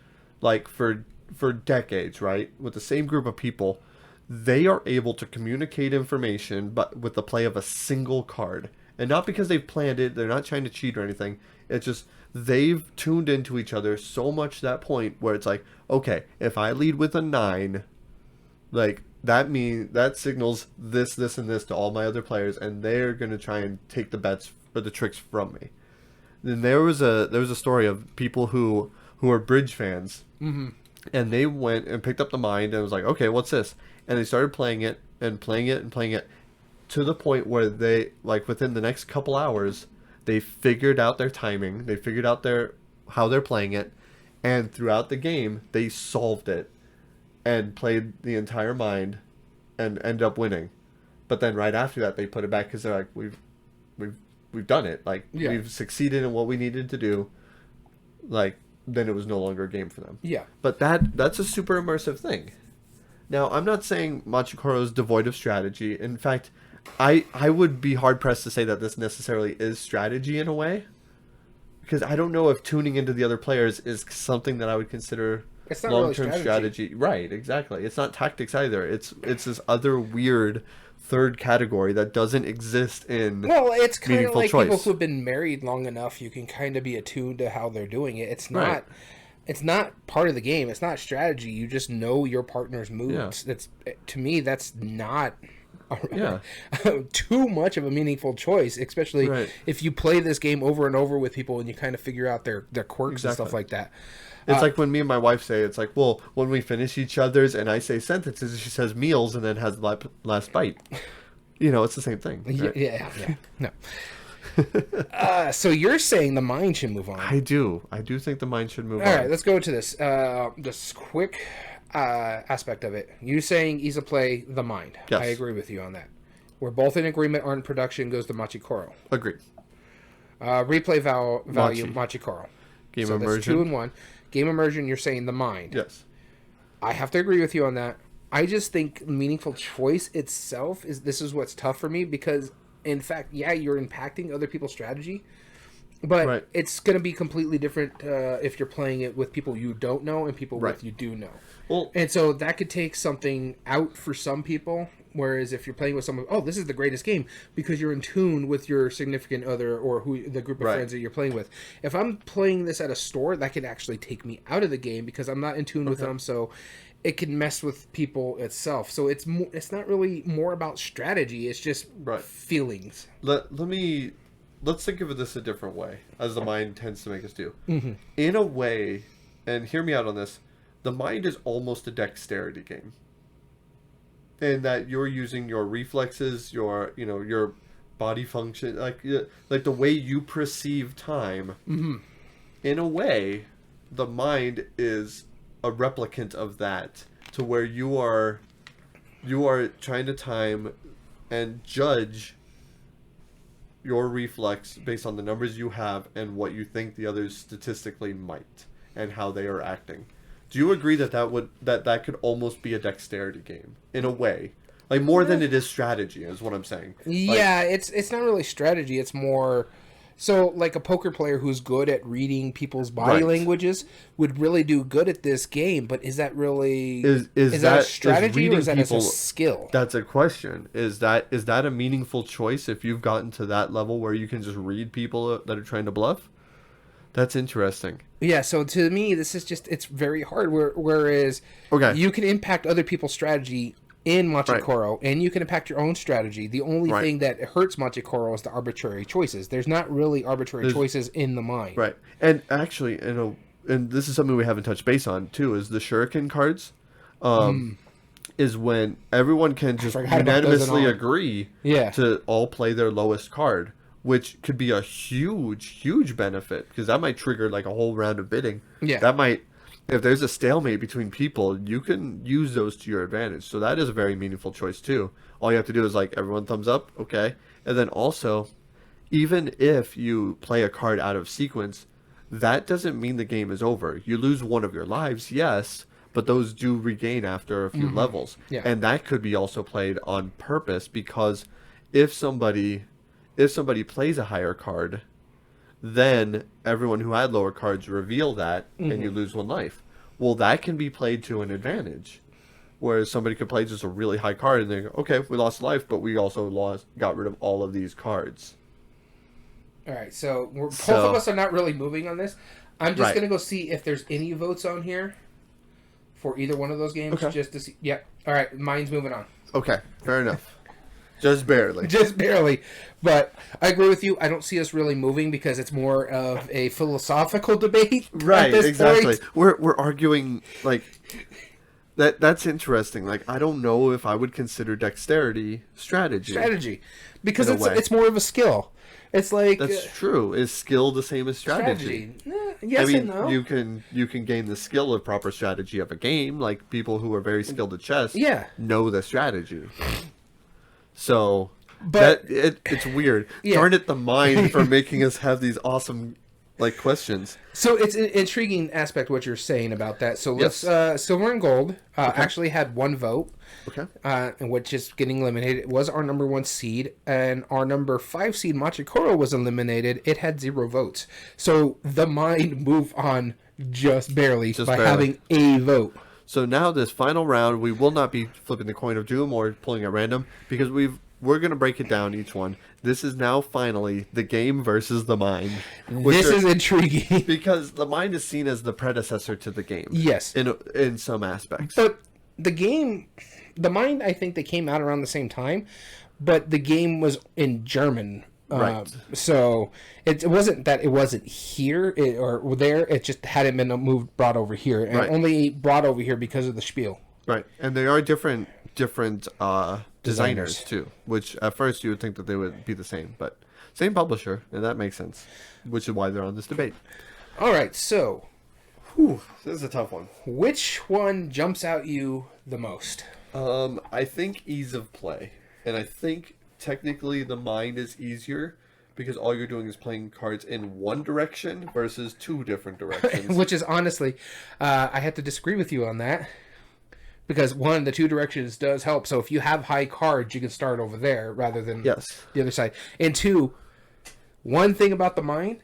like, for decades, right? With the same group of people, they are able to communicate information but with the play of a single card. And not because they've planned it, they're not trying to cheat or anything. It's just they've tuned into each other so much to that point where it's like, okay, if I lead with a 9, like that signals this, and this to all my other players, and they're gonna try and take the bets or the tricks from me. Then there was a story of people who are bridge fans, and they went and picked up the Mind and was like, okay, what's this? And they started playing it and playing it and playing it. To the point where they, like, within the next couple hours, they figured out their timing, they figured out how they're playing it, and throughout the game, they solved it and played the entire Mind and ended up winning. But then right after that, they put it back because they're like, we've done it. Like, we've succeeded in what we needed to do. Like, then it was no longer a game for them. Yeah. But that's a super immersive thing. Now, I'm not saying Machikoro is devoid of strategy. In fact, I would be hard pressed to say that this necessarily is strategy in a way, because I don't know if tuning into the other players is something that I would consider It's not long-term really strategy. Right, exactly. It's not tactics either. It's this other weird third category that doesn't exist in Well, it's kind of meaningful like choice. people who've been married long enough. You can kind of be attuned to how they're doing it. It's not. Right. It's not part of the game. It's not strategy. You just know your partner's moves. That's to me. That's not Yeah. too much of a meaningful choice, especially Right. if you play this game over and over with people and you kind of figure out their quirks and stuff Exactly. like that. It's like when me and my wife say, it's like, well, when we finish each other's and I say sentences, she says meals and then has the last bite. You know, it's the same thing. Right? Yeah. No. So you're saying the mind should move on. I do think the mind should move on. All right, let's go to this quick aspect of it. You saying Isa play the mind. Yes. I agree with you on that. We're both in agreement on production goes to Machikoro. Agreed. Replay value Machikoro. Game So immersion. that's 2 and 1. Game immersion, you're saying the mind. Yes. I have to agree with you on that. I just think meaningful choice itself is what's tough for me because, in fact, yeah, you're impacting other people's strategy, but Right. it's going to be completely different if you're playing it with people you don't know and people Right. with you do know. Well, And so that could take something out for some people. Whereas if you're playing with someone, oh, this is the greatest game because you're in tune with your significant other or the group of Right. friends that you're playing with. If I'm playing this at a store, that could actually take me out of the game because I'm not in tune with them. So it can mess with people itself. So it's not really more about strategy. It's just Right. feelings. let's think of this a different way, as the mind tends to make us do. Mm-hmm. In a way, and hear me out on this, the mind is almost a dexterity game. In that you're using your reflexes, your body function, like the way you perceive time. Mm-hmm. In a way, the mind is a replicant of that, to where you are trying to time and judge your reflex based on the numbers you have and what you think the others statistically might and how they are acting. Do you agree that that could almost be a dexterity game in a way? Like more than it is strategy is what I'm saying. Like, Yeah, it's not really strategy. It's more so like a poker player who's good at reading people's body Right. languages would really do good at this game. But is that really Is that a that- strategy is or is that reading a people- skill? That's a question. Is that a meaningful choice if you've gotten to that level where you can just read people that are trying to bluff? That's interesting. Yeah. So to me, this is just it's very hard. Whereas Okay. you can impact other people's strategy in Machikoro, and you can impact your own strategy. The only Right. thing that hurts Machikoro is the arbitrary choices. There's not really arbitrary choices in the mind. Right. And actually, and this is something we haven't touched base on too, is the shuriken cards. Is when everyone can just forgot about those unanimously and all. agree Yeah. to all play their lowest card, which could be a huge benefit because that might trigger like a whole round of bidding. Yeah. That might, if there's a stalemate between people, you can use those to your advantage. So that is a very meaningful choice too. All you have to do is like everyone thumbs up, okay, and then also, even if you play a card out of sequence, that doesn't mean the game is over. You lose one of your lives, yes, but those do regain after a few levels. Yeah. And that could be also played on purpose because if somebody plays a higher card, then everyone who had lower cards reveal that and you lose one life. Well, that can be played to an advantage. Whereas somebody could play just a really high card and they go, okay, we lost life, but we also got rid of all of these cards. All right, so both So- of us are not really moving on this. I'm just Right. gonna go see if there's any votes on here for either one of those games, Okay. just to see. Yep. All right, mine's moving on, Okay, fair enough. Just barely. just barely. But I agree with you. I don't see us really moving because it's more of a philosophical debate. Right, at this exactly. point. We're arguing like that's interesting. Like I don't know if I would consider dexterity strategy. Because In a way. it's more of a skill. It's like That's true. Is skill the same as strategy? Yes I mean, and no. you can gain the skill of proper strategy of a game. Like people who are very skilled at chess, Yeah. know the strategy. So, But- it's weird. Yeah. Darn it, the mind for making us have these awesome like questions. So it's an intriguing aspect what you're saying about that. So let's Yes. Silver and Gold actually had one vote, Okay. and which is getting eliminated. It was our number 1 seed, and our number 5 seed Machikoro was eliminated. It had 0 votes. So the mind moved on just barely by having a vote. So now this final round, we will not be flipping the coin of doom or pulling at random because we're going to break it down each one. This is now finally the game versus the mind. This is intriguing. Because the mind is seen as the predecessor to the game. Yes. In some aspects. But the mind, I think they came out around the same time, but the game was in German. Right. So it wasn't that it wasn't here or there. It just hadn't been brought over here, and only brought over here because of the spiel. Right, and they are different designers too. Which at first you would think that they would be the same, but same publisher, and that makes sense. Which is why they're on this debate. All right, so This is a tough one. which one jumps out you the most? I think ease of play, and I think technically the mind is easier because all you're doing is playing cards in one direction versus 2 different directions. Which is honestly, I have to disagree with you on that. Because one, the 2 directions does help. So if you have high cards, you can start over there rather than the other side. And 2, one thing about the mind,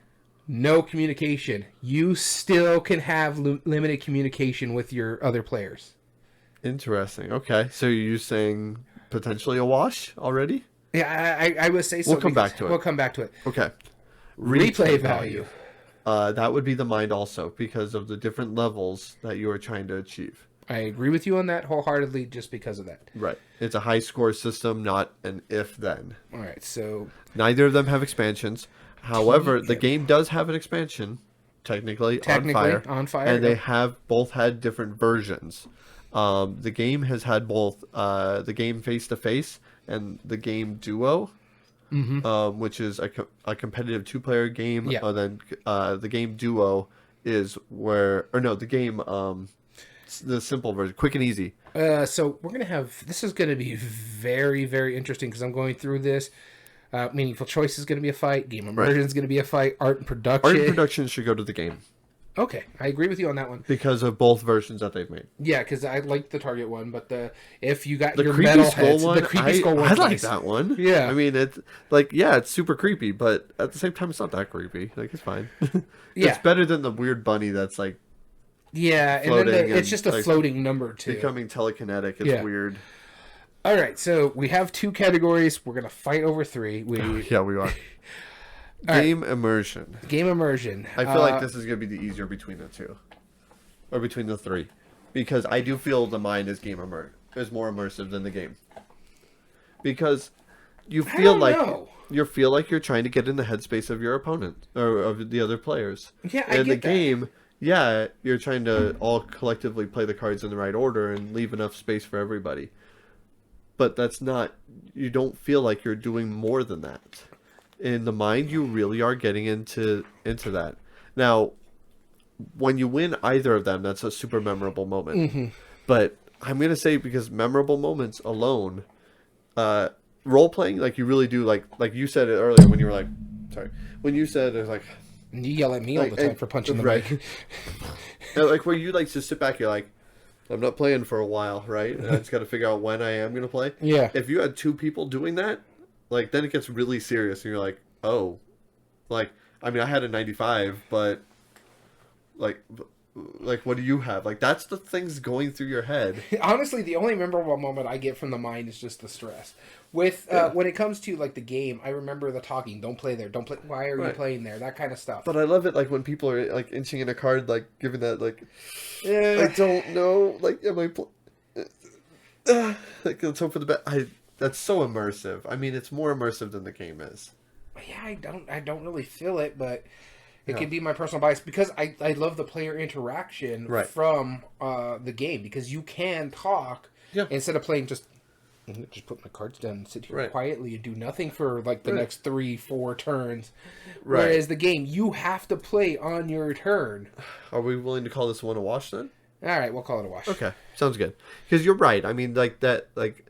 no communication. You still can have limited communication with your other players. Interesting. Okay, so you're saying potentially a wash already? Yeah, I would say so. We'll come back to it. We'll come back to it. Okay. Replay value. That would be the mind also because of the different levels that you are trying to achieve. I agree with you on that wholeheartedly just because of that. Right. It's a high score system, not an if-then. All right, so... Neither of them have expansions. However, the game does have an expansion, technically on Fire. And they have both had different versions. The game has had both the game face-to-face and the game duo, which is a competitive 2-player game. Yeah. Then the game duo is the game... the simple version, quick and easy. So we're going to have... This is going to be very, very interesting because I'm going through this. Meaningful Choice is going to be a fight. Game Immersion is going to be a fight. Art and Production. Art and Production should go to the game. Okay, I agree with you on that one. Because of both versions that they've made. Yeah, because I like the Target one, but if you got the your creepy metal skull heads, one, the creepy skull one, I like that one. Yeah, I mean it's like it's super creepy, but at the same time it's not that creepy. Like it's fine. It's better than the weird bunny that's like and then it's just a floating number too. Becoming telekinetic. It's weird. All right, so we have 2 categories. We're gonna fight over 3. Yeah, we are. Game Immersion. Game Immersion. I feel like this is gonna be the easier between the 2. Or between the 3, because I do feel the mind is more immersive than the game. Because you feel like you're trying to get in the headspace of your opponent or of the other players. Yeah, in the game, you're trying to all collectively play the cards in the right order and leave enough space for everybody. But that's not. You don't feel like you're doing more than that. In the mind, you really are getting into that. Now, when you win either of them, that's a super memorable moment. But I'm going to say because memorable moments alone, role playing, like you really do, like you said it earlier when you were like, when you said it was like, you yell at me all the time for punching the mic. Like where you like just sit back, you're like, I'm not playing for a while, right? And I just got to figure out when I am going to play. Yeah. If you had 2 people doing that, like then it gets really serious, and you're like, oh, like I mean I had a 95, but. Like, what do you have? Like, that's the things going through your head. Honestly, the only memorable moment I get from the mind is just the stress. With when it comes to like the game, I remember the talking. Don't play there. Don't play. Why are you playing there? That kind of stuff. But I love it, like when people are like inching in a card, like giving that like, I don't know, like am I? Like let's hope for the best. That's so immersive. I mean, it's more immersive than the game is. Yeah, I don't really feel it, but. It can be my personal bias because I love the player interaction from the game because you can talk instead of playing just put my cards down and sit here quietly and do nothing for like the next 3-4 turns. Whereas the game, you have to play on your turn. Are we willing to call this one a wash then? All right, we'll call it a wash. Okay, sounds good. Because you're right. I mean, like that, like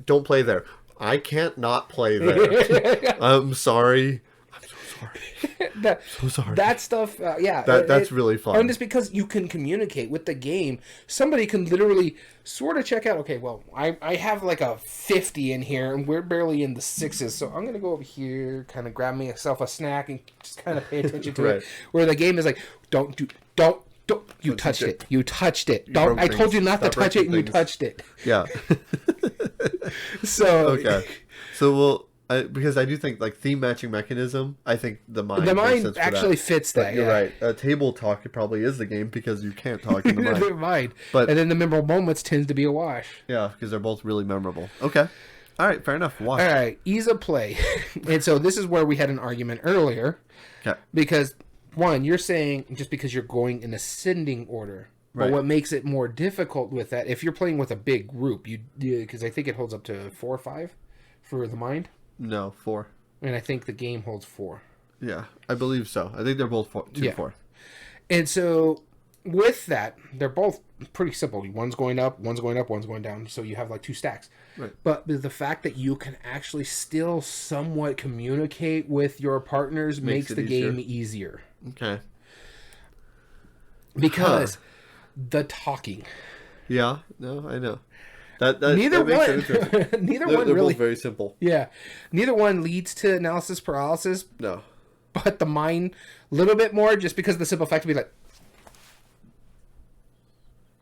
don't play there. I can't not play there. I'm sorry. I'm so sorry. So sorry. That stuff, yeah. That's really fun. And it's because you can communicate with the game. Somebody can literally sort of check out, okay, well, I have like a 50 in here, and we're barely in the 6s, so I'm going to go over here, kind of grab myself a snack, and just kind of pay attention to it. Where the game is like, don't, you touched it. You touched it. Don't. I told you not to touch it, and you touched it. Yeah. So okay. So because I do think like theme matching mechanism, I think the mind actually fits that. But you're right. Table talk probably is the game because you can't talk in the mind. But and then the memorable moments tends to be a wash. Yeah, because they're both really memorable. Okay. All right. Fair enough. Wash. All right. Ease of play, and so this is where we had an argument earlier. Okay. Because one, you're saying just because you're going in ascending order. But what makes it more difficult with that, if you're playing with a big group, because I think it holds up to 4 or 5 for the mind. No, 4. And I think the game holds 4. Yeah, I believe so. I think they're both 4. And so with that, they're both pretty simple. One's going up, one's going up, one's going down. So you have like 2 stacks. Right. But the fact that you can actually still somewhat communicate with your partners makes the game easier. Okay. Because the talking. Yeah, no, I know. Neither makes one. It interesting. Neither they're one really. Both very simple. Yeah, neither one leads to analysis paralysis. No, but the mind a little bit more, just because of the simple fact to be like,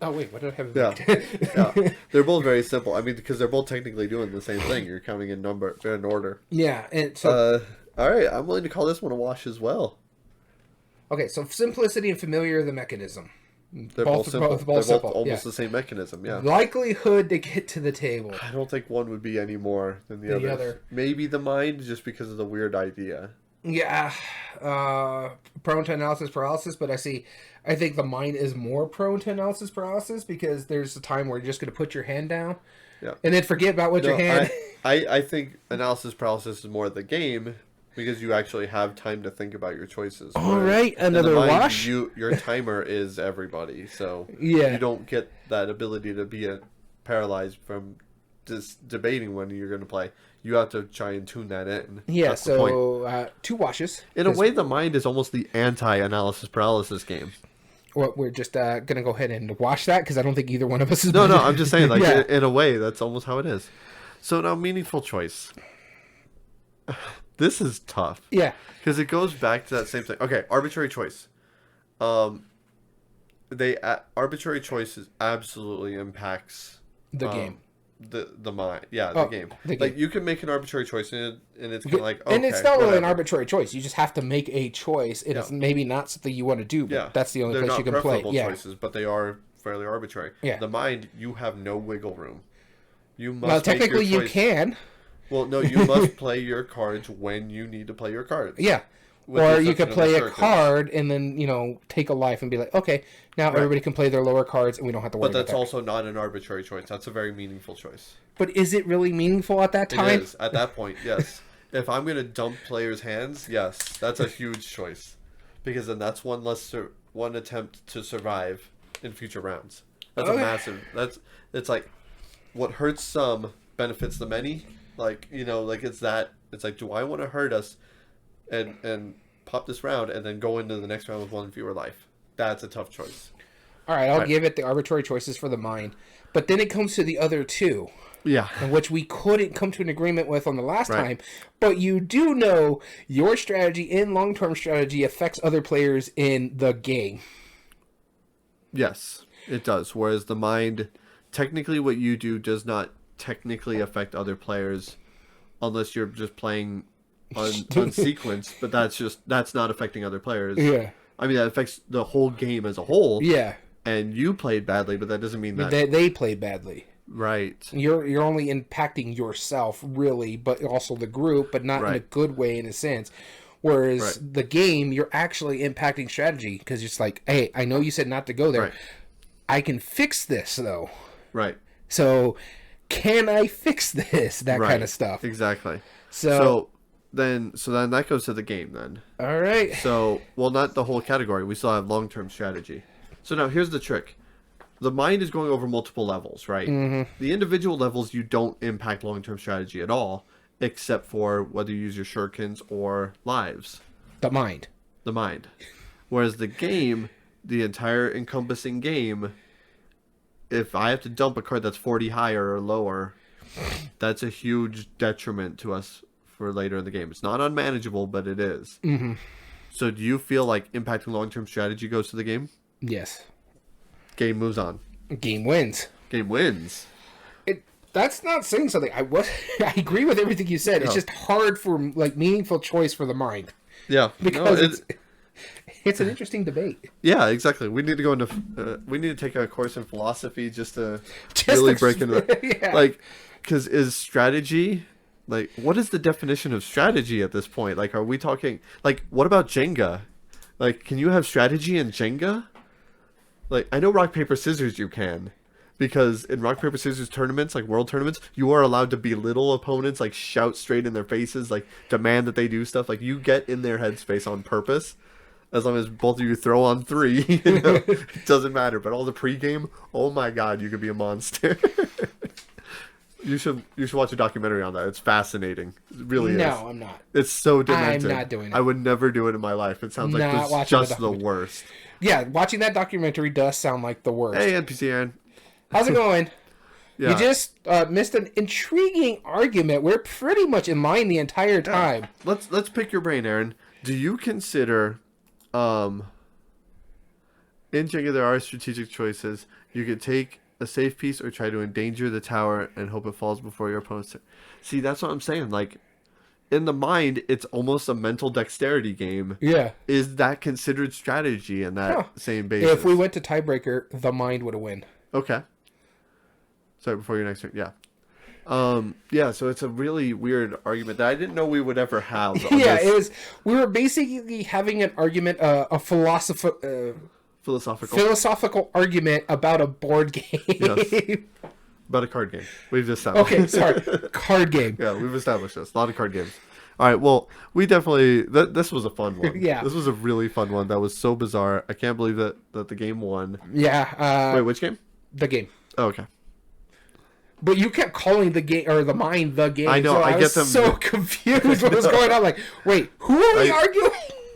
oh wait, what did I have? Yeah, they're both very simple. I mean, because they're both technically doing the same thing. You're coming in order. Yeah, and so all right, I'm willing to call this one a wash as well. Okay, so simplicity and familiar the mechanism. They're both simple. They're both simple. almost the same mechanism, yeah. Likelihood to get to the table. I don't think one would be any more than the other. Maybe the mind, just because of the weird idea. Yeah, prone to analysis paralysis, but I think the mind is more prone to analysis paralysis because there's a time where you're just going to put your hand down, and then forget about what your hand. I think analysis paralysis is more the game. Because you actually have time to think about your choices. All right, another wash. Your timer is everybody, so you don't get that ability to be paralyzed from just debating when you're going to play. You have to try and tune that in. Yeah, that's so 2 washes. In a way, the mind is almost the anti-analysis paralysis game. Well, we're just going to go ahead and wash that because I don't think either one of us is... No, I'm just saying, like, in a way, that's almost how it is. So now, meaningful choice. This is tough. Yeah. Because it goes back to that same thing. Okay, arbitrary choice. Arbitrary choices absolutely impacts the game. The mind. Yeah, the game. Like, you can make an arbitrary choice, and it's kind of like, okay, and it's not really an arbitrary choice. You just have to make a choice. It's maybe not something you want to do, but that's the only place you can play. They're not choices, but they are fairly arbitrary. Yeah. The mind, you have no wiggle room. You must Well, technically you can. Well, no, you must play your cards when you need to play your cards. Yeah. Or you could play a card and then, take a life and be like, okay, now everybody can play their lower cards and we don't have to worry about that. But that's also not an arbitrary choice. That's a very meaningful choice. But is it really meaningful at that time? It is. At that point, yes. If I'm going to dump players' hands, yes, that's a huge choice. Because then that's one attempt to survive in future rounds. That's a massive... It's like, what hurts some benefits the many. Like, it's like, do I want to hurt us and pop this round and then go into the next round with 1 fewer life? That's a tough choice. All right, I'll give it the arbitrary choices for the mind. But then it comes to the other 2. Yeah. In which we couldn't come to an agreement with on the last time. But you do know your strategy and long-term strategy affects other players in the game. Yes, it does. Whereas the mind, technically what you do does not technically affect other players unless you're just playing on sequence, but that's not affecting other players. Yeah. I mean, that affects the whole game as a whole. Yeah. And you played badly, but that doesn't mean that they played badly. Right. You're only impacting yourself, really, but also the group, but not in a good way in a sense. Whereas the game, you're actually impacting strategy because it's like, hey, I know you said not to go there. I can fix this, though. Right. So... can I fix this? That kind of stuff. Exactly. So then that goes to the game then. All right. So, well, not the whole category. We still have long-term strategy. So now here's the trick. The mind is going over multiple levels, right? Mm-hmm. The individual levels, you don't impact long-term strategy at all, except for whether you use your shurikens or lives. The mind. the mind. Whereas the game, the entire encompassing game, if I have to dump a card that's 40 higher or lower, that's a huge detriment to us for later in the game. It's not unmanageable, but it is. Mm-hmm. So do you feel like impacting long-term strategy goes to the game? Yes. Game moves on. Game wins. Game wins. That's not saying something. I agree with everything you said. It's just hard for like meaningful choice for the mind. Yeah, because it's an interesting debate. Yeah, exactly. We need to go into we need to take a course in philosophy just to really break into that. Yeah. Like, because is strategy like what is the definition of strategy at this point? Like, are we talking like what about Jenga? Like, can you have strategy in Jenga? Like, I know rock paper scissors you can. Because in rock, paper, scissors tournaments, like world tournaments, you are allowed to belittle opponents, like shout straight in their faces, like demand that they do stuff. Like you get in their headspace on purpose. As long as both of you throw on 3, you know, it doesn't matter. But all the pregame, oh my god, you could be a monster. You should watch a documentary on that. It's fascinating. It really is. No, I'm not. It's so demented. I'm not doing it. I would never do it in my life. It sounds like it's just the worst. Yeah, watching that documentary does sound like the worst. Hey, NPC Aaron. How's it going? Yeah. You just missed an intriguing argument. We're pretty much in line the entire time. Yeah. Let's pick your brain, Aaron. Do you consider, in Jenga there are strategic choices. You could take a safe piece or try to endanger the tower and hope it falls before your opponent's turn. See, that's what I'm saying. Like, in the mind, it's almost a mental dexterity game. Yeah. Is that considered strategy in that same basis? If we went to tiebreaker, the mind would have win. Okay. Sorry, before your next turn. Yeah. Yeah, so it's a really weird argument that I didn't know we would ever have. Yeah, it was. We were basically having an argument, a philosophical argument about a board game. Yes. About a card game. We've established. Okay, sorry. Card game. Yeah, we've established this. A lot of card games. All right, well, we definitely... This was a fun one. Yeah. This was a really fun one. That was so bizarre. I can't believe that the game won. Yeah. Wait, which game? The game. Oh, okay. But you kept calling the game or the mind the game. I know. So I get them so confused. What was going on? Like, wait, who are we arguing?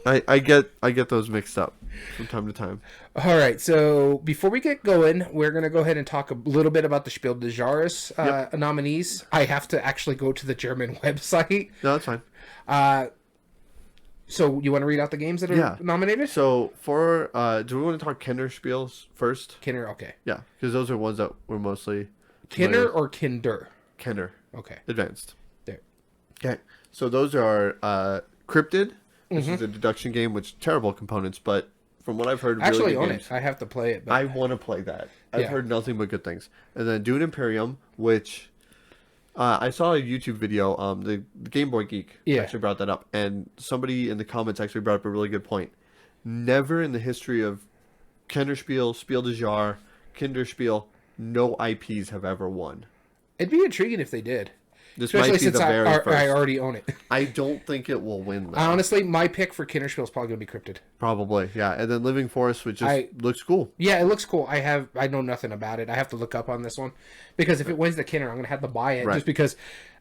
I get those mixed up from time to time. All right. So before we get going, we're gonna go ahead and talk a little bit about the Spiel des Jahres nominees. I have to actually go to the German website. No, that's fine. So you want to read out the games that are nominated? So for do we want to talk Kinderspiels first? Kinder, okay. Yeah, because those are ones that were mostly Kinder or Kinder? Kinder. Okay. Advanced. There. Okay. So those are Cryptid, which is a deduction game, which terrible components, but from what I've heard, actually really own games. it. I have to play it. But... I want to play that. I've heard nothing but good things. And then Dune Imperium, which I saw a YouTube video. The Game Boy Geek actually brought that up, and somebody in the comments actually brought up a really good point. Never in the history of Kinderspiel, Spiel des Jahres, Kinderspiel, no IPs have ever won. It'd be intriguing if they did. This especially might be since the very first. I already own it. I don't think it will win, though. Honestly, my pick for Kinderspiel is probably going to be Cryptid. Probably, yeah. And then Living Forest, which just looks cool. Yeah, it looks cool. I know nothing about it. I have to look up on this one. Because if it wins the Kinder, I'm going to have to buy it. Just because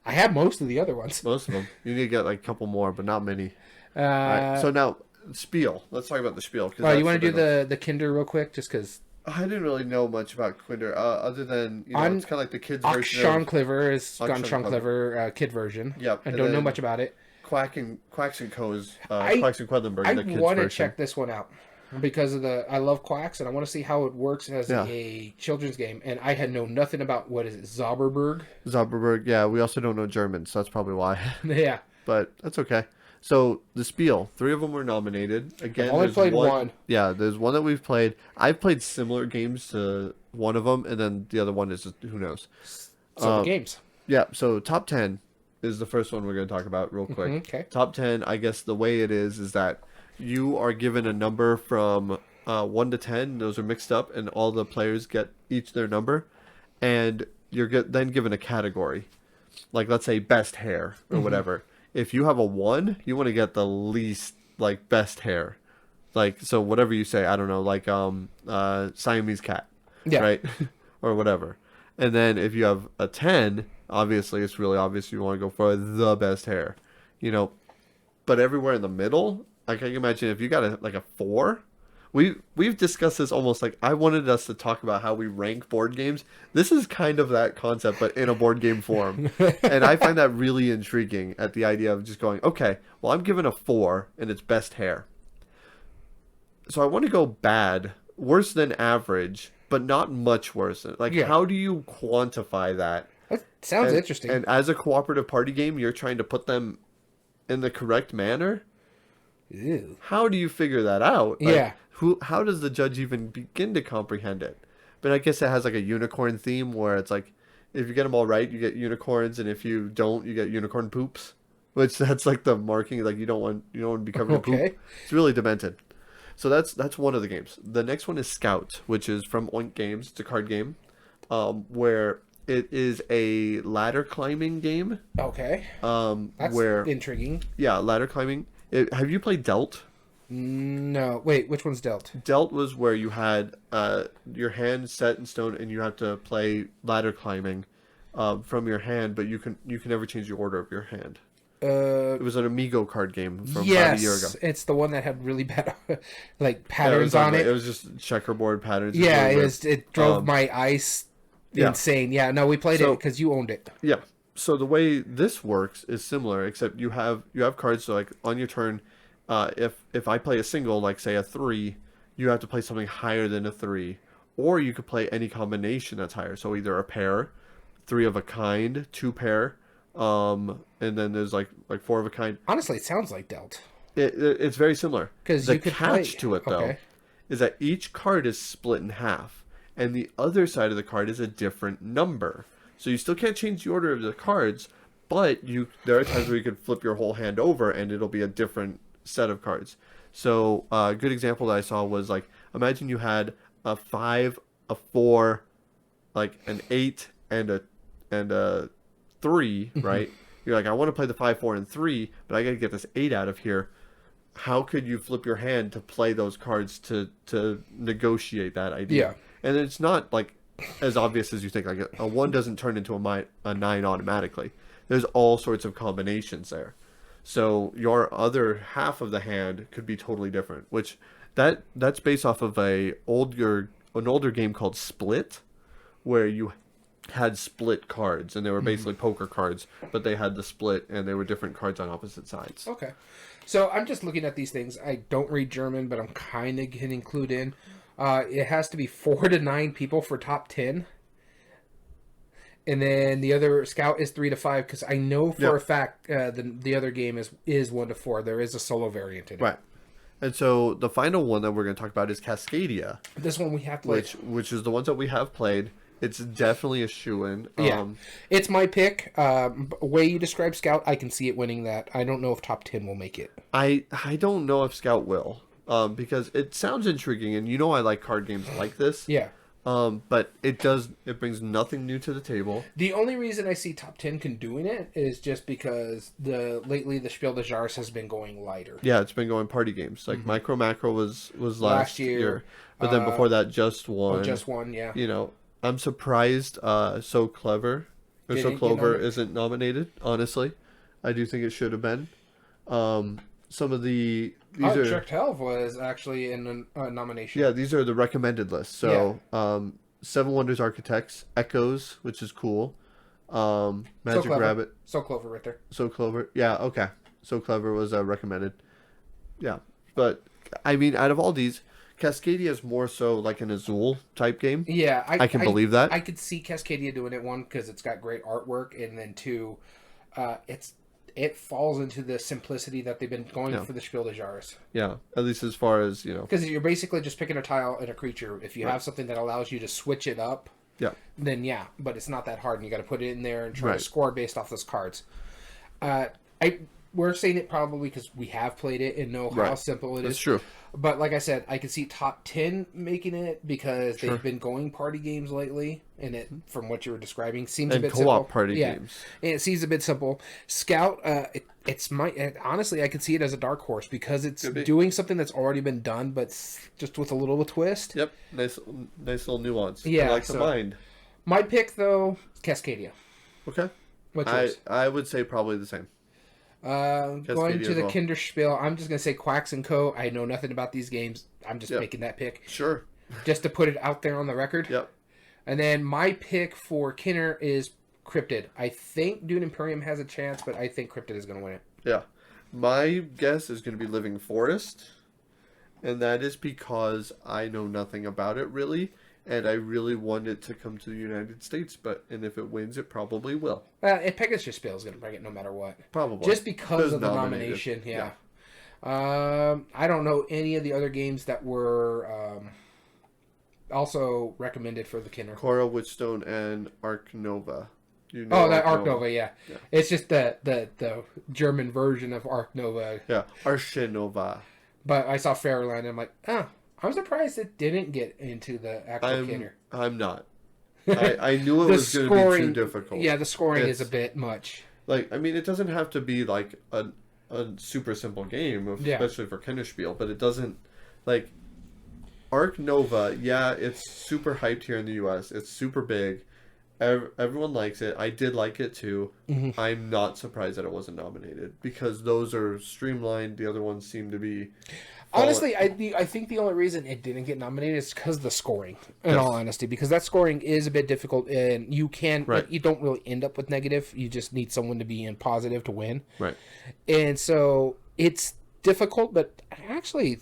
I have most of the other ones. Most of them. You need to get like a couple more, but not many. All right, so now, Spiel. Let's talk about the Spiel. You want to do the Kinder real quick? Just because... I didn't really know much about Kinder, other than, it's kind of like the kids' version Sean Clever is Sean Clever kid version. Yep. I don't know much about it. Quacks and Co.'s Quacks and Quedlinburg, the kids' version. I want to check this one out because of I love Quacks and I want to see how it works as a children's game. And I had known nothing about, what is it, Zauberberg? Zauberberg, yeah. We also don't know German, so that's probably why. Yeah. But that's okay. So, the Spiel, 3 of them were nominated. Again, I've only played one. Yeah, there's one that we've played. I've played similar games to one of them, and then the other one is just, who knows. So, the games. Yeah, so top 10 is the first one we're going to talk about real quick. Okay. Top 10, I guess the way it is that you are given a number from 1 to 10. Those are mixed up, and all the players get each their number. And you're then given a category. Like, let's say, best hair, or whatever. If you have a 1, you want to get the least, like, best hair. Like, so whatever you say, I don't know, like, Siamese cat. Yeah. Right? Or whatever. And then if you have a 10, obviously, it's really obvious you want to go for the best hair. But everywhere in the middle I can imagine if you got a 4. We've discussed this almost like I wanted us to talk about how we rank board games. This is kind of that concept, but in a board game form. And I find that really intriguing at the idea of just going, okay, well, I'm given a 4 and it's best hair. So I want to go bad, worse than average, but not much worse. Like, Yeah. how do you quantify that? That sounds And, interesting. and as a cooperative party game, you're trying to put them in the correct manner. Ew. How do you figure that out? Like, Yeah. How does the judge even begin to comprehend it? But I guess it has like a unicorn theme where it's like, if you get them all right, you get unicorns, and if you don't, you get unicorn poops. Which that's like the marking, like you don't want to be covered in Okay. poop. It's really demented. So that's one of the games. The next one is Scout, which is from Oink Games. It's a card game, where it is a ladder climbing game. Okay. That's Where intriguing. yeah, ladder climbing. Have you played Delt? No. Wait, which one's Dealt? Delt was where you had your hand set in stone, and you have to play ladder climbing from your hand, but you can never change the order of your hand. It was an Amigo card game from about a year ago. Yes, it's the one that had really bad like Yeah, patterns on it. It was just checkerboard patterns. Yeah, really it weird. was. It drove my ice yeah. insane. Yeah, no, we played it So- because you owned it. Yeah. So the way this works is similar, except you have cards. So like on your turn, if I play a single, like say a 3, you have to play something higher than a 3, or you could play any combination that's higher. So either a pair, 3 of a kind, 2 pair, and then there's like 4 of a kind. Honestly, it sounds like Dealt. It's very similar. 'Cause The you could catch play- to it though okay. is that each card is split in half, and the other side of the card is a different number. So you still can't change the order of the cards, but there are times where you could flip your whole hand over and it'll be a different set of cards. So a good example that I saw was like, imagine you had a 5, a 4, like an 8, and a 3, right? You're like, I want to play the 5, 4, and 3, but I got to get this 8 out of here. How could you flip your hand to play those cards to negotiate that idea? Yeah. And it's not like as obvious as you think. Like a 1 doesn't turn into a 9 automatically. There's all sorts of combinations there. So your other half of the hand could be totally different. Which that's based off of an older game called Split, where you had split cards, and they were basically poker cards, but they had the split, and they were different cards on opposite sides. Okay. So I'm just looking at these things. I don't read German, but I'm kind of getting clued in. It has to be 4 to 9 people for top 10. And then the other Scout is 3 to 5, because I know for a fact the other game is 1 to 4. There is a solo variant in it. Right. And so the final one that we're going to talk about is Cascadia, This one we have played. which is the ones that we have played. It's definitely a shoo-in. Yeah, it's my pick. Way you describe Scout, I can see it winning that. I don't know if top 10 will make it. I don't know if Scout will, because it sounds intriguing, and I like card games like this. Yeah. But it brings nothing new to the table. The only reason I see top 10 can doing it is just because lately the Spiel des Jahres has been going lighter. Yeah, it's been going party games. Like Micro Macro was last year. But then before that, Just One. Just One, yeah. I'm surprised So Clever or So Didn't get Clover nominated. isn't nominated, honestly. I do think it should have been. Some of these are... Trek 12 was actually in a nomination. Yeah, these are the recommended lists. So, Seven Wonders Architects, Echoes, which is cool. Magic Clever. Rabbit, So Clover right there. So Clever. Yeah, okay. So Clever was recommended. Yeah, but I mean, out of all these, Cascadia is more so like an Azul type game. Yeah, I can believe that. I could see Cascadia doing it, one, because it's got great artwork, and then two, it falls into the simplicity that they've been going for the Spiel des Jahres. Yeah, at least as far as, Because you're basically just picking a tile and a creature. If you have something that allows you to switch it up, then but it's not that hard, and you got to put it in there and try to score based off those cards. We're saying it probably because we have played it and know how simple it is. That's true. But like I said, I could see top 10 making it because they've been going party games lately, and it, from what you were describing, seems a bit simple. co-op party games. And it seems a bit simple. Scout, honestly, I could see it as a dark horse because it's doing something that's already been done, but just with a little twist. Yep, nice little nuance. Yeah, I like the mind. My pick, though, Cascadia. Okay. What's yours? I would say probably the same. Going Cascadia to as the well. Kinderspiel, I'm just going to say Quacks & Co. I know nothing about these games. I'm just Yep. making that pick. Sure. Just to put it out there on the record. Yep. And then my pick for Kinner is Cryptid. I think Dune Imperium has a chance, but I think Cryptid is going to win it. Yeah. My guess is going to be Living Forest. And that is because I know nothing about it really. And I really want it to come to the United States. And if it wins, it probably will. Pegasus Spiel is going to bring it no matter what. Probably. Just because of the nominated. nomination, yeah. I don't know any of the other games that were also recommended for the Kinner. Coral, Witchstone, and Arc Nova. You know that Arc Nova, yeah. It's just the German version of Arc Nova. Yeah, Arche Nova. But I saw Fairyland and I'm like, I'm surprised it didn't get into the actual Kinner. I'm not. I knew it was going to be too difficult. Yeah, the scoring is a bit much. Like, I mean, it doesn't have to be like a super simple game, especially for Kinderspiel, but it doesn't, like, Arc Nova, it's super hyped here in the US. It's super big. Everyone likes it. I did like it too. Mm-hmm. I'm not surprised that it wasn't nominated because those are streamlined. The other ones seem to be... Honestly, I think the only reason it didn't get nominated is because of the scoring, in all honesty, because that scoring is a bit difficult and you don't really end up with negative. You just need someone to be in positive to win. Right. And so it's difficult, but I actually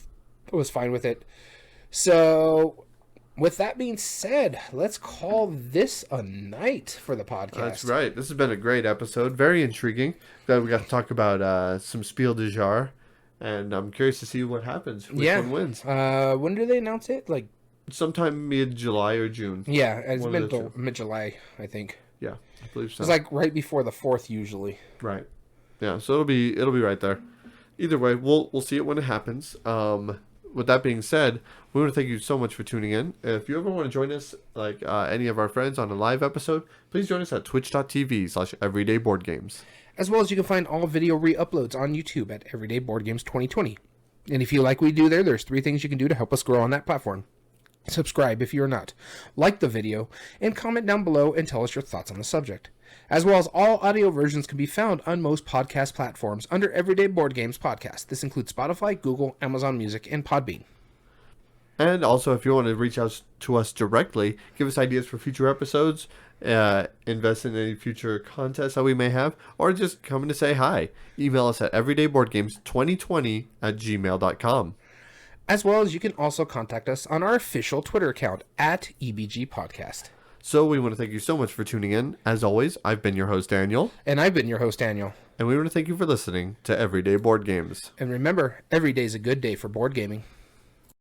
was fine with it. So with that being said, let's call this a night for the podcast. That's right. This has been a great episode. Very intriguing. Glad we got to talk about some Spiel des Jahres. And I'm curious to see what happens. Which one wins? When do they announce it? Like sometime mid-July or June. Yeah, it's mid-July, I think. Yeah, I believe so. It's like right before the 4th usually. Right. Yeah, so it'll be right there. Either way, we'll see it when it happens. With that being said, we want to thank you so much for tuning in. If you ever want to join us, like any of our friends, on a live episode, please join us at twitch.tv/everydayboardgames. As well as you can find all video re-uploads on YouTube at Everyday Board Games 2020. And if you like what we do there's 3 things you can do to help us grow on that platform. Subscribe if you're not, like the video, and comment down below and tell us your thoughts on the subject. As well as all audio versions can be found on most podcast platforms under Everyday Board Games Podcast. This includes Spotify, Google, Amazon Music, and Podbean. And also, if you want to reach out to us directly, give us ideas for future episodes, invest in any future contests that we may have, or just come in to say hi. Email us at everydayboardgames2020@gmail.com. As well as you can also contact us on our official Twitter account at EBG Podcast. So we want to thank you so much for tuning in. As always, I've been your host, Daniel. And I've been your host, Daniel. And we want to thank you for listening to Everyday Board Games. And remember, every day is a good day for board gaming.